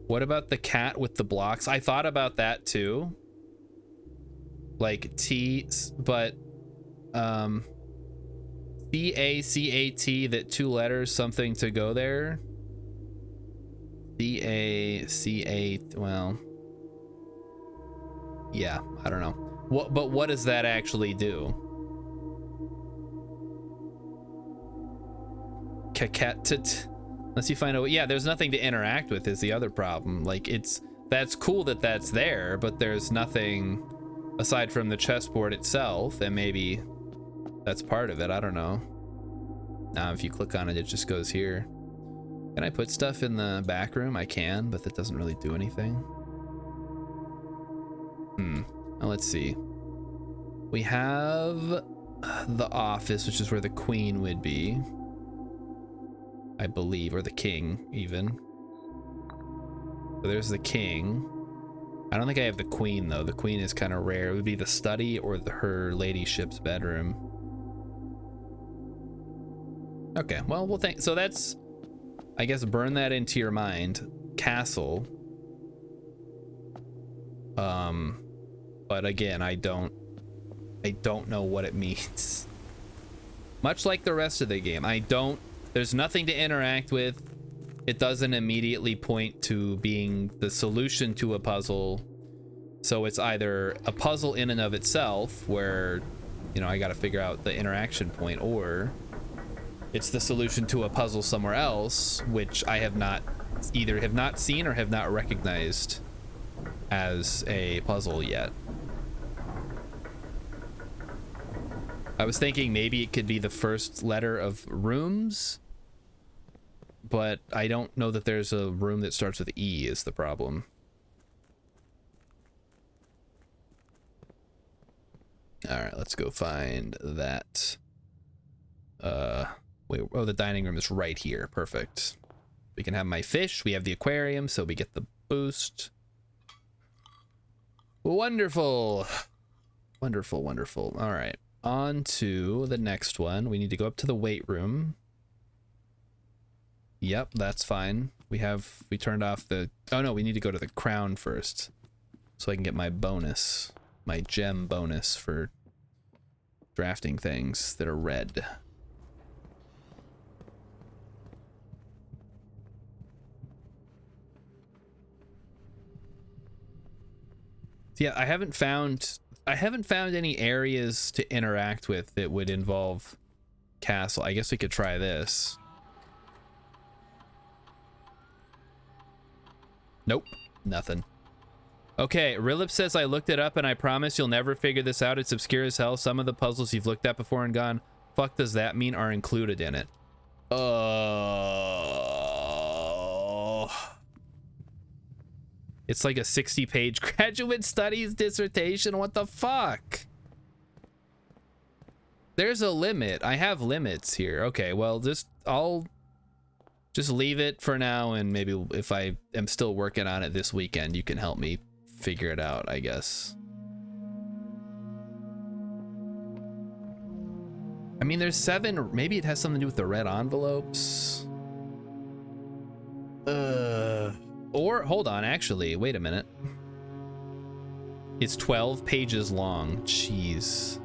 What about the cat with the blocks? I thought about that too. like T, but C-A-C-A-T, that 2 letters, something to go there. C-A-C-A, well, yeah, I don't know. But what does that actually do? Kakatit. Unless you find out, yeah, there's nothing to interact with is the other problem. Like, that's cool that that's there, but there's nothing aside from the chessboard itself, and maybe that's part of it. I don't know. Now, if you click on it, it just goes here. Can I put stuff in the back room? I can, but that doesn't really do anything. Now, let's see. We have the office, which is where the queen would be, I believe, or the king, even. So there's the king. I don't think I have the queen, though. The queen is kind of rare. It would be the study or her ladyship's bedroom. Okay, well, we'll think. So that's, I guess, burn that into your mind. Castle. But again, I don't know what it means. Much like the rest of the game, there's nothing to interact with. It doesn't immediately point to being the solution to a puzzle. So it's either a puzzle in and of itself where, you know, I got to figure out the interaction point, or it's the solution to a puzzle somewhere else, which I have not seen or have not recognized as a puzzle yet. I was thinking maybe it could be the first letter of rooms, but I don't know that there's a room that starts with E is the problem. All right, let's go find that. Wait, oh, the dining room is right here. Perfect. We can have my fish. We have the aquarium, so we get the boost. Wonderful. Wonderful, wonderful. All right, on to the next one. We need to go up to the weight room. Yep, that's fine. We turned off the, oh no, we need to go to the crown first so I can get my bonus, my gem bonus for drafting things that are red. Yeah, I haven't found any areas to interact with that would involve castle. I guess we could try this. Nope, nothing. Okay, Rilip says, I looked it up and I promise you'll never figure this out. It's obscure as hell. Some of the puzzles you've looked at before and gone, fuck does that mean, are included in it. It's like a 60-page graduate studies dissertation. What the fuck? There's a limit. I have limits here. Okay, well, I'll just leave it for now, and maybe if I am still working on it this weekend, you can help me figure it out, I guess. I mean, there's 7, maybe it has something to do with the red envelopes. Or, hold on, actually, wait a minute. It's 12 pages long. Jeez.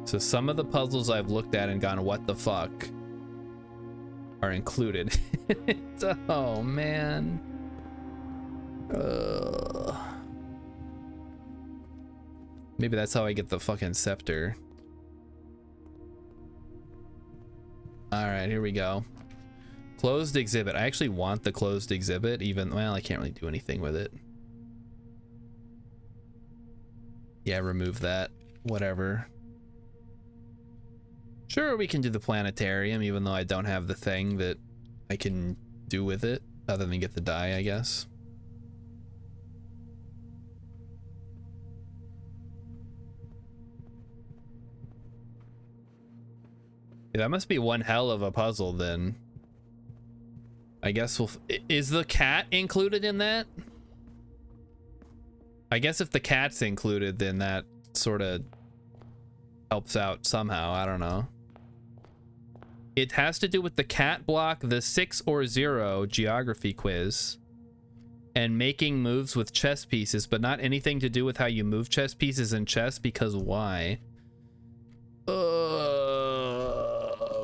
So some of the puzzles I've looked at and gone, what the fuck, are included. Oh, man. Maybe that's how I get the fucking scepter. All right, here we go. Closed exhibit. I actually want the closed exhibit, even, well, I can't really do anything with it. Yeah, remove that. Whatever. Sure, we can do the planetarium, even though I don't have the thing that I can do with it, other than get the die, I guess. Yeah, that must be one hell of a puzzle, then. I guess is the cat included in that? I guess if the cat's included, then that sort of helps out somehow. I don't know. It has to do with the cat block, the 6 or 0 geography quiz, and making moves with chess pieces, but not anything to do with how you move chess pieces in chess, because why?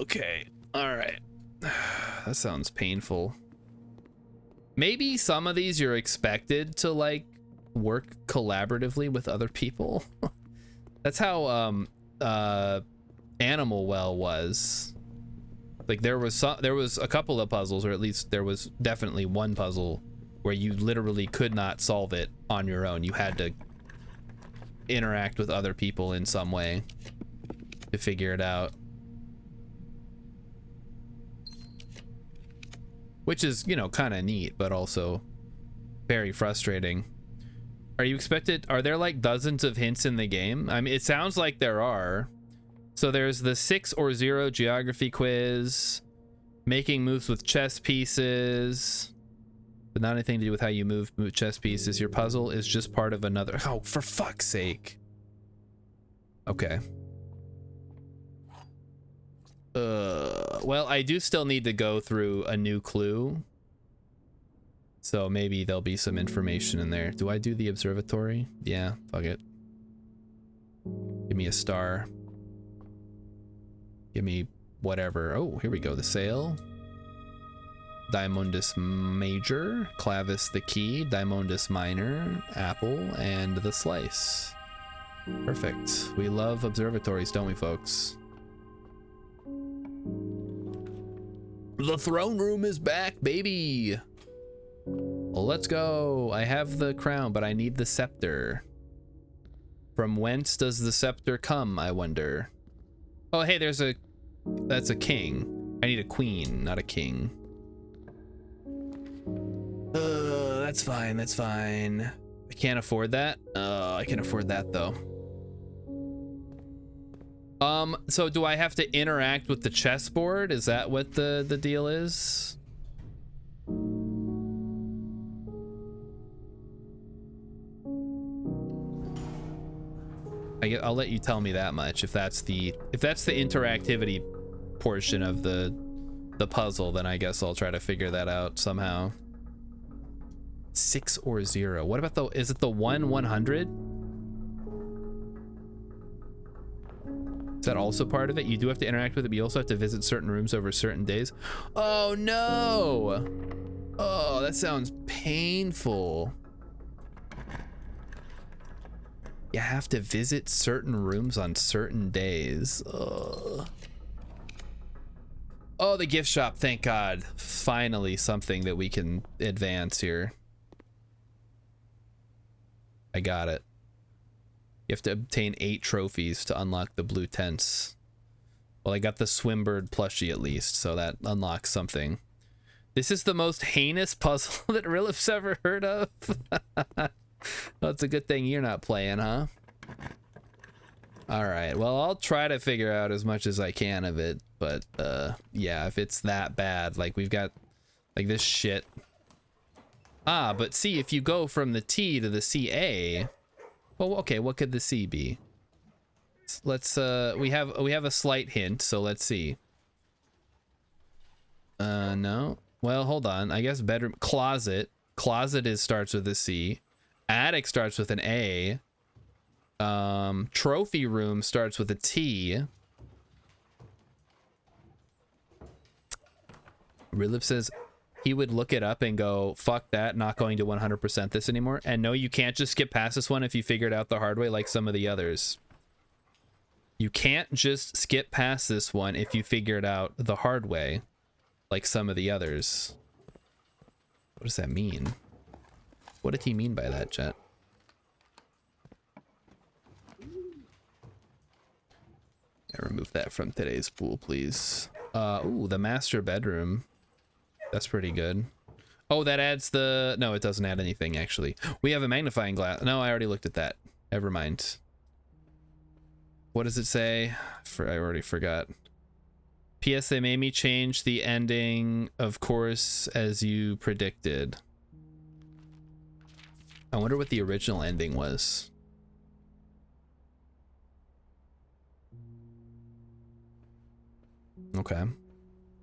Okay. All right. That sounds painful. Maybe some of these you're expected to like work collaboratively with other people. That's how Animal Well was. Like there was a couple of puzzles, or at least there was definitely one puzzle where you literally could not solve it on your own. You had to interact with other people in some way to figure it out. Which is, you know, kind of neat, but also very frustrating. Are there like dozens of hints in the game? I mean, it sounds like there are. So there's the 6 or 0 geography quiz, making moves with chess pieces, but not anything to do with how you move chess pieces. Your puzzle is just part of another. Oh, for fuck's sake. Okay. Well, I do still need to go through a new clue. So maybe there'll be some information in there. Do I do the observatory? Yeah, fuck it. Give me a star. Give me whatever. Oh, here we go. The sail. Diamondus Major. Clavis the key. Diamondus Minor. Apple. And the slice. Perfect. We love observatories, don't we, folks? The throne room is back, baby. Well, let's go. I have the crown, but I need the scepter. From whence does the scepter come, I wonder? Oh, hey, that's a king. I need a queen, not a king. That's fine, that's fine. I can't afford that. I can afford that though. So do I have to interact with the chessboard? Is that what the deal is? I'll let you tell me that much. If that's the interactivity portion of the puzzle, then I guess I'll try to figure that out somehow. 6 or 0. What about is it the 100? Is that also part of it? You do have to interact with it, but you also have to visit certain rooms over certain days. Oh no! Oh, that sounds painful. You have to visit certain rooms on certain days. Ugh. Oh, the gift shop, thank God. Finally something that we can advance here. I got it. You have to obtain 8 trophies to unlock the blue tents. Well, I got the Swimbird plushie at least, so that unlocks something. This is the most heinous puzzle that Rilip's ever heard of. Well, it's a good thing you're not playing, huh? All right, well, I'll try to figure out as much as I can of it, but yeah, if it's that bad, like we've got like this shit. Ah, but see, if you go from the T to the CA, well, okay, what could the C be? Let's we have a slight hint, so let's see. No. Well, hold on. I guess bedroom, closet. Closet starts with a C. Attic starts with an A. Trophy room starts with a T. Rilip says he would look it up and go, fuck that, not going to 100% this anymore. And no, you can't just skip past this one if you figure it out the hard way like some of the others. You can't just skip past this one if you figure it out the hard way like some of the others. What does that mean? What did he mean by that, chat? Remove that from today's pool, please. Ooh, the master bedroom. That's pretty good. Oh, that adds the... No, it doesn't add anything, actually. We have a magnifying glass. No, I already looked at that. Never mind. What does it say? I already forgot. P.S. They made me change the ending, of course, as you predicted. I wonder what the original ending was. Okay.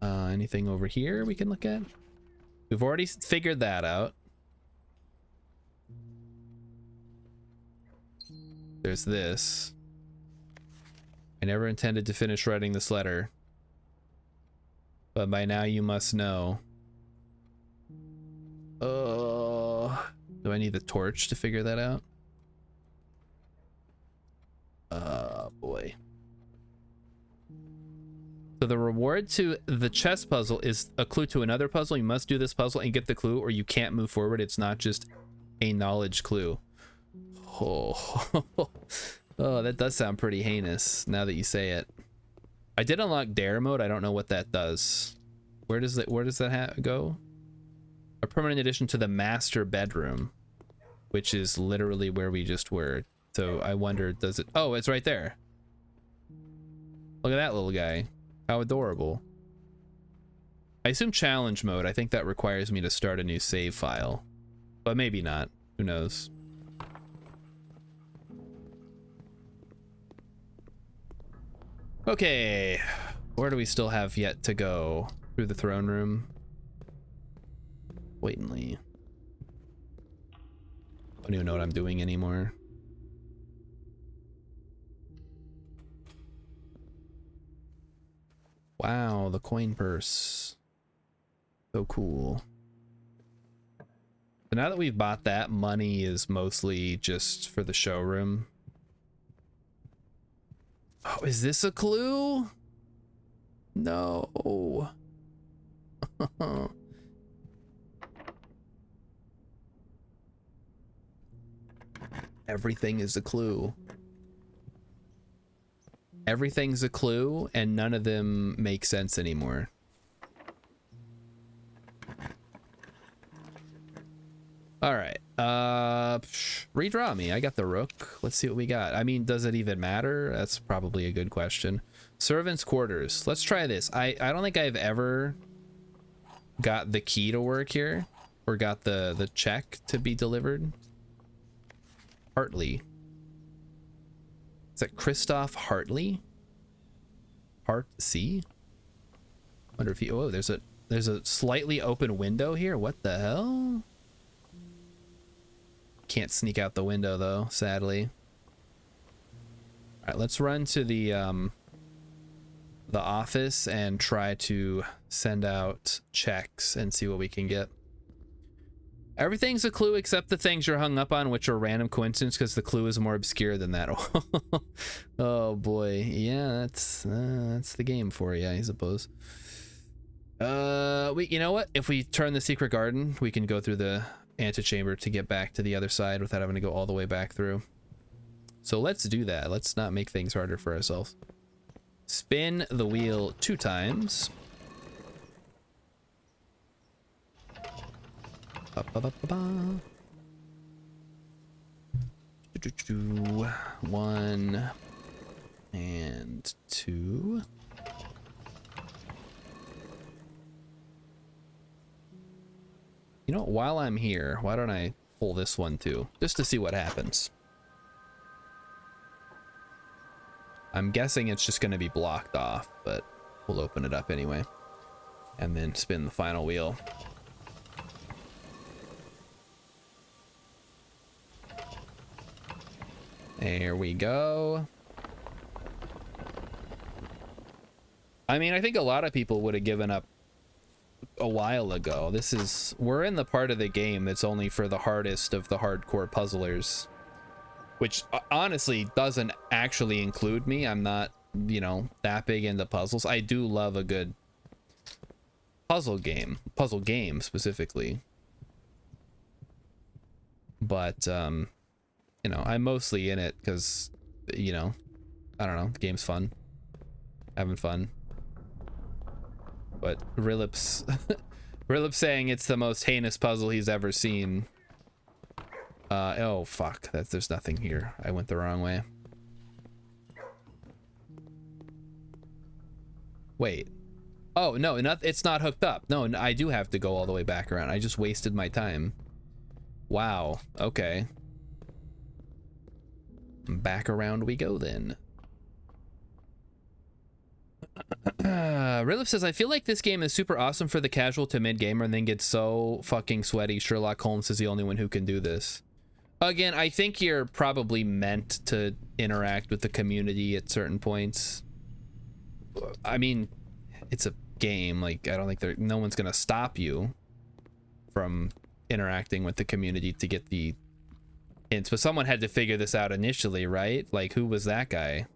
Anything over here we can look at? We've already figured that out. There's this. I never intended to finish writing this letter, but by now you must know. Do I need the torch to figure that out? Boy. So the reward to the chess puzzle is a clue to another puzzle. You must do this puzzle and get the clue, or you can't move forward. It's not just a knowledge clue. Oh, oh, that does sound pretty heinous now that you say it. I did unlock dare mode. I don't know what that does. Where does that go? A permanent addition to the master bedroom, which is literally where we just were. So I wonder, does it? Oh, it's right there. Look at that little guy. How adorable. I assume challenge mode. I think that requires me to start a new save file, but maybe not. Who knows? Okay, where do we still have yet to go? Through the throne room. Blatantly. I don't even know what I'm doing anymore. Wow, the coin purse. So cool. So now that we've bought that, money is mostly just for the showroom. Oh, is this a clue? No. Everything is a clue. Everything's a clue, and none of them make sense anymore. All right. Redraw me. I got the rook. Let's see what we got. I mean, does it even matter? That's probably a good question. Servants' quarters. Let's try this. I don't think I've ever got the key to work here, or got the check to be delivered. Hartley. Is that Christoph Hartley? C? Wonder if he. Oh, there's a slightly open window here. What the hell? Can't sneak out the window though, sadly. All right, let's run to the office and try to send out checks and see what we can get. Everything's a clue except the things you're hung up on, which are random coincidence because the clue is more obscure than that. Oh boy, yeah, that's the game for you, I suppose. You know what? If we turn the secret garden, we can go through the antechamber to get back to the other side without having to go all the way back through. So let's do that. Let's not make things harder for ourselves. Spin the wheel 2 times. One and 2. You know, while I'm here, why don't I pull this one too, just to see what happens. I'm guessing it's just going to be blocked off, but we'll open it up anyway and then spin the final wheel. There we go. I mean, I think a lot of people would have given up a while ago. We're in the part of the game that's only for the hardest of the hardcore puzzlers, which honestly doesn't actually include me. I'm not, you know, that big into puzzles. I do love a good puzzle game specifically. But, you know, I'm mostly in it because, you know, I don't know, the game's fun. Having fun. But Rilip's saying it's the most heinous puzzle he's ever seen. Oh fuck, there's nothing here. I went the wrong way. Wait. Oh no, it's not hooked up. No, I do have to go all the way back around. I just wasted my time. Wow. Okay. Back around we go then. Rilip says, I feel like this game is super awesome for the casual to mid gamer and then gets so fucking sweaty. Sherlock Holmes is the only one who can do this. Again, I think you're probably meant to interact with the community at certain points. I mean, it's a game. Like, I don't think no one's gonna stop you from interacting with the community to get the hints. But someone had to figure this out initially, right? Like, who was that guy?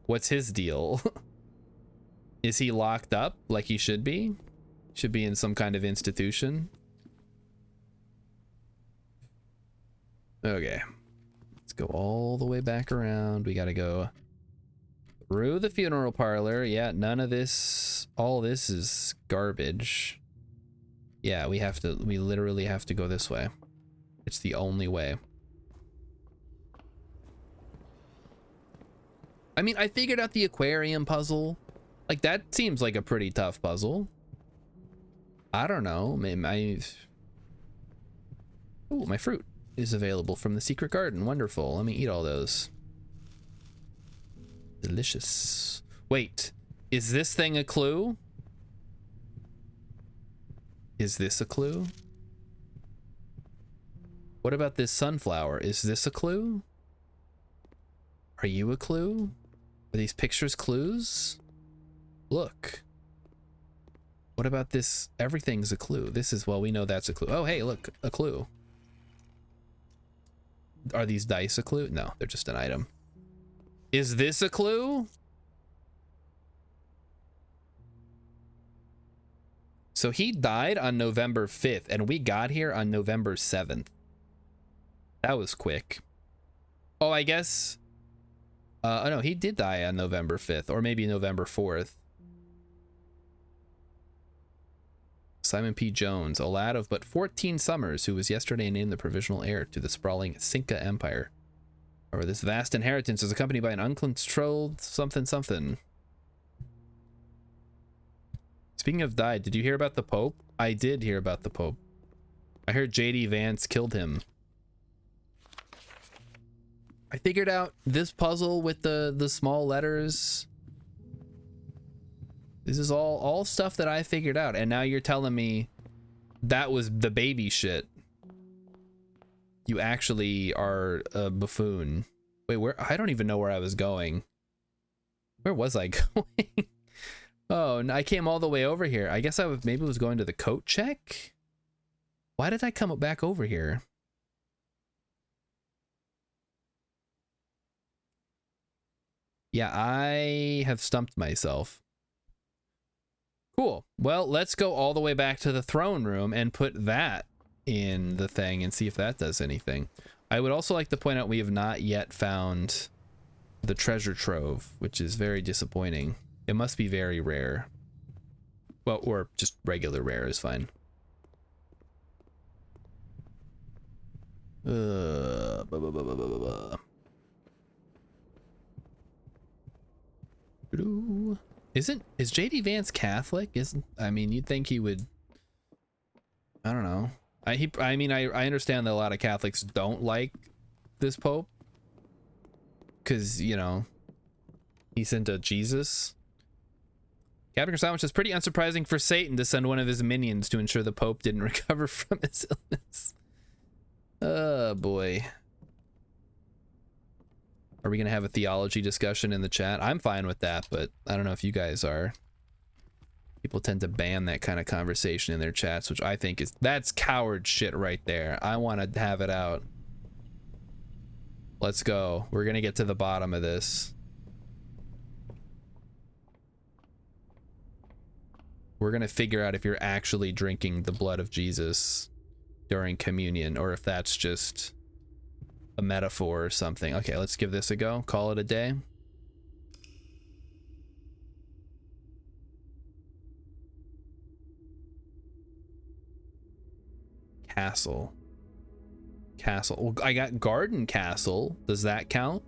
What's his deal? Is he locked up like he should be? Should be in some kind of institution. Okay, let's go all the way back around. We gotta go through the funeral parlor. Yeah, none of this, all this is garbage. Yeah, we literally have to go this way. It's the only way. I mean, I figured out the aquarium puzzle. Like, that seems like a pretty tough puzzle. I don't know, maybe ooh, my fruit is available from the secret garden. Wonderful. Let me eat all those. Delicious. Wait, is this thing a clue? Is this a clue? What about this sunflower? Is this a clue? Are you a clue? Are these pictures clues? Look. What about this? Everything's a clue. This is, well, we know that's a clue. Oh, hey, look, a clue. Are these dice a clue? No, they're just an item. Is this a clue? So he died on November 5th, and we got here on November 7th. That was quick. Oh, I guess... oh no, he did die on November 5th, or maybe November 4th. Simon P. Jones, a lad of but 14 summers who was yesterday named the provisional heir to the sprawling Cinca Empire. However, this vast inheritance is accompanied by an uncontrolled something. Speaking of died, did you hear about the Pope? I did hear about the Pope. I heard J.D. Vance killed him. I figured out this puzzle with the small letters. This is all stuff that I figured out, and now you're telling me that was the baby shit. You actually are a buffoon. Wait, where? I don't even know where I was going. Where was I going? Oh, I came all the way over here. I guess I maybe was going to the coat check? Why did I come back over here? Yeah, I have stumped myself. Cool. Well, let's go all the way back to the throne room and put that in the thing and see if that does anything. I would also like to point out we have not yet found the treasure trove, which is very disappointing. It must be very rare. Well, or just regular rare is fine. Is JD Vance Catholic? I mean, you'd think he would. I don't know. I mean, I understand that a lot of Catholics don't like this Pope because, you know, he's into Jesus. Captain Croissant says, pretty unsurprising for Satan to send one of his minions to ensure the Pope didn't recover from his illness. Oh boy. Are we gonna have a theology discussion in the chat? I'm fine with that, but I don't know if you guys are. People tend to ban that kind of conversation in their chats, which I think that's coward shit right there. I want to have it out. Let's go. We're gonna get to the bottom of this. We're gonna figure out if you're actually drinking the blood of Jesus during communion, or if that's just a metaphor or something. Okay, let's give this a go. Call it a day. Castle. Well, I got Garden Castle. Does that count?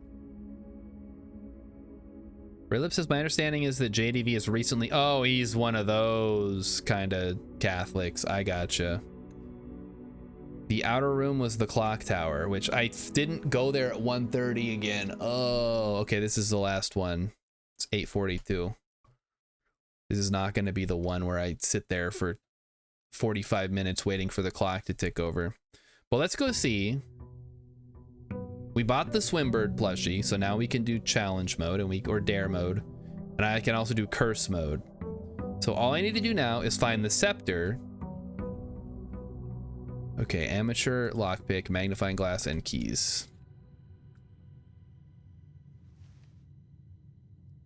Raylip says, my understanding is that JDV is recently... Oh, he's one of those kind of Catholics. I gotcha. The outer room was the clock tower, which I didn't go there at 1:30 again. Oh, okay, this is the last one. It's 8:42. This is not going to be the one where I sit there for 45 minutes waiting for the clock to tick over. Well, let's go see We bought the Swimbird plushie, so now we can do challenge mode or dare mode. And I can also do curse mode. So all I need to do now is find the scepter. Okay, amateur, lockpick, magnifying glass, and keys.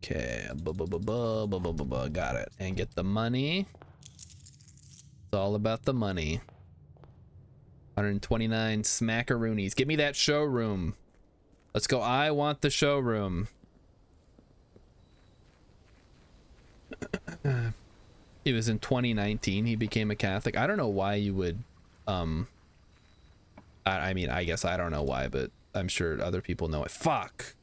Okay, got it. And get the money. It's all about the money. 129 smackaroonies. Give me that showroom. Let's go. I want the showroom. It was in 2019 he became a Catholic. I don't know why you would I mean, I guess I don't know why, but I'm sure other people know it. Fuck.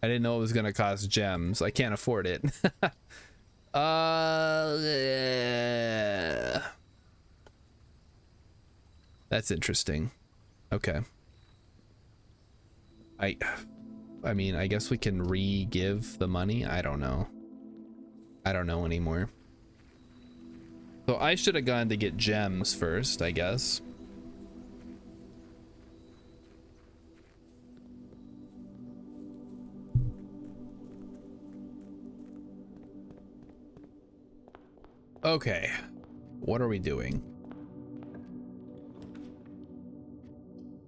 I didn't know it was gonna cost gems. I can't afford it. Yeah. That's interesting. Okay. I mean, I guess we can re-give the money. I don't know. I don't know anymore. So I should have gone to get gems first, I guess. Okay. What are we doing?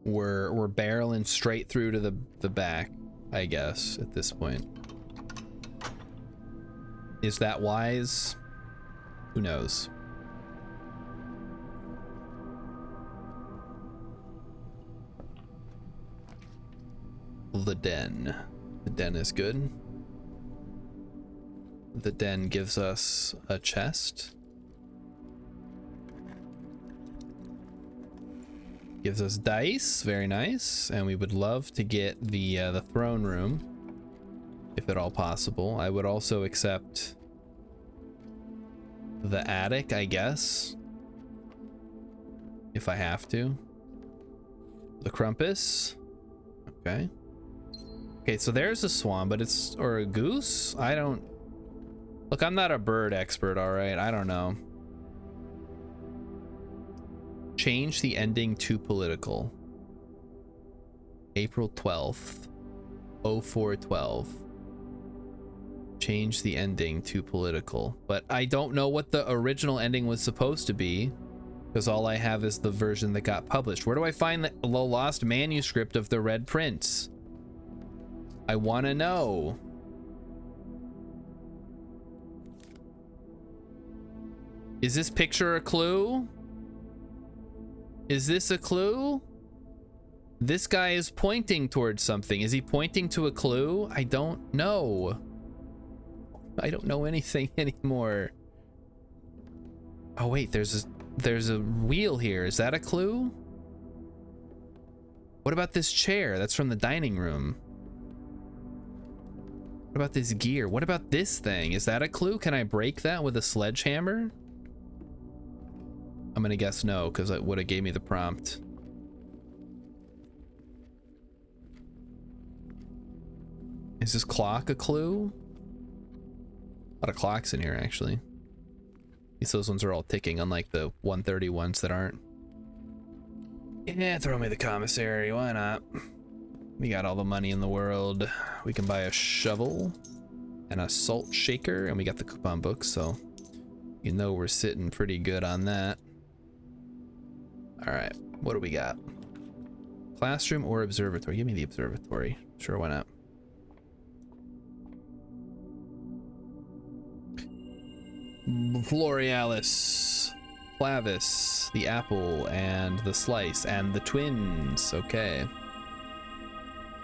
We're barreling straight through to the back, I guess, at this point. Is that wise? Who knows? The den. The den is good. The den gives us a chest. Gives us dice, very nice. And we would love to get the throne room, if at all possible. I would also accept the attic, I guess, if I have to. The Crumpus. Okay. Okay, so there's a swan, but it's, or a goose? I don't, look, I'm not a bird expert, all right? I don't know. Change the ending to political. April 12th, 0412. Change the ending to political. But I don't know what the original ending was supposed to be, because all I have is the version that got published. Where do I find the lost manuscript of the Red Prince? I want to know. Is this picture a clue? Is this a clue? This guy is pointing towards something. Is he pointing to a clue? I don't know. I don't know anything anymore. Oh wait, there's a wheel here. Is that a clue? What about this chair? That's from the dining room. What about this gear? What about this thing? Is that a clue? Can I break that with a sledgehammer? I'm gonna guess no, because it would have gave me the prompt. Is this clock a clue? A lot of clocks in here, actually. At least those ones are all ticking, unlike the 130 ones that aren't. Yeah, throw me the commissary, why not? We got all the money in the world. We can buy a shovel and a salt shaker, and we got the coupon book, so you know we're sitting pretty good on that. All right, what do we got? Classroom or observatory? Give me the observatory. Sure, why not? Florealis, Clavis, the apple, and the slice, and the twins. Okay.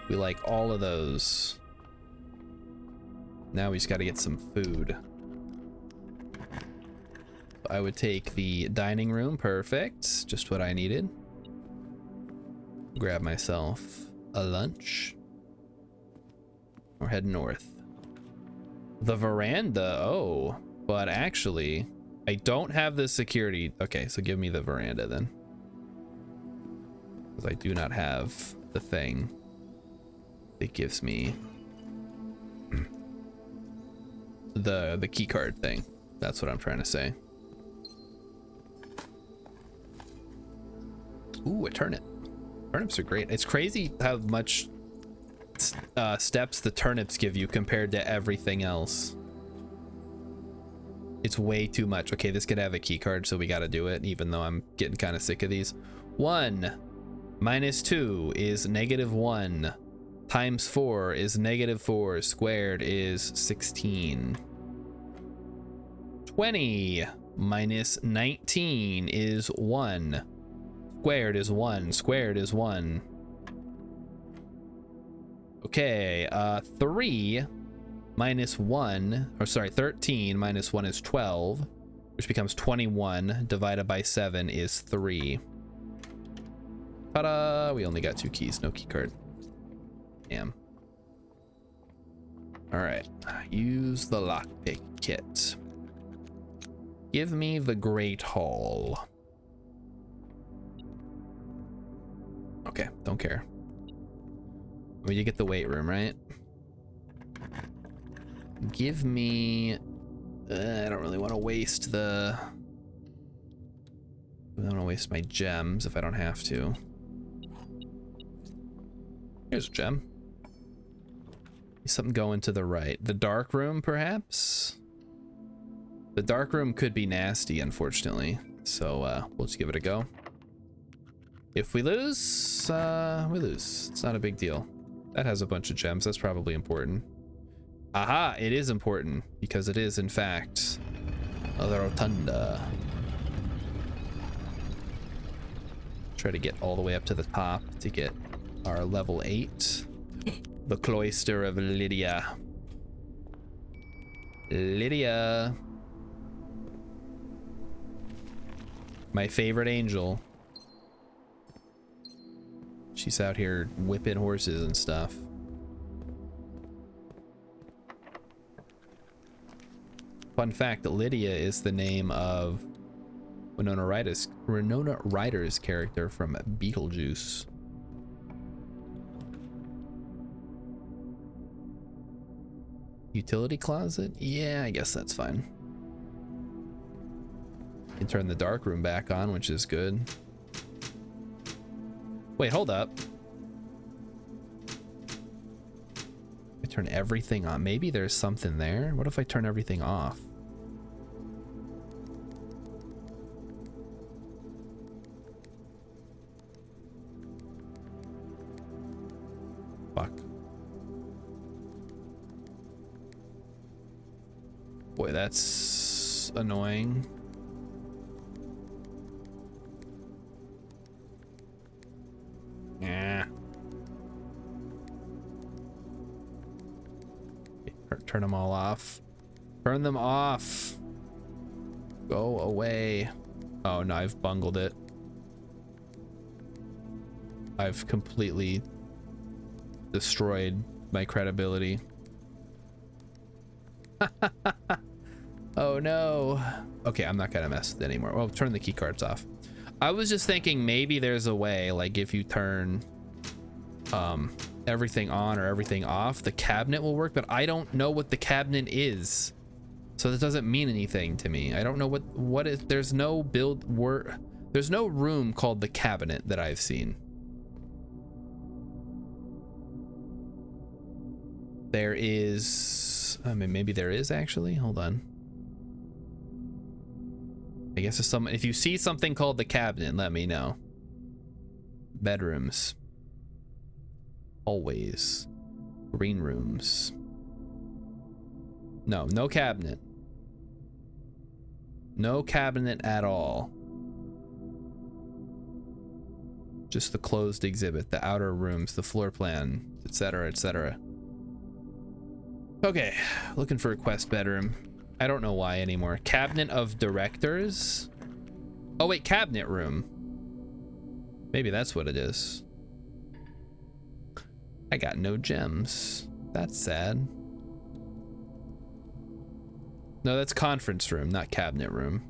We like all of those. Now we just got to get some food. I would take the dining room. Perfect. Just what I needed. Grab myself a lunch. We're heading north. The veranda. Oh, but actually, I don't have the security. Okay, so give me the veranda then. Because I do not have the thing. It gives me the key card thing. That's what I'm trying to say. Ooh, a turnip. Turnips are great. It's crazy how much steps the turnips give you compared to everything else. It's way too much. Okay, this could have a key card, so we got to do it, even though I'm getting kind of sick of these. 1 minus 2 is -1. Times 4 is -4. Squared is 16. 20 minus 19 is 1. Squared is 1. Squared is 1. Okay, 3 minus 1, or sorry, 13 minus 1 is 12, which becomes 21, divided by 7 is 3. Ta-da! We only got 2 keys, no key card. Damn. Alright, use the lockpick kit. Give me the Great Hall. Okay, don't care. We did get the weight room, right? Give me... I don't really want to waste the... I don't want to waste my gems if I don't have to. Here's a gem. Something going to the right. The dark room, perhaps? The dark room could be nasty, unfortunately. So, we'll just give it a go. If we lose, we lose. It's not a big deal. That has a bunch of gems. That's probably important. Aha! It is important, because it is, in fact, the rotunda. Try to get all the way up to the top to get our level 8. The Cloister of Lydia. Lydia. My favorite angel. She's out here whipping horses and stuff. Fun fact, Lydia is the name of Winona Ryder's character from Beetlejuice. Utility closet? Yeah, I guess that's fine. Can turn the dark room back on, which is good. Wait, hold up. I turn everything on. Maybe there's something there. What if I turn everything off? Fuck. Boy, that's annoying. Yeah. Turn them all off. Turn them off. Go away. Oh no, I've bungled it. I've completely destroyed my credibility. Oh no. Okay, I'm not gonna mess with it anymore. Well, turn the key cards off. I was just thinking maybe there's a way, like if you turn everything on or everything off, the cabinet will work, but I don't know what the cabinet is. So that doesn't mean anything to me. I don't know what is, there's no there's no room called the cabinet that I've seen. There is, I mean, maybe there is actually, hold on. I guess if you see something called the cabinet, let me know. Bedrooms. Always. Green rooms. No, no cabinet. No cabinet at all. Just the closed exhibit, the outer rooms, the floor plan, etc., etc. Okay, looking for a quest bedroom. I don't know why anymore. Cabinet of Directors? Oh wait, cabinet room. Maybe that's what it is. I got no gems. That's sad. No, that's conference room, not cabinet room.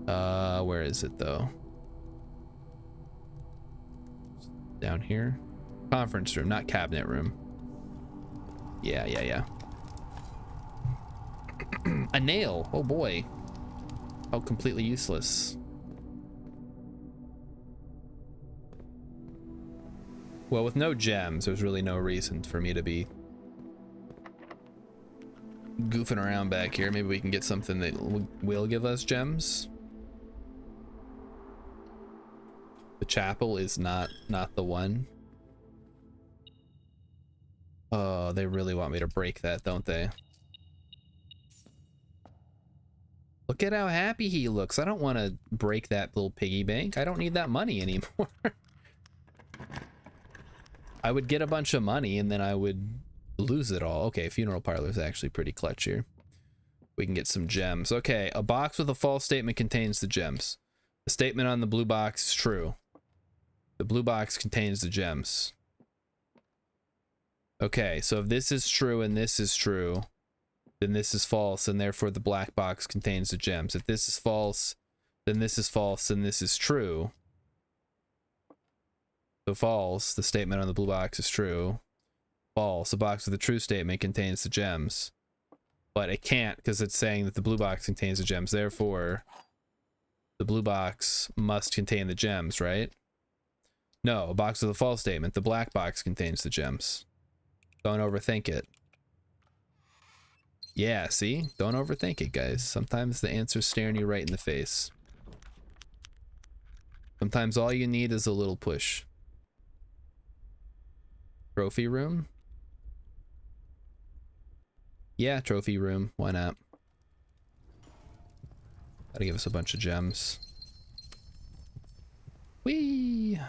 Where is it though? Down here? Conference room, not cabinet room. Yeah. A nail. Oh boy. How completely useless. Well, with no gems, there's really no reason for me to be goofing around back here. Maybe we can get something that will give us gems. The chapel is not the one. Oh, they really want me to break that, don't they? Look at how happy he looks. I don't want to break that little piggy bank. I don't need that money anymore. I would get a bunch of money and then I would lose it all. Okay, funeral parlor is actually pretty clutch here. We can get some gems. Okay, a box with a false statement contains the gems. The statement on the blue box is true. The blue box contains the gems. Okay, so if this is true and this is true, then this is false, and therefore the black box contains the gems. If this is false, then this is false, and this is true. So false, the statement on the blue box is true. False, the box with the true statement contains the gems. But it can't, because it's saying that the blue box contains the gems. Therefore, the blue box must contain the gems, right? No, a box with a false statement. The black box contains the gems. Don't overthink it. Yeah, see? Don't overthink it, guys. Sometimes the answer's staring you right in the face. Sometimes all you need is a little push. Trophy room? Yeah, trophy room. Why not? That'll give us a bunch of gems. Whee!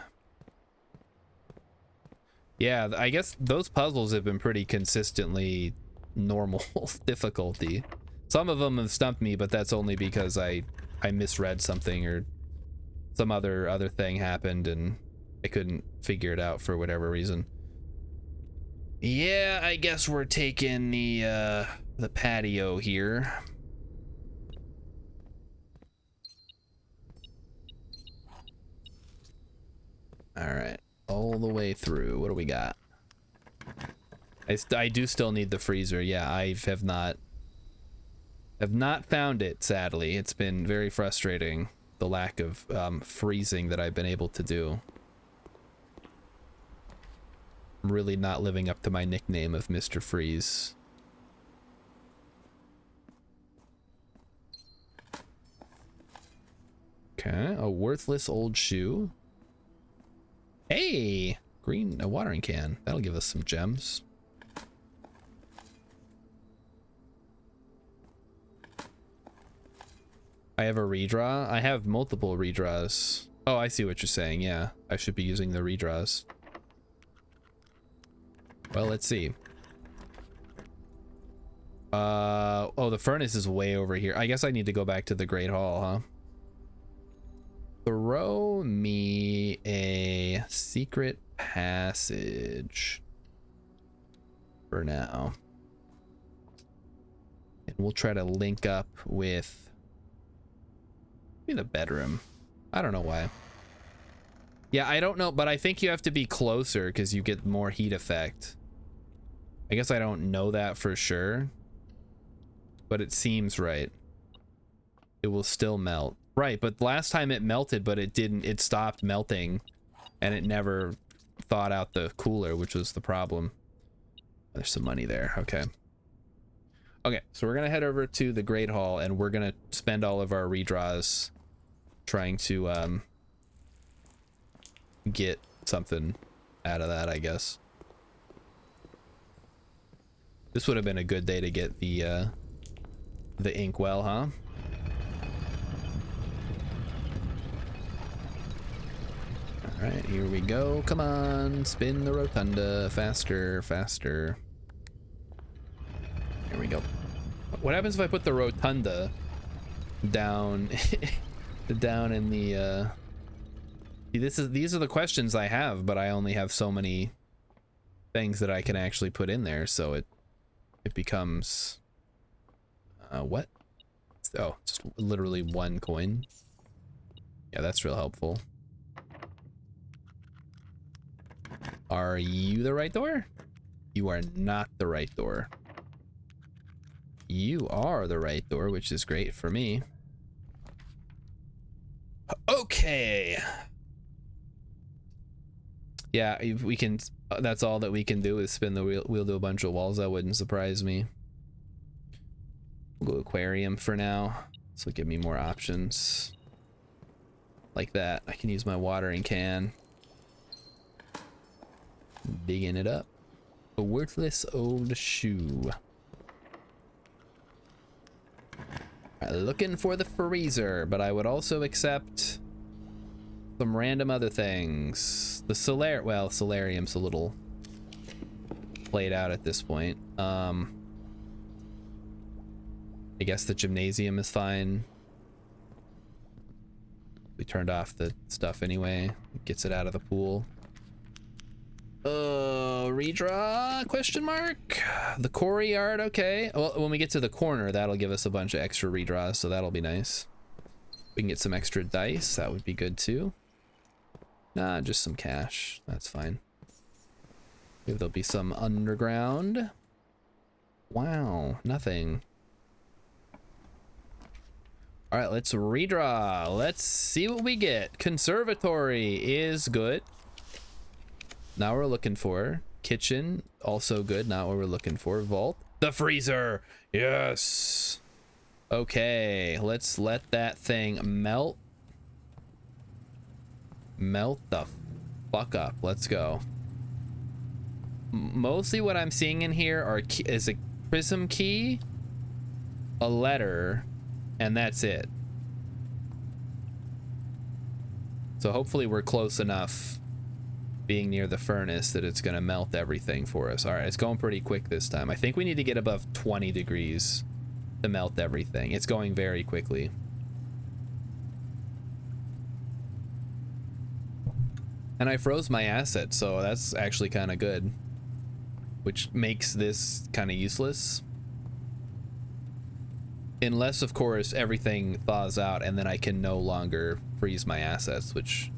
Yeah, I guess those puzzles have been pretty consistently normal difficulty. Some of them have stumped me, but that's only because I misread something or some other thing happened and I couldn't figure it out for whatever reason. Yeah, I guess we're taking the patio here. All right, all the way through. What do we got? I do still need the freezer. Yeah, I have not found it, sadly. It's been very frustrating, the lack of freezing that I've been able to do. I'm really not living up to my nickname of Mr. Freeze. Okay, a worthless old shoe. Hey, a watering can. That'll give us some gems. I have a redraw. I have multiple redraws. Oh, I see what you're saying. Yeah, I should be using the redraws. Well, let's see. Oh, the furnace is way over here. I guess I need to go back to the Great Hall, huh? Throw me a secret passage for now. And we'll try to link up with maybe the bedroom. I don't know why. Yeah, I don't know, but I think you have to be closer because you get more heat effect. I guess I don't know that for sure, but it seems right. It will still melt. Right, but last time it melted, but it didn't, it stopped melting and it never thawed out the cooler, which was the problem. There's some money there. Okay. Okay, so we're gonna head over to the Great Hall and we're gonna spend all of our redraws trying to get something out of that, I guess. This would have been a good day to get the inkwell, huh? All right, here we go. Come on, spin the rotunda. Faster, faster. There we go. What happens if I put the rotunda down down in the see, these are the questions I have, but I only have so many things that I can actually put in there, so it becomes what? Oh, just literally one coin. Yeah, that's real helpful. Are you the right door? You are not the right door. You are the right door, which is great for me. Okay. Yeah, if we can. That's all that we can do is spin the wheel. We'll do a bunch of walls. That wouldn't surprise me. We'll go aquarium for now. This will give me more options. Like that. I can use my watering can. Digging it up. A worthless old shoe. Looking for the freezer, but I would also accept some random other things. The solarium's a little played out at this point. I guess the gymnasium is fine. We turned off the stuff anyway. It gets it out of the pool. Redraw? Question mark? The quarry yard, okay. Well, when we get to the corner, that'll give us a bunch of extra redraws, so that'll be nice. We can get some extra dice, that would be good too. Nah, just some cash, that's fine. Maybe there'll be some underground. Wow, nothing. All right, let's redraw. Let's see what we get. Conservatory is good. Not what we're looking for. Kitchen, also good. Not what we're looking for. Vault. The freezer. Yes. Okay, let's let that thing melt. Melt the fuck up. Let's go. Mostly what I'm seeing in here is a prism key, a letter, and that's it. So hopefully we're close enough being near the furnace that it's gonna melt everything for us. All right, it's going pretty quick this time. I think we need to get above 20 degrees to melt everything. It's going very quickly. And I froze my asset, so that's actually kind of good, which makes this kind of useless. Unless, of course, everything thaws out and then I can no longer freeze my assets, which...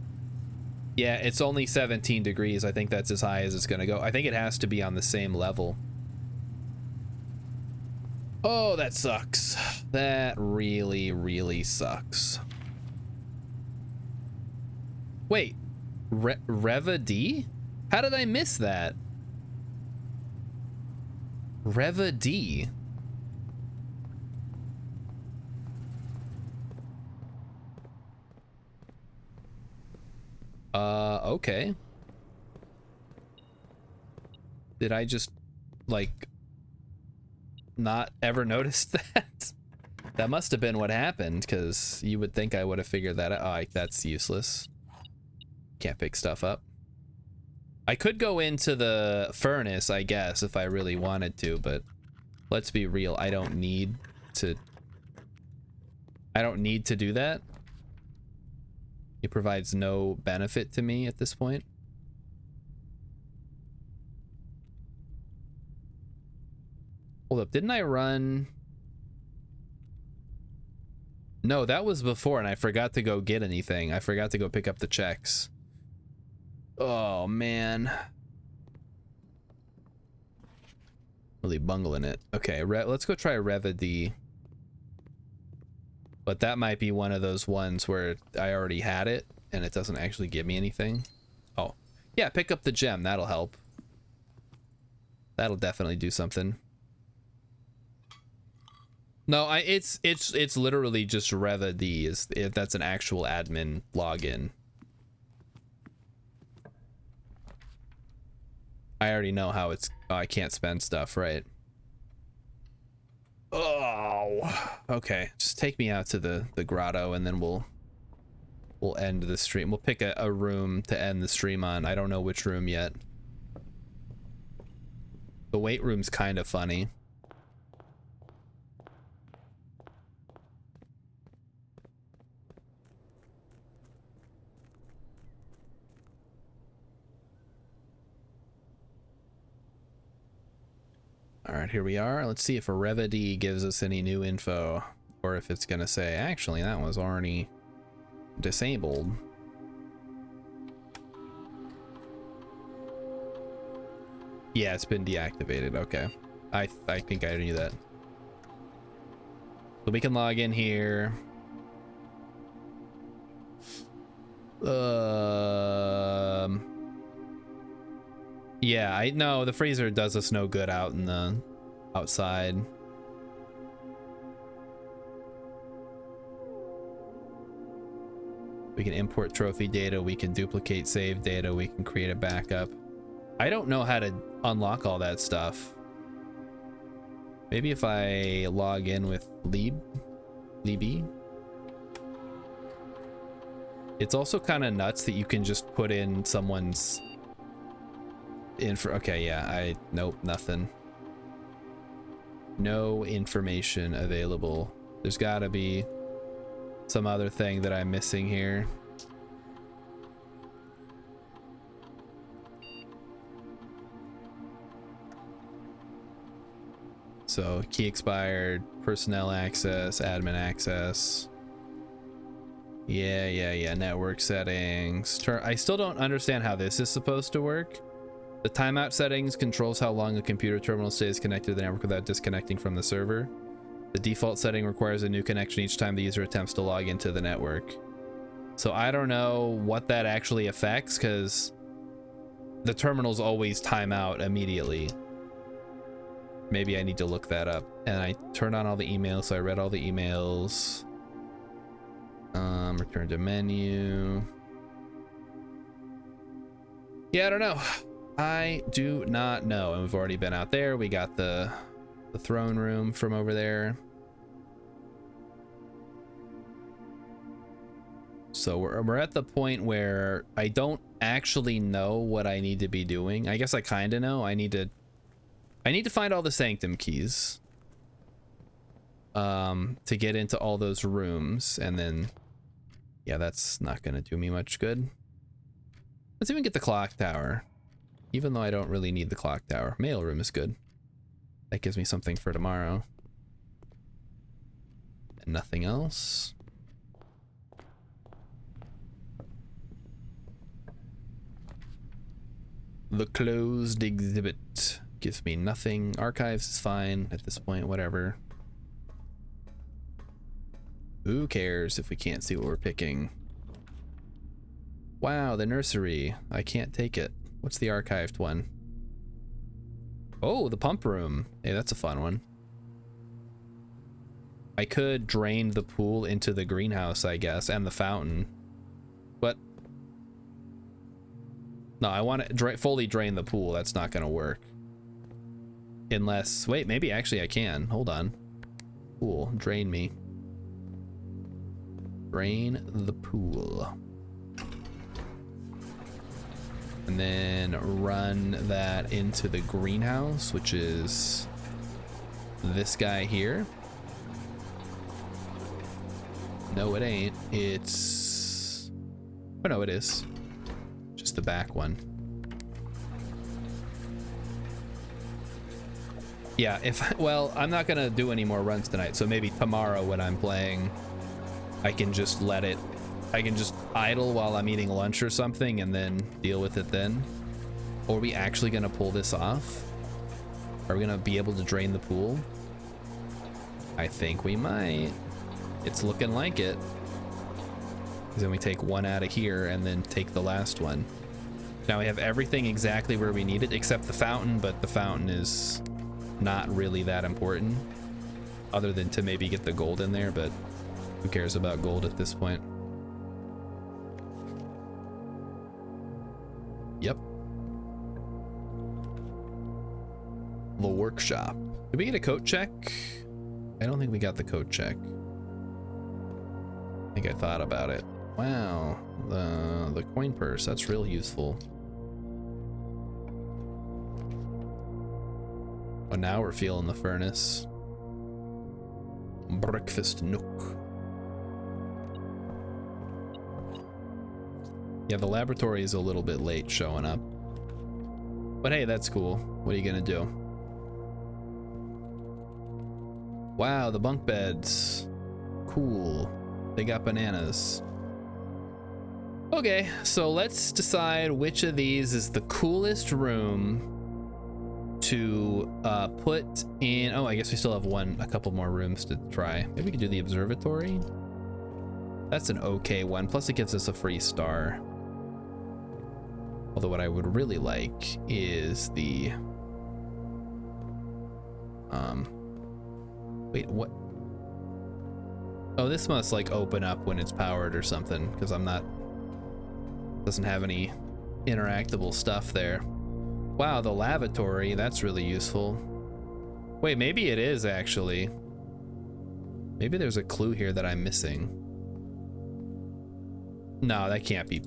Yeah, it's only 17 degrees. I think that's as high as it's gonna go. I think it has to be on the same level. Oh, that sucks. That really, really sucks. Wait, Reva D? How did I miss that? Reva D. Okay. Did I just, like, not ever notice that? That must have been what happened, because you would think I would have figured that out. Oh, that's useless. Can't pick stuff up. I could go into the furnace, I guess, if I really wanted to, but let's be real. I don't need to do that. It provides no benefit to me at this point. Hold up, didn't I run? No, that was before and I forgot to go get anything. I forgot to go pick up the checks. Oh, man. Really bungling it. Okay, let's go try Reva D. But that might be one of those ones where I already had it and it doesn't actually give me anything. Oh, yeah, pick up the gem. That'll help. That'll definitely do something. No, it's literally just Reva D, if that's an actual admin login. I already know how it's... Oh, I can't spend stuff, right? Oh, okay. Just take me out to the grotto and then we'll end the stream. We'll pick a room to end the stream on. I don't know which room yet. The weight room's kind of funny. All right, here we are. Let's see if a Reva D gives us any new info, or if it's gonna say, actually, that was already disabled. Yeah, it's been deactivated. Okay, I think I knew that. So we can log in here. Yeah, I know the freezer does us no good out in the outside. We can import trophy data, we can duplicate save data, we can create a backup. I don't know how to unlock all that stuff. Maybe if I log in with Libby. It's also kind of nuts that you can just put in someone's okay, yeah, nope, nothing. No information available. There's gotta be some other thing that I'm missing here. So key expired, personnel access, admin access. Yeah, network settings. I still don't understand how this is supposed to work. The timeout settings controls how long a computer terminal stays connected to the network without disconnecting from the server. The default setting requires a new connection each time the user attempts to log into the network. So I don't know what that actually affects, because the terminals always time out immediately. Maybe I need to look that up. And I turned on all the emails, so I read all the emails. Return to menu. Yeah, I don't know. I do not know. And we've already been out there. We got the throne room from over there. So we're at the point where I don't actually know what I need to be doing. I guess I kind of know. I need to find all the sanctum keys to get into all those rooms, and then yeah, that's not gonna do me much good. Let's even get the clock tower, even though I don't really need the clock tower. Mail room is good. That gives me something for tomorrow. And nothing else. The closed exhibit gives me nothing. Archives is fine at this point, whatever. Who cares if we can't see what we're picking? Wow, the nursery. I can't take it. What's the archived one? Oh, the pump room. Hey, that's a fun one. I could drain the pool into the greenhouse, I guess, and the fountain. But no, I want to fully drain the pool. That's not going to work. Unless, wait, maybe actually I can. Hold on. Pool, drain me. Drain the pool. And then run that into the greenhouse, which is this guy here. No, it ain't. It's... oh, no, it is. Just the back one. Yeah, well, I'm not gonna do any more runs tonight, so maybe tomorrow when I'm playing, I can just I can just idle while I'm eating lunch or something and then deal with it then. Or are we actually gonna pull this off? Are we gonna be able to drain the pool? I think we might. It's looking like it. Then we take one out of here and then take the last one. Now we have everything exactly where we need it except the fountain, but the fountain is not really that important other than to maybe get the gold in there, but who cares about gold at this point? Yep. The workshop. Did we get a coat check? I don't think we got the coat check. I think I thought about it. Wow, the coin purse, that's real useful. Well, now we're feeling the furnace. Breakfast nook. Yeah, the laboratory is a little bit late showing up. But hey, that's cool. What are you gonna do? Wow, the bunk beds. Cool. They got bananas. Okay, so let's decide which of these is the coolest room to put in. Oh, I guess we still have a couple more rooms to try. Maybe we could do the observatory. That's an okay one. Plus it gives us a free star. Although what I would really like is the wait, what? Oh, this must like open up when it's powered or something, because doesn't have any interactable stuff there. Wow, the lavatory, that's really useful. Wait, maybe it is actually. Maybe there's a clue here that I'm missing. No, that can't be.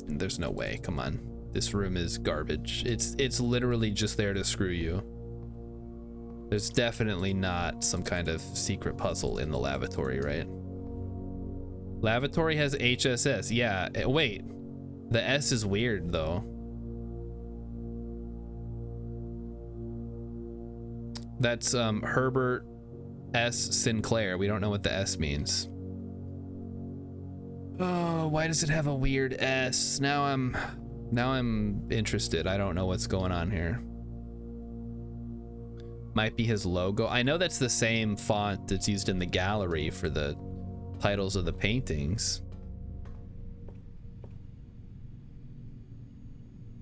There's no way. Come on. This room is garbage. It's literally just there to screw you. There's definitely not some kind of secret puzzle in the lavatory, right? Lavatory has HSS. Yeah, wait. The S is weird though. That's Herbert S. Sinclair. We don't know what the S means. Oh, why does it have a weird S? Now I'm interested. I don't know what's going on here. Might be his logo. I know that's the same font that's used in the gallery for the titles of the paintings.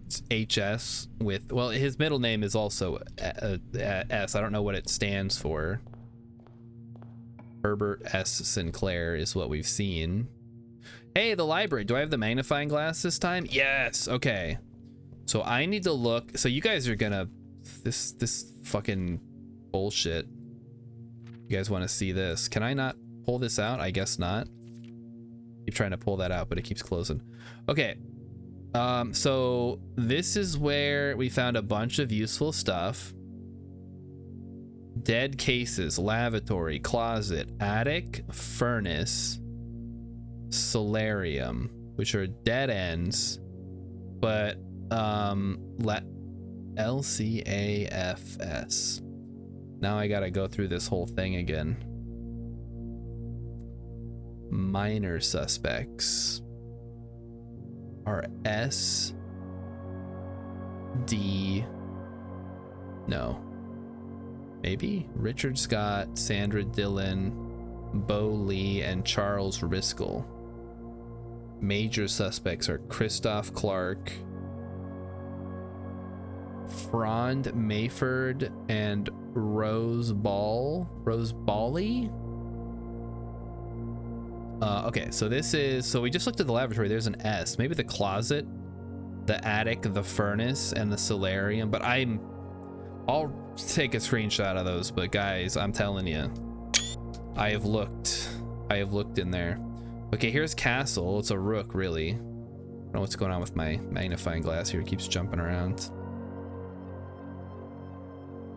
It's HS with, well, his middle name is also S. I don't know what it stands for. Herbert S. Sinclair is what we've seen. Hey, the library. Do I have the magnifying glass this time? Yes. Okay. So I need to look. So you guys are gonna, this fucking bullshit. You guys want to see this? Can I not pull this out? I guess not. Keep trying to pull that out, but it keeps closing. Okay. So this is where we found a bunch of useful stuff. Dead cases, lavatory, closet, attic, furnace, solarium, which are dead ends, but LCAFS. Now I gotta go through this whole thing again. Minor suspects are S, D, no, maybe Richard Scott, Sandra Dillon, Bo Lee, and Charles Riskel. Major suspects are Christoph Clark, Frond Mayford, and Rose Bally. Okay, so this is, so we just looked at the lavatory. There's an S. Maybe the closet, the attic, the furnace, and the solarium. But I'll take a screenshot of those. But guys, I'm telling you, I have looked in there. Okay, here's castle. It's a rook, really. I don't know what's going on with my magnifying glass here. It keeps jumping around.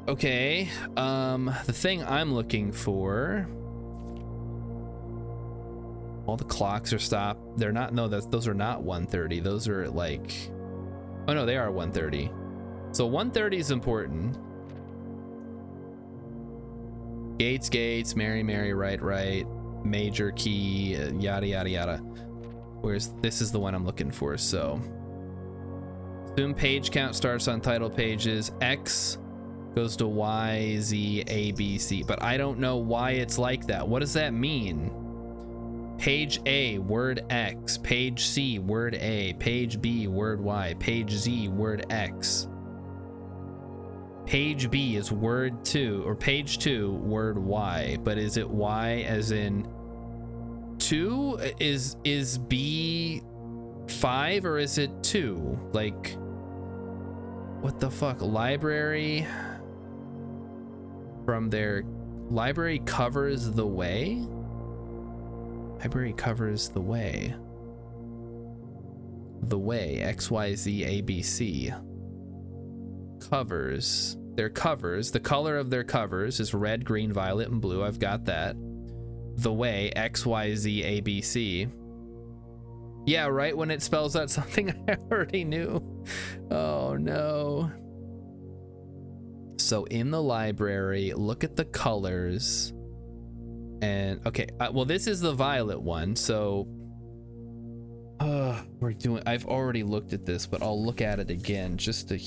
Okay, the thing I'm looking for. All the clocks are stopped. They're not, no, those are not 1:30. Those are like, oh no, they are 1:30. So 1:30 is important. Gates, Mary, right, major key, yada, yada, yada. Where's, this is the one I'm looking for. So assume page count starts on title pages. X goes to Y, Z, A, B, C. But I don't know why it's like that. What does that mean? Page A, word X. Page C, word A. Page B, word Y. Page Z, word X. Page B is word 2, or page 2, word Y. But is it Y as in 2? Is B 5 or is it 2? Like, what the fuck? Library from their library covers the way. Library covers the way. The way, X, Y, Z, A, B, C. Covers. Their covers, the color of their covers is red, green, violet, and blue. I've got that. The way, X, Y, Z, A, B, C. Yeah, right when it spells out something I already knew. Oh no. So in the library, look at the colors. And okay, well, this is the violet one. So I've already looked at this, but I'll look at it again just to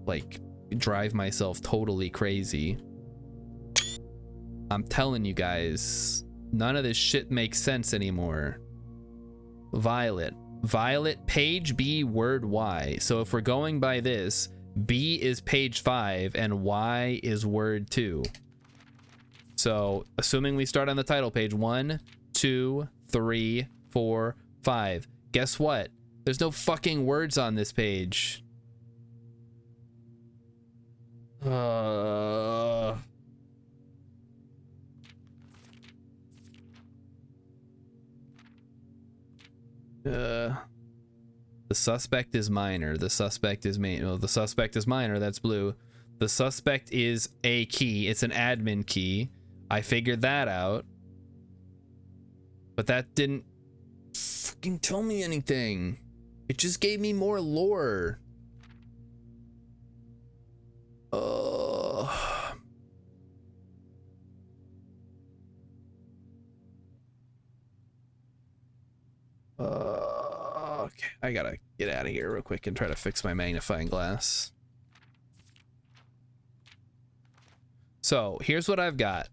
like drive myself totally crazy. I'm telling you guys, none of this shit makes sense anymore. Violet, Violet, page B, word Y. So if we're going by this, B is page 5 and Y is word 2. So assuming we start on the title page, 1, 2, 3, 4, 5. Guess what? There's no fucking words on this page. The suspect is minor. The suspect is main. Well, the suspect is minor. That's blue. The suspect is a key. It's an admin key. I figured that out. But that didn't fucking tell me anything. It just gave me more lore. Okay, I gotta get out of here real quick and try to fix my magnifying glass. So here's what I've got.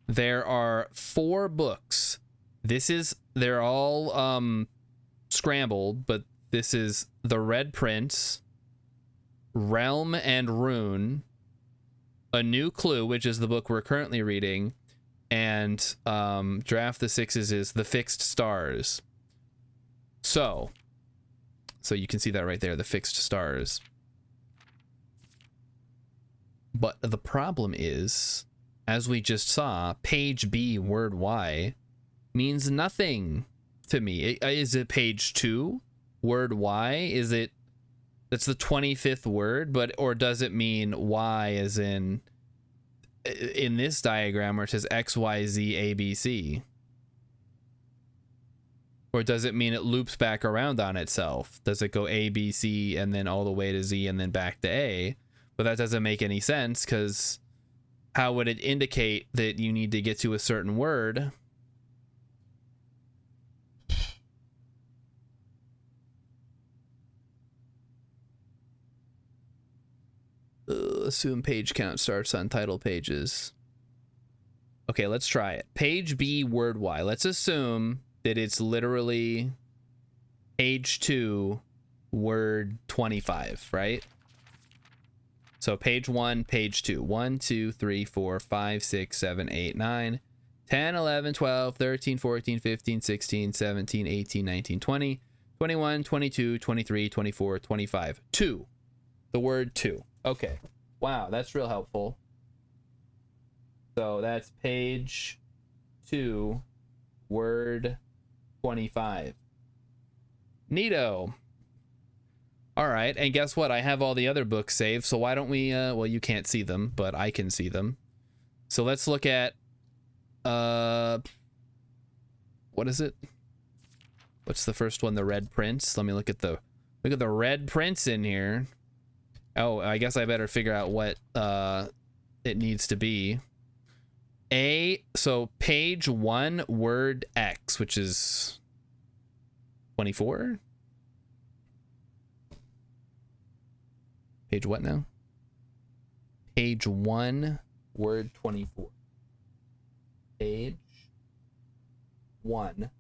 There are 4 books. They're all scrambled, but this is The Red Prince, Realm and Rune, A New Clue, which is the book we're currently reading, and Draft the Sixes is The Fixed Stars. So you can see that right there, the fixed stars. But the problem is, as we just saw, page B, word Y, means nothing to me. Is it page 2, word Y? Is it, that's the 25th word, or does it mean Y as in this diagram where it says X, Y, Z, A, B, C? Or does it mean it loops back around on itself? Does it go A, B, C, and then all the way to Z and then back to A? But that doesn't make any sense, because how would it indicate that you need to get to a certain word? Assume page count starts on title pages. Okay, let's try it. Page B, word Y. Let's assume that it's literally page 2, word 25, right? So page 1, page 2. 1, 2, 3, 4, 5, 6, 7, 8, 9, 10, 11, 12, 13, 14, 15, 16, 17, 18, 19, 20, 21, 22, 23, 24, 25. 2. The word 2. Okay. Wow, that's real helpful. So that's page 2, word 25. Neato. All right, and guess what? I have all the other books saved, so why don't we, well, you can't see them, but I can see them. So let's look at, what is it? What's the first one? The Red Prince. Let me look at the Red Prince in here. Oh, I guess I better figure out what, it needs to be. So page 1, word X, which is 24. Page what now? Page 1, word 24. Page 1,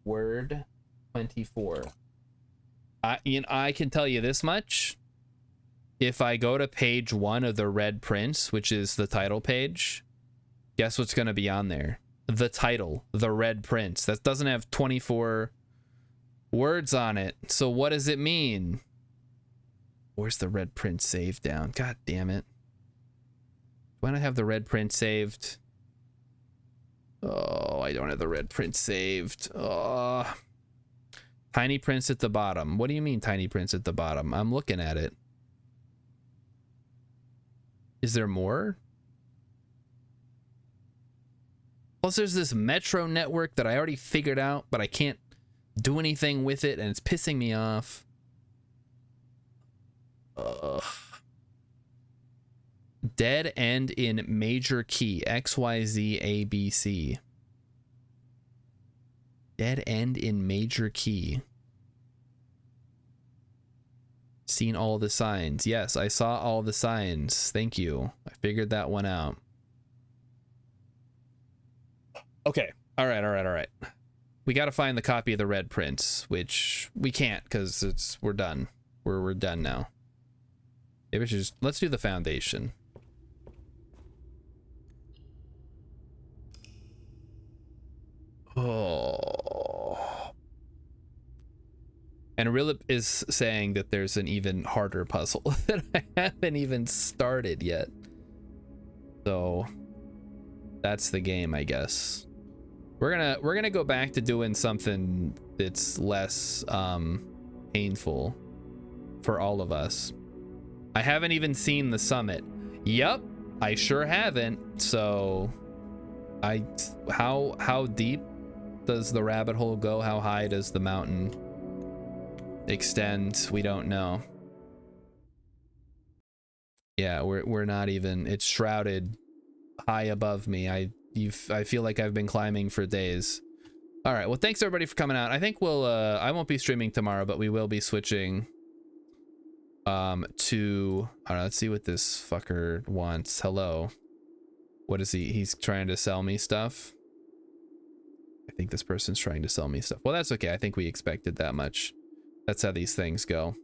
word 24. I can tell you this much. If I go to page 1 of the Red Prince, which is the title page, guess what's going to be on there? The title, The Red Prince. That doesn't have 24 words on it. So what does it mean? Where's the Red Prince saved down? God damn it. Why not have the Red Prince saved? Oh, I don't have the Red Prince saved. Oh. Tiny Prince at the bottom. What do you mean Tiny Prince at the bottom? I'm looking at it. Is there more? Plus there's this Metro network that I already figured out, but I can't do anything with it, and it's pissing me off. Dead end in major key. X, Y, Z, A, B, C. Dead end in major key. Seen all the signs. Yes, I saw all the signs. Thank you. I figured that one out. Okay. All right. we got to find the copy of the Red Prince, which we can't because we're done. We're done now. Maybe let's do the Foundation. Oh. And Arilip is saying that there's an even harder puzzle that I haven't even started yet. So that's the game, I guess. We're gonna go back to doing something that's less painful for all of us. I haven't even seen the summit. Yep, I sure haven't. So how deep does the rabbit hole go? How high does the mountain extend? We don't know. Yeah, we're not even, it's shrouded high above me. I feel like I've been climbing for days. All right, well, thanks everybody for coming out. I think we'll I won't be streaming tomorrow, but we will be switching to, I don't know, let's see what this fucker wants. Hello. What is he? He's trying to sell me stuff. I think this person's trying to sell me stuff. Well, that's okay. I think we expected that much. That's how these things go.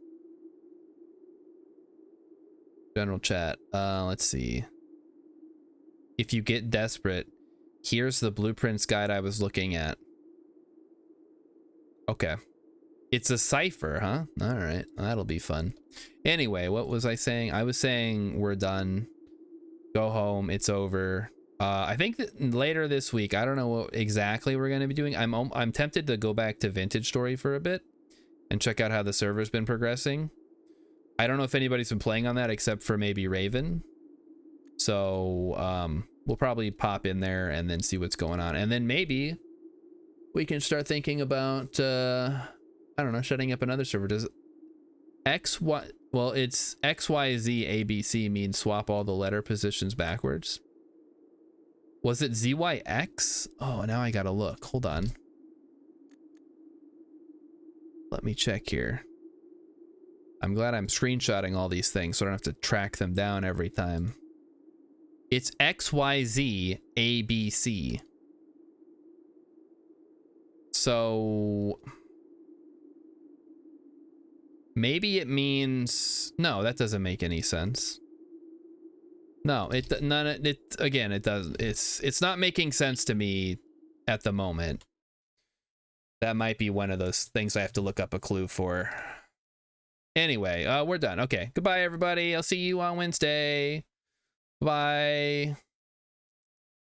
General chat. Let's see. If you get desperate, here's the blueprints guide I was looking at. Okay. It's a cipher, huh? All right. That'll be fun. Anyway, what was I saying? I was saying we're done. Go home. It's over. I think that later this week, I don't know what exactly we're going to be doing. I'm tempted to go back to Vintage Story for a bit and check out how the server's been progressing. I don't know if anybody's been playing on that except for maybe Raven. So we'll probably pop in there and then see what's going on. And then maybe we can start thinking about, I don't know, setting up another server. Does XY, well, it's XYZ ABC means swap all the letter positions backwards. Was it ZYX? Oh, now I gotta look. Hold on. Let me check here. I'm glad I'm screenshotting all these things so I don't have to track them down every time. It's XYZ ABC. So maybe it means, no, that doesn't make any sense. No, it again, it does. It's not making sense to me at the moment. That might be one of those things I have to look up a clue for. Anyway, we're done. Okay, goodbye everybody. I'll see you on Wednesday. Bye.